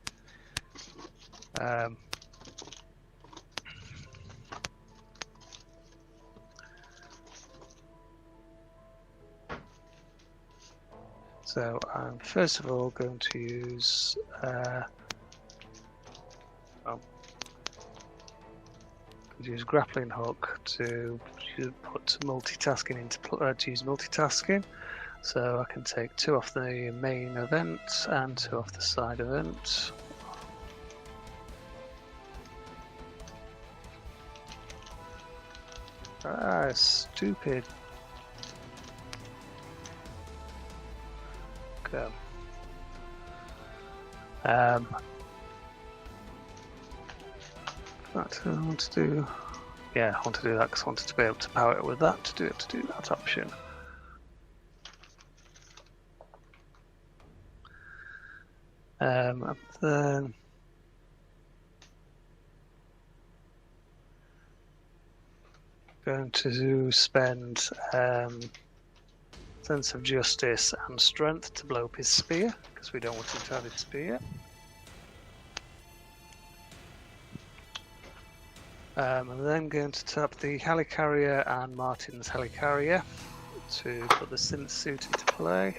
Speaker 2: So I'm first of all going to use grappling hook to put multitasking to use multitasking. So I can take 2 off the main event and 2 off the side event. Ah, stupid. Okay. That's what I want to do. Yeah, I want to do that because I wanted to be able to power it with that to do that option. And then going to spend sense of justice and strength to blow up his spear, because we don't want him to have his spear. I'm then going to tap the helicarrier and Martin's helicarrier to put the synth suit into play.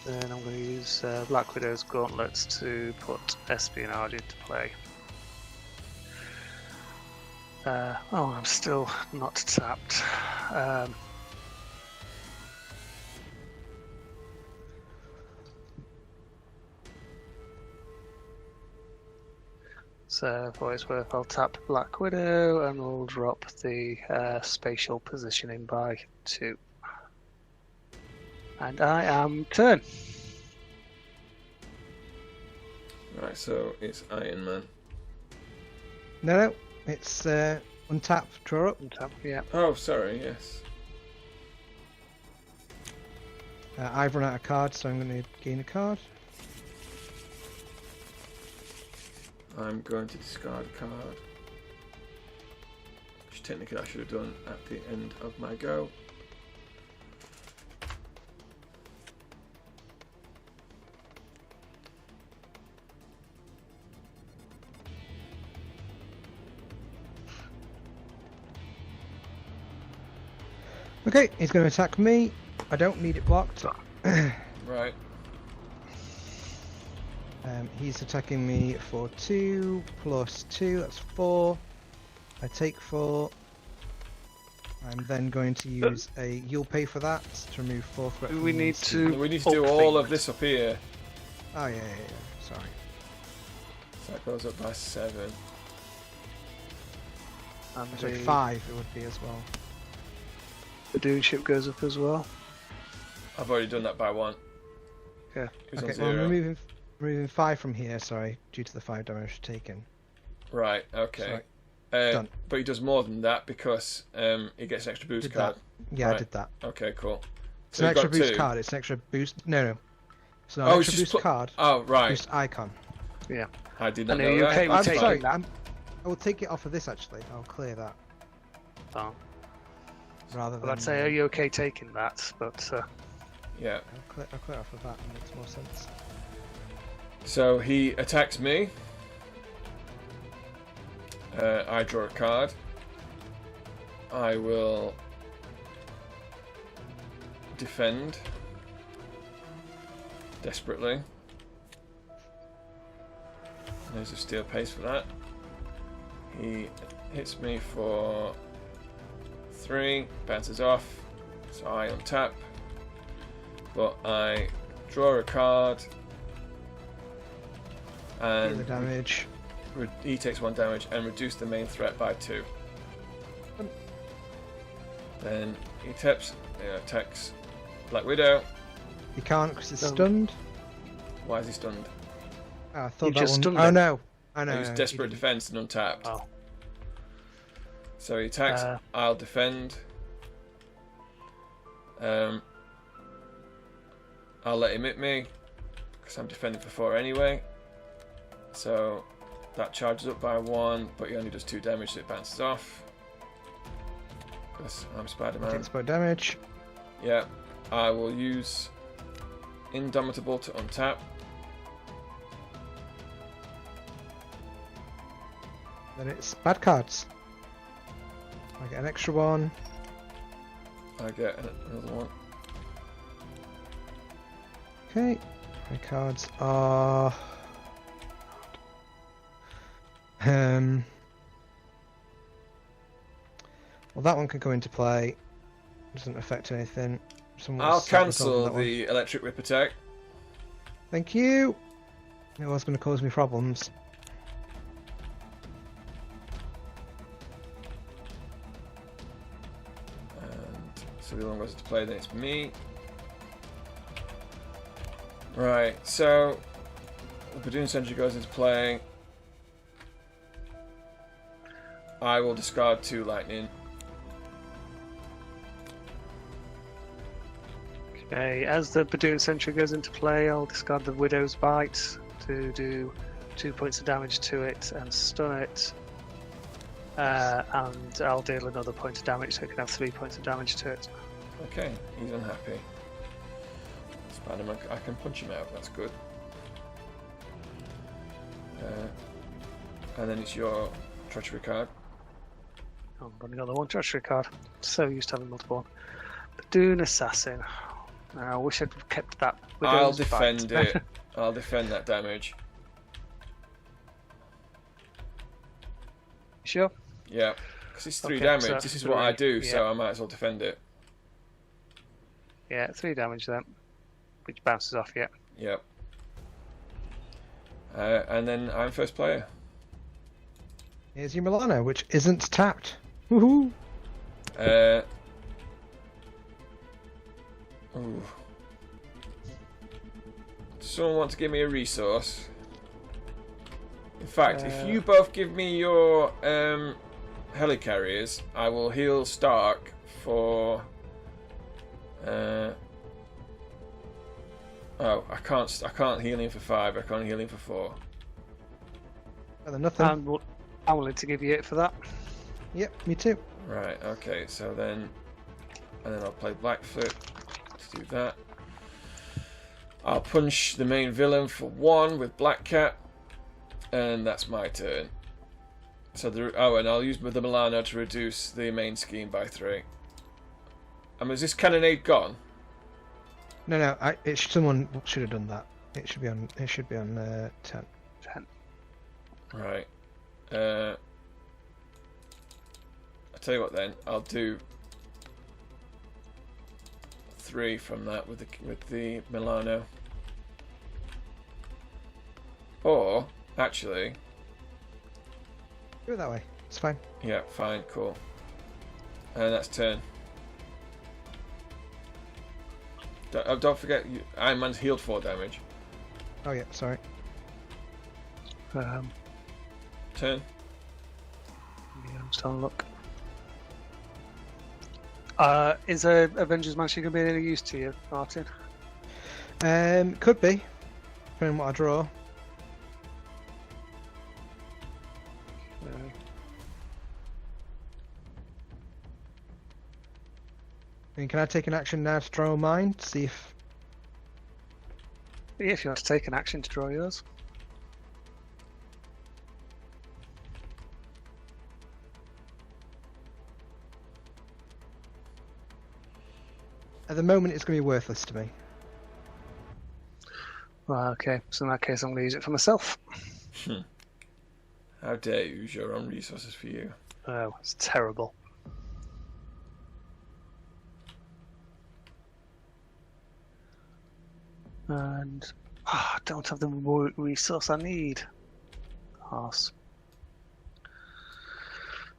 Speaker 2: Then I'm going to use Black Widow's gauntlets to put espionage into play. Oh, I'm still not tapped. So for what it's worth, I'll tap Black Widow and we'll drop the spatial positioning by 2. And I am turn.
Speaker 1: Right, so it's Iron Man.
Speaker 3: No, it's untap, draw up.
Speaker 2: Tap, yeah.
Speaker 1: Oh, sorry, yes.
Speaker 3: I've run out of cards, so I'm going to gain a card.
Speaker 1: I'm going to discard a card. Which technically I should have done at the end of my go.
Speaker 3: Okay, he's going to attack me. I don't need it blocked.
Speaker 1: Right.
Speaker 3: He's attacking me for 2 plus 2, that's 4. I take 4. I'm then going to use a you'll pay for that to remove 4 threat.
Speaker 2: We need to
Speaker 1: do all of this up here.
Speaker 3: Oh, yeah. Sorry.
Speaker 1: So that goes up by 7.
Speaker 2: And
Speaker 3: Sorry,
Speaker 2: the
Speaker 3: 5 it would be as well.
Speaker 2: the Dune ship goes up as well.
Speaker 1: I've already done that by 1.
Speaker 2: Yeah.
Speaker 1: It was
Speaker 3: Okay,
Speaker 1: on
Speaker 3: well,
Speaker 1: 0.
Speaker 3: I'm removing 5 from here, sorry, due to the 5 damage taken.
Speaker 1: Right, okay.
Speaker 3: Done.
Speaker 1: But he does more than that because he gets an extra boost
Speaker 3: Did
Speaker 1: card.
Speaker 3: that. Yeah,
Speaker 1: Right.
Speaker 3: I did that.
Speaker 1: Okay, cool.
Speaker 3: It's an
Speaker 1: you've
Speaker 3: extra
Speaker 1: got
Speaker 3: boost
Speaker 1: 2.
Speaker 3: card, it's an extra boost. No. It's not
Speaker 1: Oh,
Speaker 3: an
Speaker 1: it's
Speaker 3: extra
Speaker 1: just
Speaker 3: boost card,
Speaker 1: Oh, right.
Speaker 3: boost icon.
Speaker 2: Yeah.
Speaker 1: I did not
Speaker 2: And
Speaker 1: know
Speaker 2: are you
Speaker 1: that.
Speaker 2: okay with
Speaker 3: I'm
Speaker 2: taking
Speaker 3: sorry,
Speaker 2: that?
Speaker 3: I will take it off of this actually, I'll clear that.
Speaker 2: Oh.
Speaker 3: Rather than.
Speaker 2: Well, I'd say, are you okay taking that? But
Speaker 1: Yeah.
Speaker 3: I'll clear off of that, it makes more sense.
Speaker 1: So he attacks me. I draw a card. I will defend desperately. There's a steel pace for that. He hits me for 3, bounces off, so I untap. But I draw a card.
Speaker 3: Deal
Speaker 1: And
Speaker 3: the damage.
Speaker 1: he takes 1 damage and reduce the main threat by 2. Then he attacks Black Widow.
Speaker 3: You can't because it's
Speaker 2: Um,
Speaker 3: stunned.
Speaker 1: Why is he stunned?
Speaker 3: Oh, I thought
Speaker 2: You
Speaker 3: that
Speaker 2: just
Speaker 3: one.
Speaker 2: stunned
Speaker 3: Oh
Speaker 2: him.
Speaker 3: no! I know.
Speaker 1: He was desperate defense and untapped.
Speaker 2: oh,
Speaker 1: So he attacks. I'll defend. I'll let him hit me because I'm defending for 4 anyway. So that charges up by 1, but he only does 2 damage, so it bounces off. Because I'm Spider-Man.
Speaker 3: Takes about damage.
Speaker 1: Yeah, I will use Indomitable to untap.
Speaker 3: Then it's bad cards. I get an extra 1.
Speaker 1: I get another one.
Speaker 3: Okay. My cards are. Well, that one can go into play. Doesn't affect anything. Someone
Speaker 1: I'll
Speaker 3: set us up on
Speaker 1: cancel
Speaker 3: that one.
Speaker 1: the electric whip attack.
Speaker 3: Thank you. It was going to cause me problems.
Speaker 1: And so the other one goes into play, then it's me. Right, so the Badoon Sentry goes into play. I will discard 2 lightning.
Speaker 2: Okay, as the Badoon Sentry goes into play, I'll discard the Widow's Bite to do 2 points of damage to it and stun it. And I'll deal another point of damage, so it can have 3 points of damage to it.
Speaker 1: Okay, he's unhappy. Spider-Man, I can punch him out, that's good. And then it's your treachery card.
Speaker 2: I've only got the one treachery card. So used to having multiple. Badoon Assassin. I wish I'd kept that.
Speaker 1: I'll
Speaker 2: Widow's
Speaker 1: defend
Speaker 2: Bite.
Speaker 1: it. I'll defend that damage.
Speaker 2: Sure?
Speaker 1: Yeah, because it's 3
Speaker 2: Okay,
Speaker 1: damage.
Speaker 2: so
Speaker 1: This is what I do,
Speaker 2: yeah.
Speaker 1: so I might as well defend it.
Speaker 2: Yeah, 3 damage then. Which bounces off, yeah.
Speaker 1: Yep. And then I'm first player.
Speaker 3: Here's your Milano, which isn't tapped. Woohoo!
Speaker 1: Ooh. Does someone want to give me a resource? In fact, if you both give me your helicarriers, I will heal Stark for. Oh, I can't heal him for 5. I can't heal him for 4.
Speaker 3: Better than nothing.
Speaker 2: I'm willing to give you it for that.
Speaker 3: Yep, me too.
Speaker 1: Right. Okay. So then, and then I'll play Blackfoot to do that. I'll punch the main villain for 1 with Black Cat, and that's my turn. So and I'll use the Milano to reduce the main scheme by 3. Is this cannonade gone?
Speaker 3: No. Someone should have done that. It should be on. 10.
Speaker 2: 10.
Speaker 1: Right. I'll tell you what then. I'll do 3 from that with the Milano. Or actually,
Speaker 3: Do it that way. It's fine.
Speaker 1: yeah, fine, cool. And that's turn. Don't forget, Iron Man's healed 4 damage.
Speaker 3: Oh yeah, sorry.
Speaker 2: Yeah,
Speaker 1: Turn.
Speaker 2: I'm just having a look. Is Avengers Mansion going to be any use to you, Martin?
Speaker 3: Could be. Depending on what I draw. I mean, can I take an action now to draw mine? To see if.
Speaker 2: Yeah, if you want to take an action to draw yours.
Speaker 3: At the moment, it's going to be worthless to me.
Speaker 2: Well, okay, so in that case, I'm going to use it for myself.
Speaker 1: How dare you use your own resources for you?
Speaker 2: Oh, it's terrible. And I don't have the resource I need. Arse.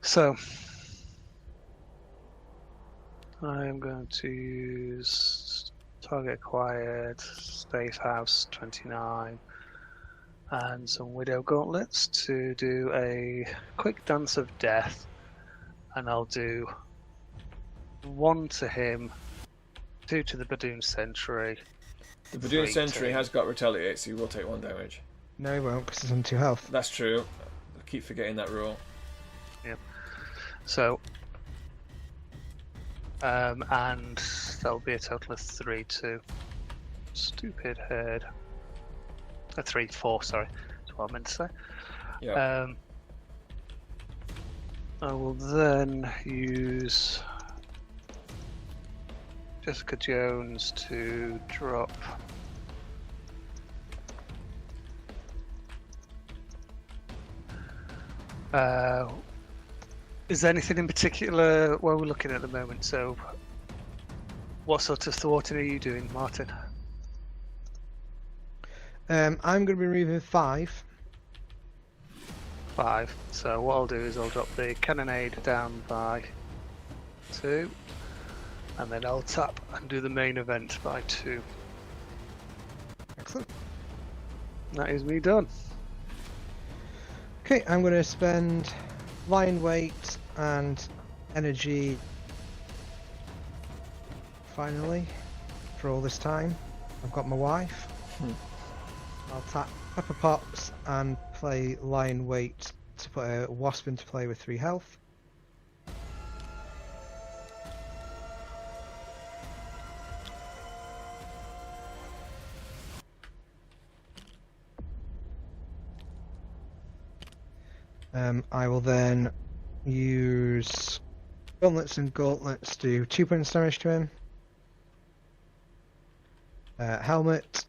Speaker 2: So I am going to use target acquired, Safe House 29, and some Widow Gauntlets to do a quick Dance of Death, and I'll do 1 to him, 2 to the Badoon Sentry.
Speaker 1: The Badoon
Speaker 2: 3
Speaker 1: Sentry
Speaker 2: to-
Speaker 1: has got Retaliate, so you will take 1 damage.
Speaker 3: No, he won't, because it's on 2 health.
Speaker 1: That's true. I keep forgetting that rule.
Speaker 2: So, and that'll be a total of 3 to stupid head. 4, sorry. That's what I meant to say.
Speaker 1: Yeah.
Speaker 2: I will then use Jessica Jones to drop is there anything in particular where we're looking at the moment? So what sort of thwarting are you doing, Martin?
Speaker 3: I'm going to be removing 5.
Speaker 2: 5. So what I'll do is I'll drop the cannonade down by 2, and then I'll tap and do the main event by 2.
Speaker 3: Excellent.
Speaker 2: That is me done.
Speaker 3: Okay, I'm going to spend line weight and energy. Finally, for all this time, I've got my wife. I'll tap Pepper Pops and play line weight to put a wasp into play with 3 health. I will then use gauntlets and gauntlets to do 2 points damage to him. Helmet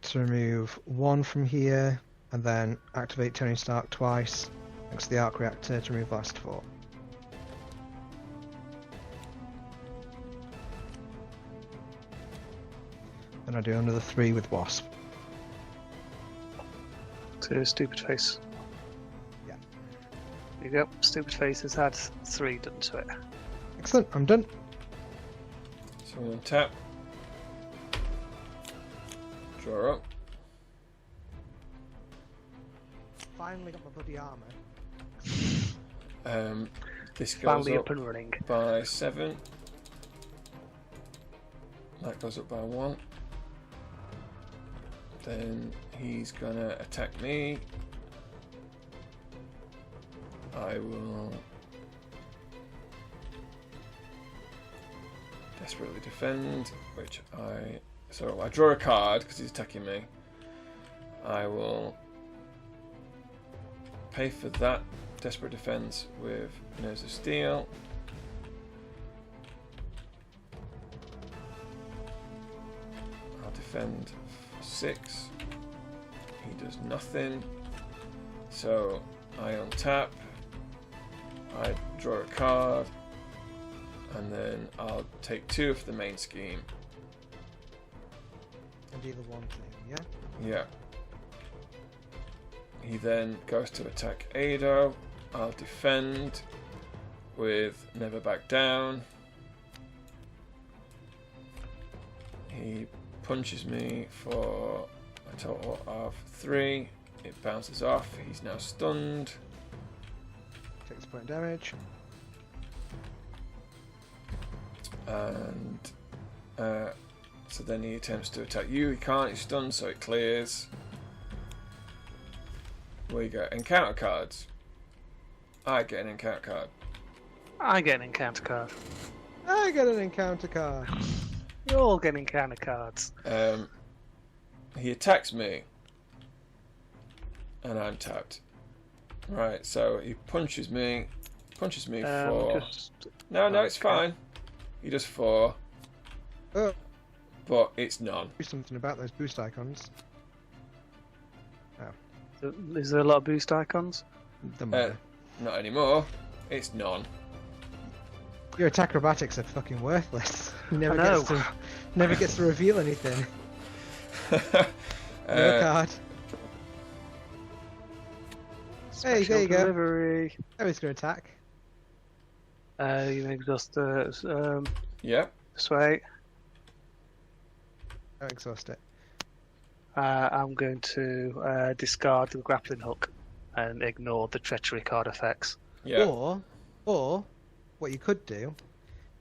Speaker 3: to remove 1 from here, and then activate Tony Stark twice next to the arc reactor to remove the last 4. And I do another 3 with Wasp.
Speaker 2: To Stupid Face.
Speaker 3: Yeah.
Speaker 2: There you go. Stupid Face has had 3 done to it.
Speaker 3: Excellent, I'm done.
Speaker 1: So we'll tap. Draw up.
Speaker 3: Finally got my bloody armor.
Speaker 1: This goes
Speaker 2: Finally
Speaker 1: up
Speaker 2: up and running.
Speaker 1: by 7. That goes up by 1. Then he's gonna attack me. I will desperately defend, which so I draw a card because he's attacking me. I will pay for that desperate defense with Nerves of Steel. I'll defend for 6. He does nothing. So I untap. I draw a card. And then I'll take 2 of the main scheme.
Speaker 3: And either one thing, yeah?
Speaker 1: Yeah. He then goes to attack Ado. I'll defend with Never Back Down. He punches me for a total of 3. It bounces off. He's now stunned.
Speaker 3: Takes a point of damage.
Speaker 1: And so then he attempts to attack you. He can't. He's stunned, so it clears. We get encounter cards. I get an encounter card.
Speaker 2: I get an encounter card.
Speaker 3: I get an encounter card.
Speaker 2: You all get encounter cards.
Speaker 1: He attacks me, and I'm tapped. Right, so he punches me for. No, it's fine. He does 4,
Speaker 3: Oh,
Speaker 1: but it's none.
Speaker 3: do something about those boost icons.
Speaker 2: Is there a lot of boost icons?
Speaker 3: Doesn't matter.
Speaker 1: Not anymore. It's none.
Speaker 3: Your attack acrobatics are fucking worthless. He never
Speaker 2: I know.
Speaker 3: gets to reveal anything. No card. Hey, there you go.
Speaker 2: Delivery.
Speaker 3: Oh, he's going to attack.
Speaker 2: You exhaust the
Speaker 1: Yeah.
Speaker 2: sway.
Speaker 3: Oh, exhaust it.
Speaker 2: I'm going to discard the grappling hook and ignore the treachery card effects.
Speaker 1: Yeah.
Speaker 3: Or what you could do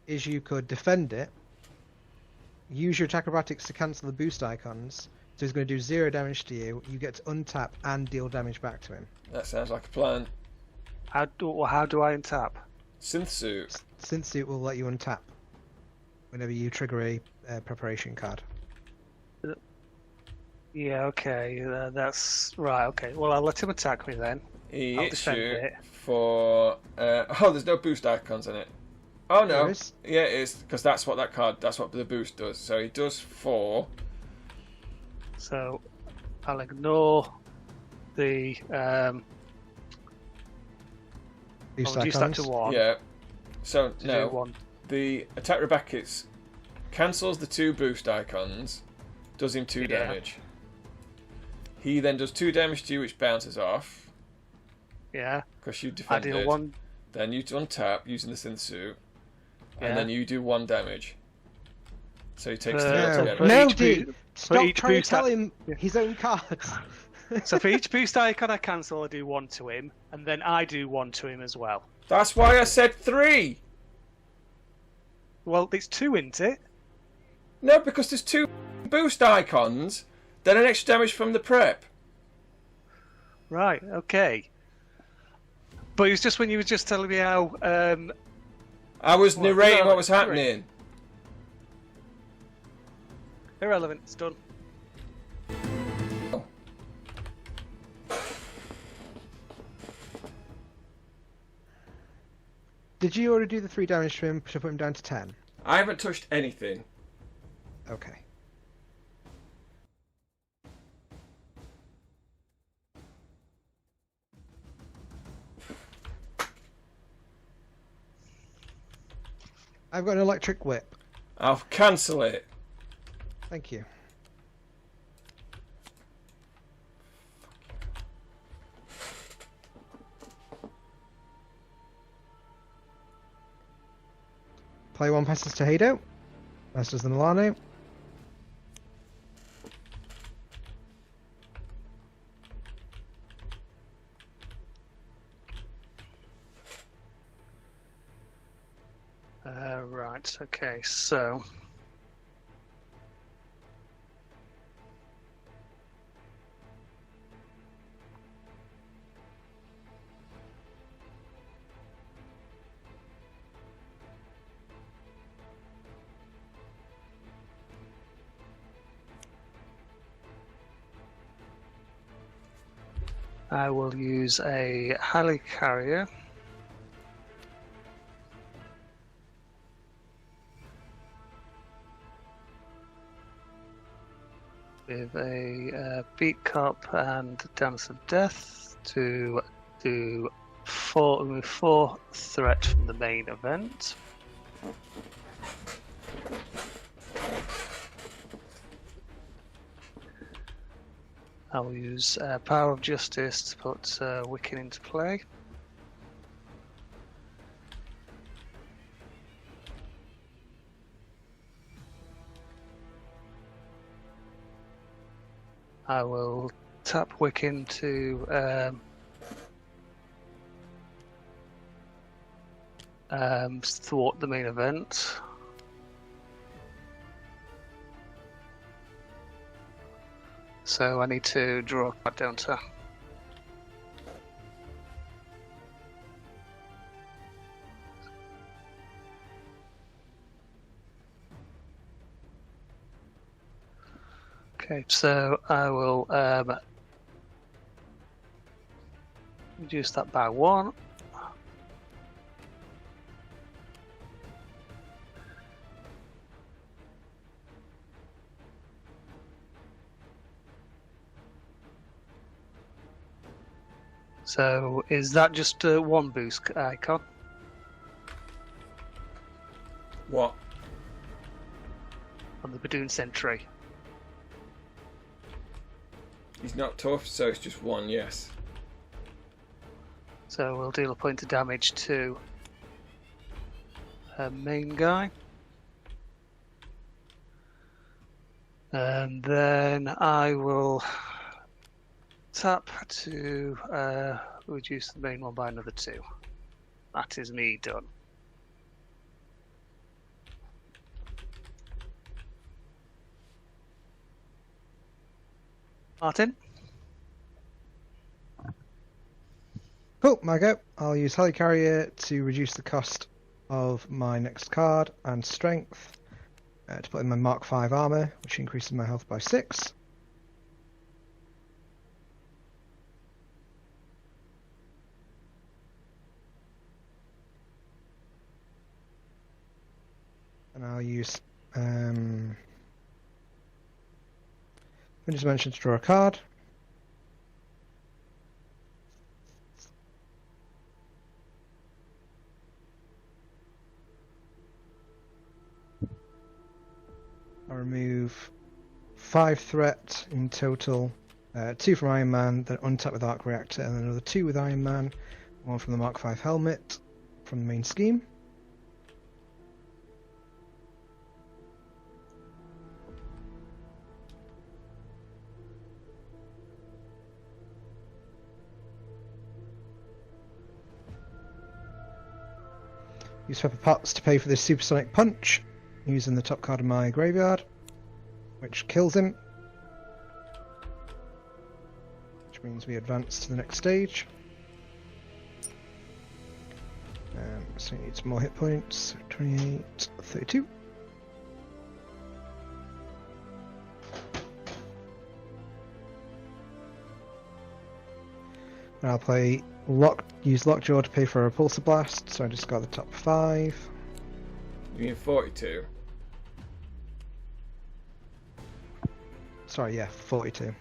Speaker 3: is you could defend it, use your attack acrobatics to cancel the boost icons, so he's going to do 0 damage to you. You get to untap and deal damage back to him.
Speaker 1: That sounds like a plan.
Speaker 2: How do I untap?
Speaker 1: Synth suit.
Speaker 3: Synth will let you untap whenever you trigger a preparation card.
Speaker 2: Yeah, okay, that's right. Okay, well I'll let him attack me then.
Speaker 1: He
Speaker 2: I'll
Speaker 1: hits
Speaker 2: defend
Speaker 1: you
Speaker 2: it.
Speaker 1: for. There's no boost icons in it. Oh no,
Speaker 3: There is.
Speaker 1: yeah, it is because that's what the boost does. So he does 4.
Speaker 2: So I'll ignore the
Speaker 3: Boost
Speaker 2: I'll reduce that
Speaker 3: icons.
Speaker 2: to 1.
Speaker 1: Yeah. So
Speaker 2: To
Speaker 1: no,
Speaker 2: do 1.
Speaker 1: the attack Rebecca's cancels the 2 boost icons, does him 2
Speaker 2: Yeah.
Speaker 1: damage. He then does 2 damage to you, which bounces off
Speaker 2: Yeah.
Speaker 1: because you
Speaker 2: I
Speaker 1: defended.
Speaker 2: deal 1.
Speaker 1: Then you untap using the synth suit,
Speaker 2: Yeah.
Speaker 1: and then you do 1 damage. So he takes 3
Speaker 2: Yeah,
Speaker 1: altogether.
Speaker 2: for
Speaker 3: No,
Speaker 2: each
Speaker 3: dude!
Speaker 2: for
Speaker 3: Stop
Speaker 2: each
Speaker 3: trying to
Speaker 2: boost
Speaker 3: tell
Speaker 2: ac-
Speaker 3: him his own cards.
Speaker 2: So for each boost icon I cancel, I do 1 to him, and then I do 1 to him as well.
Speaker 1: That's why I said 3.
Speaker 2: Well, it's 2, isn't it?
Speaker 1: No, because there's 2 boost icons, then an extra damage from the prep.
Speaker 2: Right, okay. But it was just when you were just telling me how...
Speaker 1: I was narrating
Speaker 2: no,
Speaker 1: what was
Speaker 2: sorry.
Speaker 1: happening.
Speaker 2: Irrelevant, it's done.
Speaker 3: Did you already do the 3 damage to him to put him down to 10?
Speaker 1: I haven't touched anything.
Speaker 3: Okay. I've got an electric whip.
Speaker 1: I'll cancel it.
Speaker 3: Thank you. Play 1 passes to Hado. As does the Milano.
Speaker 2: Right, okay, so... I will use a helicarrier. With a beat cup and dance of death to do remove 4 threat from the main event. I will use Power of Justice to put Wiccan into play. I will tap Wiccan to thwart the main event. So I need to draw a card down to. Okay, so I will reduce that by 1. So is that just 1 boost icon?
Speaker 1: What?
Speaker 2: On the Badoon Sentry.
Speaker 1: He's not tough, so it's just 1, yes.
Speaker 2: So we'll deal a point of damage to main guy. And then I will tap to reduce the main one by another 2. That is me done. Martin?
Speaker 3: Cool, my go. I'll use Helicarrier to reduce the cost of my next card and strength to put in my Mark 5 armor, which increases my health by 6. And I'll use Vintage Dimension to draw a card. I'll remove 5 threat in total, 2 from Iron Man, then untap with Arc Reactor, and then another 2 with Iron Man, 1 from the Mark 5 helmet from the main scheme. Use pepper pots to pay for this supersonic punch, using the top card of my graveyard, which kills him. Which means we advance to the next stage. So we need some more hit points. 28, 32. And I'll play use Lockjaw to pay for a Repulsor Blast, so I just got the top 5.
Speaker 1: You mean 42?
Speaker 3: Sorry, yeah, 42.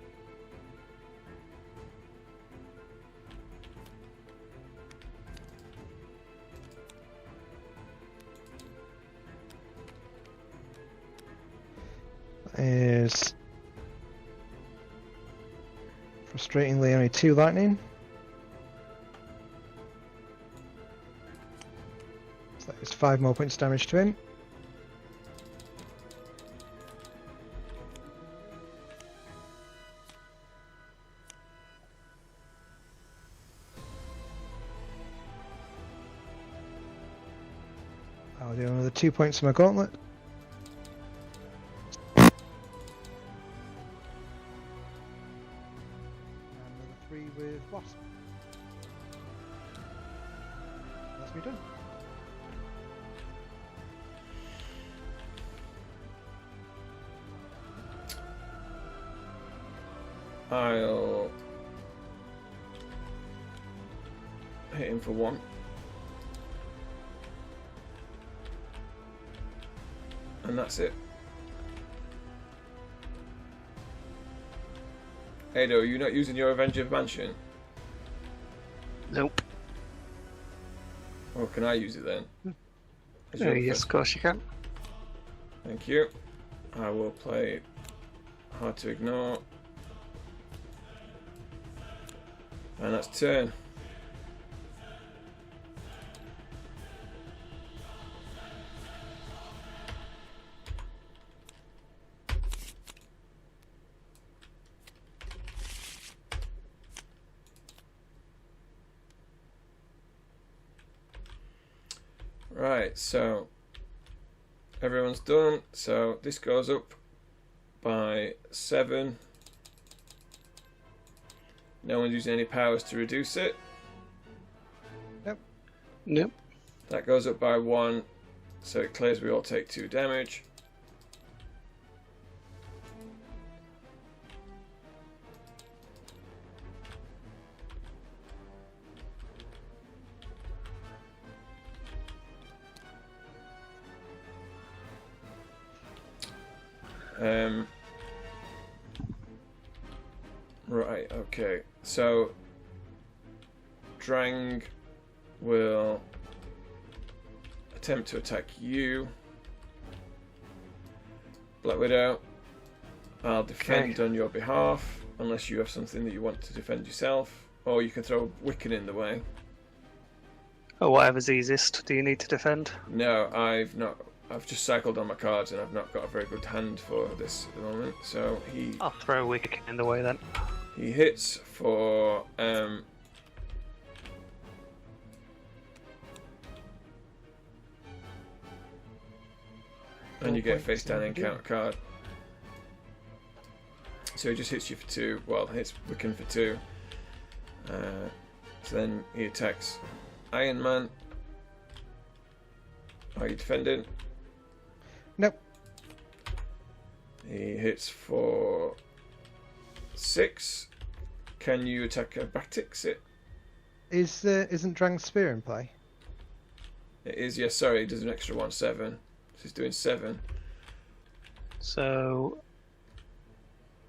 Speaker 3: That is frustratingly only 2 lightning. So that is 5 more points damage to him. I'll do another 2 points to my gauntlet. And another 3 with Wasp. That's me done.
Speaker 1: I'll hit him for 1. And that's it. Ado, are you not using your Avenger Mansion?
Speaker 2: Nope.
Speaker 1: Or can I use it then? As
Speaker 2: Oh,
Speaker 1: your
Speaker 2: yes,
Speaker 1: first-
Speaker 2: of course you can.
Speaker 1: Thank you. I will play Hard to Ignore. And that's turn. Right, so everyone's done. So this goes up by 7. No one's using any powers to reduce it.
Speaker 2: Nope.
Speaker 1: That goes up by 1, so it clears. We all take 2 damage. Right, okay. So Drang will attempt to attack you. Black Widow, I'll defend on your behalf, unless you have something that you want to defend yourself, or you can throw Wiccan in the way.
Speaker 2: Oh, whatever's easiest. Do you need to defend?
Speaker 1: No, I've not. I've just cycled on my cards and I've not got a very good hand for this at the moment. So
Speaker 2: I'll throw a Wiccan in the way then.
Speaker 1: he hits for and you get a face down encounter card. So he just hits you for 2. Well, hits Wiccan for 2. So then he attacks Iron Man. Are you defending?
Speaker 3: Nope.
Speaker 1: He hits for 6. Can you attack acrobatics it?
Speaker 3: Isn't Drang's spear in play?
Speaker 1: It is, yes, sorry, he does an extra 1, 7. So he's doing 7.
Speaker 2: So...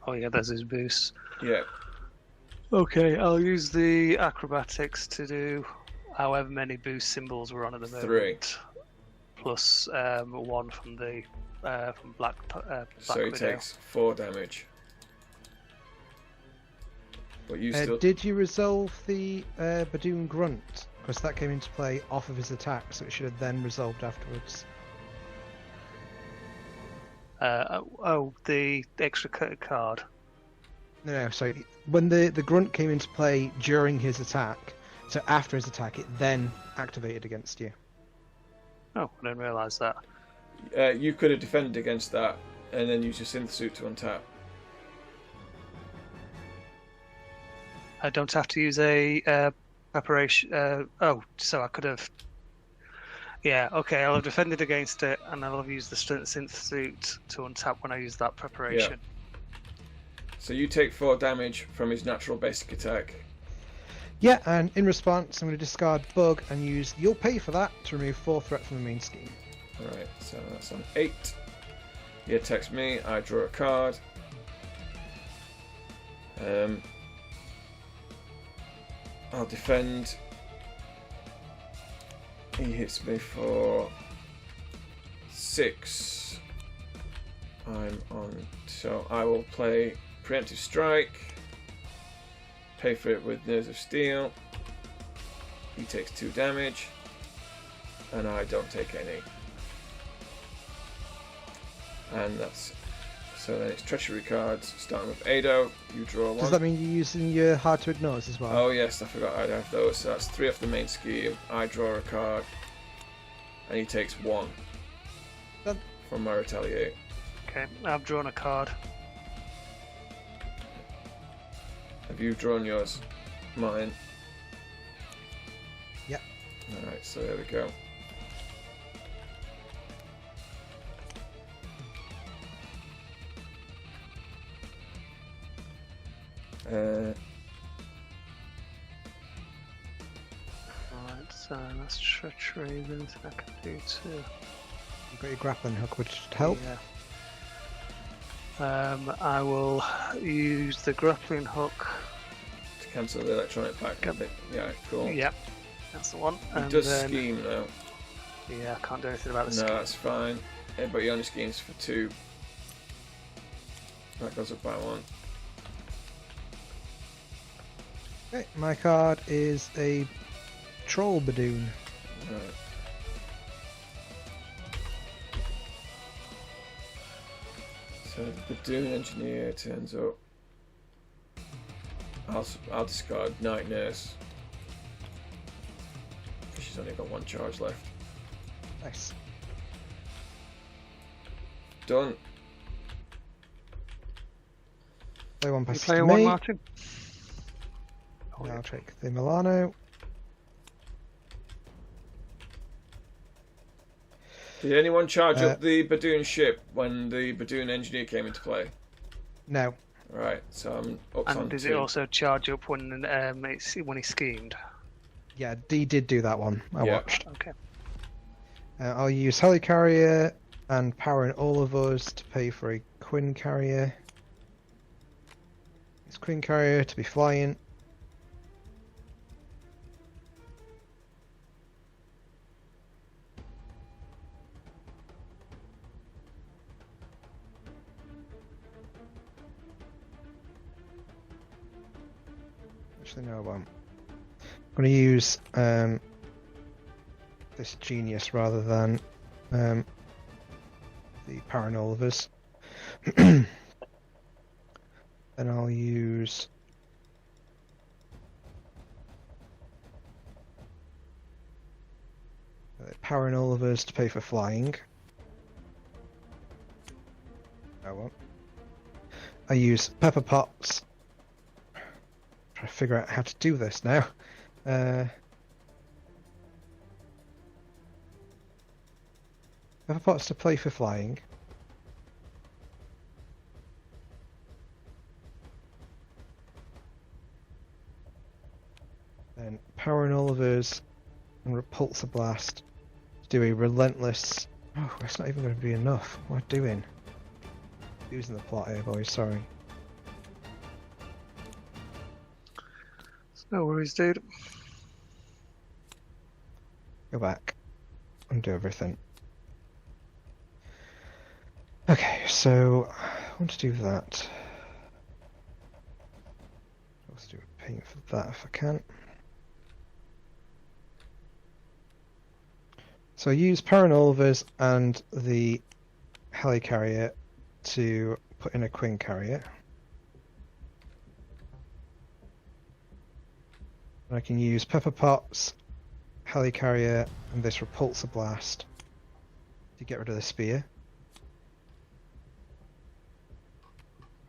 Speaker 2: Oh yeah, there's his boost.
Speaker 1: Yeah.
Speaker 2: Okay, I'll use the acrobatics to do however many boost symbols we're on at the moment.
Speaker 1: 3.
Speaker 2: Plus 1 from the from Black
Speaker 1: So he
Speaker 2: Widow.
Speaker 1: takes 4 damage. But you still...
Speaker 3: Did you resolve the Badoon Grunt? Because that came into play off of his attack, so it should have then resolved afterwards.
Speaker 2: The extra card.
Speaker 3: No, sorry. When the Grunt came into play during his attack, so after his attack, it then activated against you.
Speaker 2: Oh, I didn't realise that.
Speaker 1: You could have defended against that, and then use your synth suit to untap.
Speaker 2: I don't have to use a preparation. Oh, so I could have. Yeah, okay. I'll have defended against it, and I'll have used the synth suit to untap when I use that preparation.
Speaker 1: So you take 4 damage from his natural basic attack.
Speaker 3: Yeah, and in response, I'm going to discard Bug and use You'll Pay for that to remove 4 threat from the main scheme.
Speaker 1: Alright, so that's on 8. He attacks me, I draw a card. I'll defend. He hits me for 6. I'm on, so I will play Preemptive Strike. Pay for it with Nerves of Steel. He takes 2 damage, and I don't take any. And that's so. Then it's treachery cards. Starting with Ado, you draw 1.
Speaker 3: Does that mean you're using your hard to ignores as well?
Speaker 1: Oh yes, I forgot I'd have those. So that's 3 off the main scheme. I draw a card, and he takes 1
Speaker 3: Done.
Speaker 1: from my retaliate.
Speaker 2: Okay, I've drawn a card.
Speaker 1: Have you drawn yours? Mine.
Speaker 3: Yep.
Speaker 1: Alright, so there we go.
Speaker 2: Right, so that's treachery. Then I can do 2.
Speaker 3: You've got your grappling hook, which should help.
Speaker 2: Yeah. I will use the grappling hook.
Speaker 1: To cancel the electronic pack.
Speaker 2: Yep.
Speaker 1: Yeah, cool.
Speaker 2: Yep, that's the one.
Speaker 1: He does scheme though.
Speaker 2: Yeah, I can't do anything about the
Speaker 1: No,
Speaker 2: scheme.
Speaker 1: that's fine. Yeah, but he only schemes for 2. That goes up by 1.
Speaker 3: Okay, my card is a Troll Badoon.
Speaker 1: Right. So the Badoon Engineer turns up. I'll discard Night Nurse. She's only got 1 charge left.
Speaker 3: Nice.
Speaker 1: Done.
Speaker 3: Play 1
Speaker 2: You
Speaker 3: passes
Speaker 2: play
Speaker 3: to
Speaker 2: one,
Speaker 3: me.
Speaker 2: Martin? Oh,
Speaker 3: Now
Speaker 2: yeah.
Speaker 3: I'll take the Milano.
Speaker 1: Did anyone charge up the Badoon ship when the Badoon Engineer came into play?
Speaker 3: No.
Speaker 1: Right, so I'm up on
Speaker 2: And does
Speaker 1: 2.
Speaker 2: it also charge up when when he schemed?
Speaker 3: Yeah, D did do that one. I
Speaker 1: Yeah.
Speaker 3: watched.
Speaker 2: Okay.
Speaker 3: I'll use Helicarrier and powering all of us to pay for a Quinn Carrier. It's Quinn Carrier to be flying. Actually, no, I won't. I'm going to use this Genius rather than the Paranovas. Then I'll use Paranovas to pay for flying. I won't. I use Pepper Pots. Try to figure out how to do this now. Pepper Pots to play for flying. Then Powering Olivers and Repulsor Blast to do a relentless. Oh, it's not even going to be enough. What am I doing? Using the plot here, boys. Sorry.
Speaker 2: No worries, dude.
Speaker 3: Go back and do everything. Okay, so I want to do that. Let's do a paint for that if I can. So I use Paranovas and the Helicarrier to put in a Quinn Carrier. And I can use Pepper Pots, Helicarrier, and this Repulsor Blast to get rid of the spear.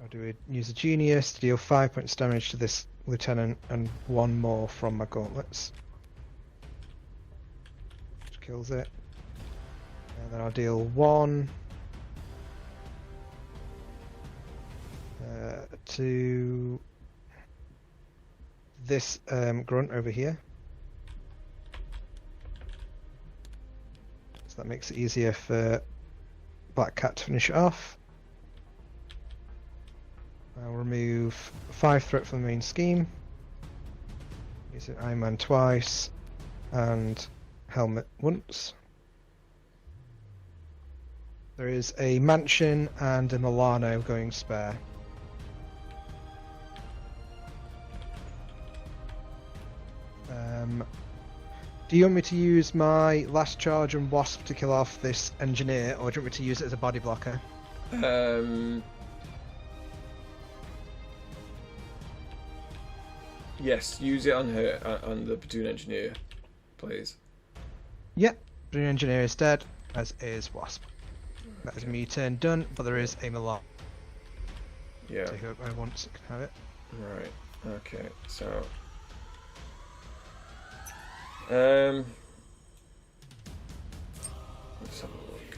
Speaker 3: I'll use a genius to deal 5 points damage to this lieutenant and 1 more from my gauntlets. Which kills it. And then I'll deal 1 to this grunt over here. So that makes it easier for Black Cat to finish it off. I'll remove 5 threat from the main scheme. Using Iron Man twice and Helmet once. There is a Mansion and a Milano going spare. Do you want me to use my last charge and Wasp to kill off this engineer, or do you want me to use it as a body blocker?
Speaker 1: Yes, use it on her, on the platoon engineer, please.
Speaker 3: Yep, platoon engineer is dead, as is Wasp. That is me turn done, but there is a Milan.
Speaker 1: Yeah.
Speaker 3: So whoever I want can have it.
Speaker 1: Right. Okay. So. Let's have a look.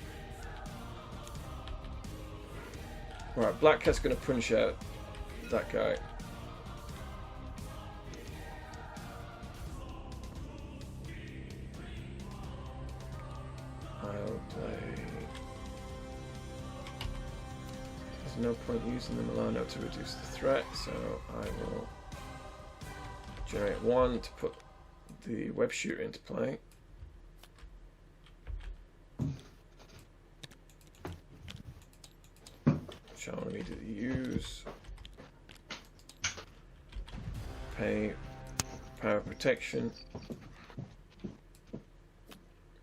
Speaker 1: Right, Black Cat's gonna punch out that guy. I'll play. There's no point using the Milano to reduce the threat, so I will generate 1 to put the web shooter into play. Which I'll immediately use. Pay power of protection.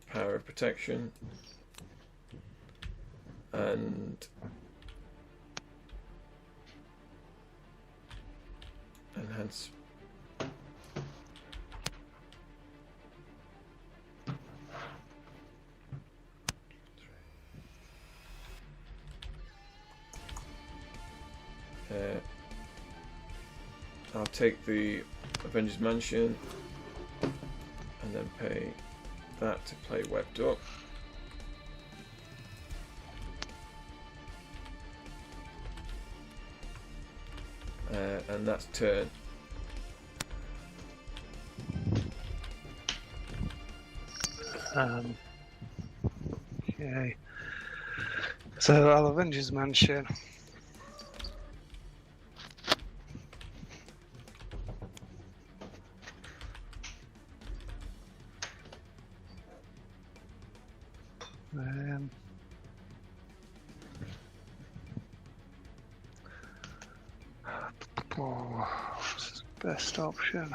Speaker 1: Power of protection. And enhance. I'll take the Avengers Mansion and then pay that to play Webbed Up. And that's turn.
Speaker 2: Okay. So I'll Avengers Mansion. What's the best option?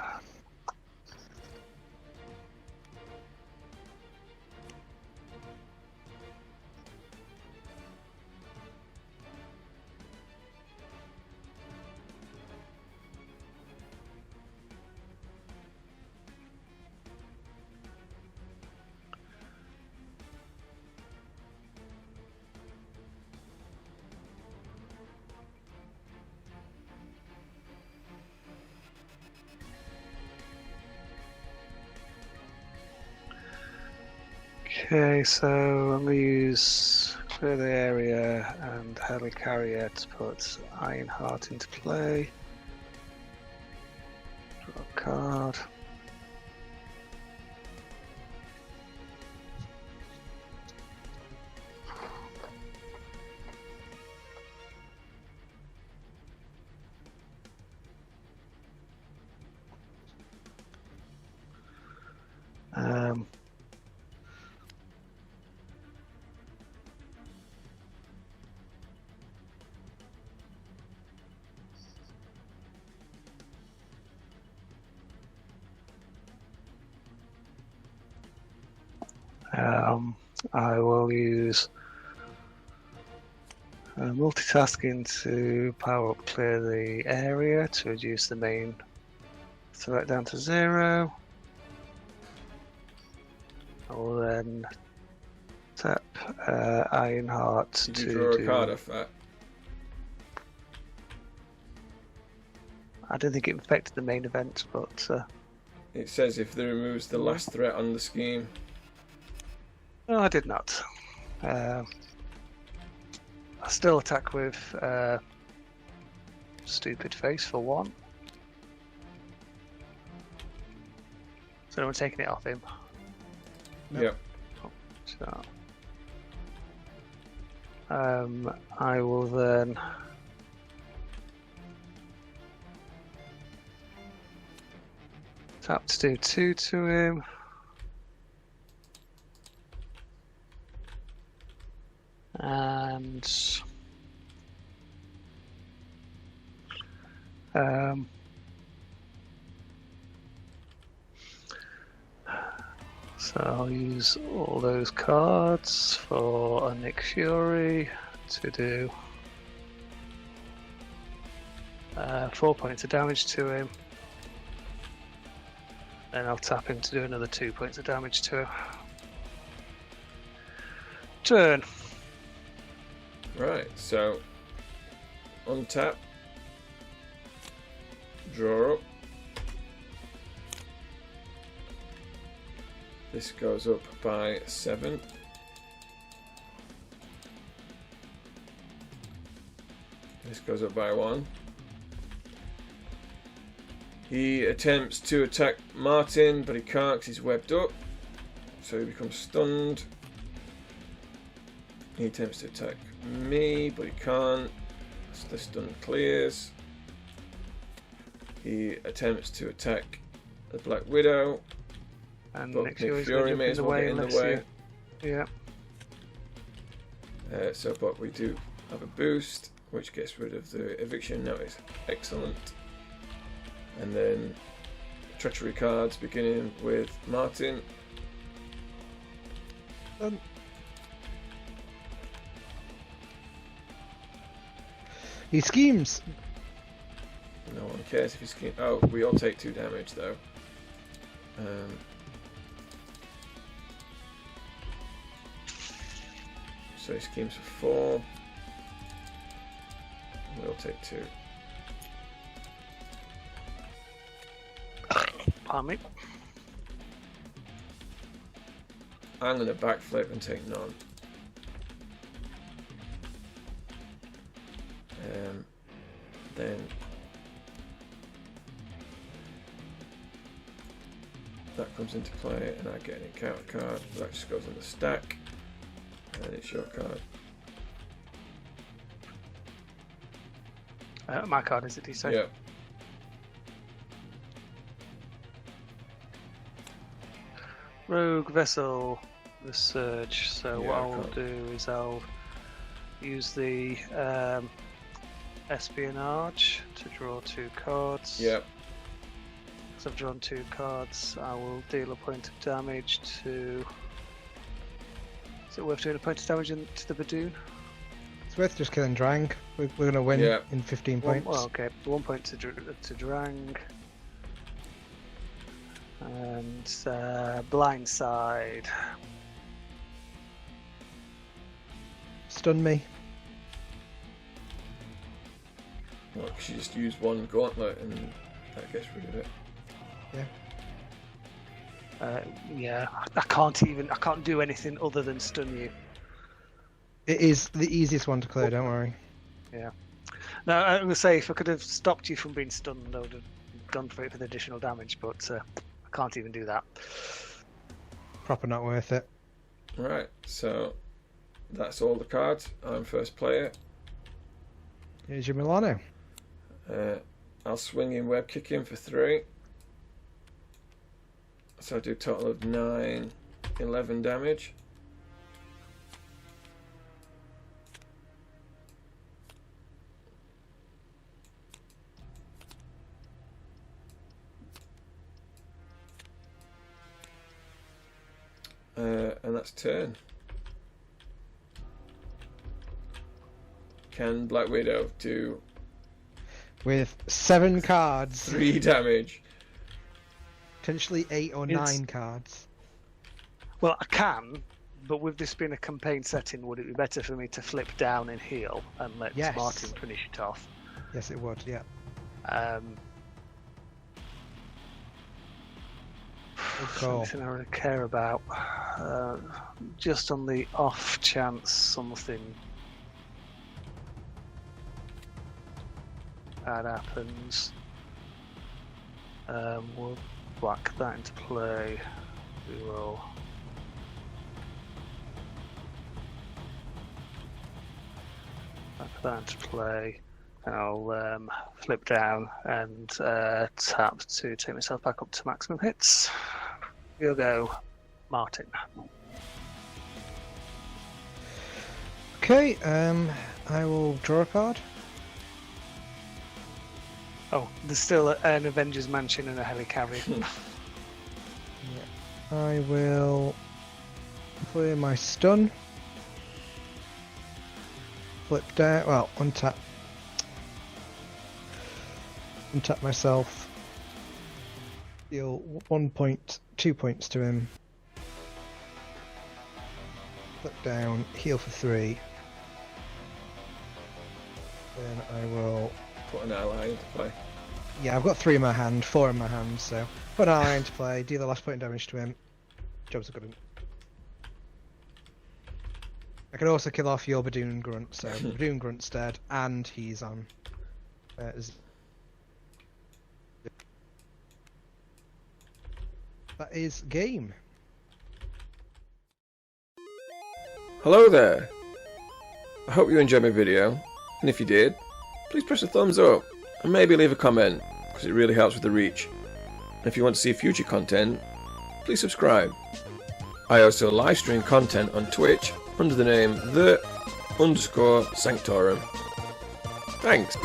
Speaker 2: Okay, so I'm going to use clear the area and helicarrier to put Ironheart into play. Draw a card. I will use multitasking to power up clear the area to reduce the main threat down to 0. I will then Tap Ironheart
Speaker 1: Did you
Speaker 2: to
Speaker 1: draw a
Speaker 2: do.
Speaker 1: card off that?
Speaker 2: I don't think it affected the main event, but
Speaker 1: It says if they removes the last threat on the scheme.
Speaker 2: no, I did not. I still attack with Stupid Face for 1. So I'm taking it off him.
Speaker 3: Nope.
Speaker 1: Yep.
Speaker 2: So I will then tap to do 2 to him. And so I'll use all those cards for a Nick Fury to do 4 points of damage to him. Then I'll tap him to do another 2 points of damage to him. Turn.
Speaker 1: Right, so untap, draw up. This goes up by 7. This goes up by 1. He attempts to attack Martin, but he can't because he's webbed up. So he becomes stunned. He attempts to attack me, but he can't. So the stun clears. He attempts to attack the Black Widow,
Speaker 2: And
Speaker 1: but
Speaker 2: Nick
Speaker 1: Nick
Speaker 2: Fury's
Speaker 1: Fury
Speaker 2: going
Speaker 1: may
Speaker 2: to
Speaker 1: as
Speaker 2: jump
Speaker 1: well
Speaker 2: in
Speaker 1: get
Speaker 2: the
Speaker 1: in
Speaker 2: way
Speaker 1: the way.
Speaker 2: unless you... Yeah.
Speaker 1: But we do have a boost, which gets rid of the eviction notice. Excellent. And then treachery cards, beginning with Martin.
Speaker 3: He schemes.
Speaker 1: No one cares if he's scheme. Oh, we all take 2 damage though. So he schemes for 4. We all take 2.
Speaker 2: Pardon me.
Speaker 1: I'm going to backflip and take none. Then that comes into play, and I get an encounter card. That just goes on the stack, and it's your card.
Speaker 2: My card is it, do you say?
Speaker 1: Yep.
Speaker 2: Rogue Vessel, the Surge. So
Speaker 1: Yeah,
Speaker 2: what
Speaker 1: I
Speaker 2: I will
Speaker 1: can't-
Speaker 2: do is I'll use the Espionage to draw 2 cards.
Speaker 1: Yep.
Speaker 2: Because I've drawn 2 cards, I will deal a point of damage to... Is it worth doing a point of damage to the Badoon?
Speaker 3: It's worth just killing Drang. We're going to win
Speaker 1: Yeah.
Speaker 3: in 15
Speaker 2: One,
Speaker 3: points.
Speaker 2: well, okay, 1 point to Drang. And Blindside.
Speaker 3: Stun me.
Speaker 1: Well, 'cause you just use 1 gauntlet, and that gets rid of it.
Speaker 2: Yeah, I can't do anything other than stun you.
Speaker 3: It is the easiest one to clear, don't worry.
Speaker 2: No, I'm going to say if I could have stopped you from being stunned, I would have gone for it for the additional damage, but I can't even do that.
Speaker 3: Proper not worth it.
Speaker 1: Right, so that's all the cards. I'm first player.
Speaker 3: Here's your Milano.
Speaker 1: I'll swing in web kick in for 3. So I do a total of 9, 11 damage. And that's turn. Can Black Widow do
Speaker 3: With 7 cards,
Speaker 1: 3 damage?
Speaker 3: potentially 8 or
Speaker 2: It's-
Speaker 3: 9 cards.
Speaker 2: Well, I can, But with this being a campaign setting, would it be better for me to flip down and heal and let
Speaker 3: Yes.
Speaker 2: Martin finish it off?
Speaker 3: Yes, it would. Yeah. Cool.
Speaker 2: Something I really care about. Just on the off chance something bad happens, we'll whack that into play. We will. Whack that into play. I'll flip down and tap to take myself back up to maximum hits. We'll go, Martin.
Speaker 3: Okay. I will draw a card.
Speaker 2: Oh, there's still an Avengers Mansion and a helicarrier.
Speaker 3: I will clear my stun. Flip down. Well, untap. Untap myself. Deal 1 point, 2 points to him. Flip down. Heal for 3. Then I will.
Speaker 1: Put an ally into play.
Speaker 3: Yeah, I've got 3 in my hand, 4 in my hand, so put an ally into play, deal the last point of damage to him. Job's a good one. I can also kill off your Badoon Grunt, so Badoon Grunt's dead, and he's on. That is game.
Speaker 1: Hello there. I hope you enjoyed my video, and if you did, please press a thumbs up and maybe leave a comment, because it really helps with the reach. And if you want to see future content, please subscribe. I also live stream content on Twitch under the name _Sanctorum. Thanks.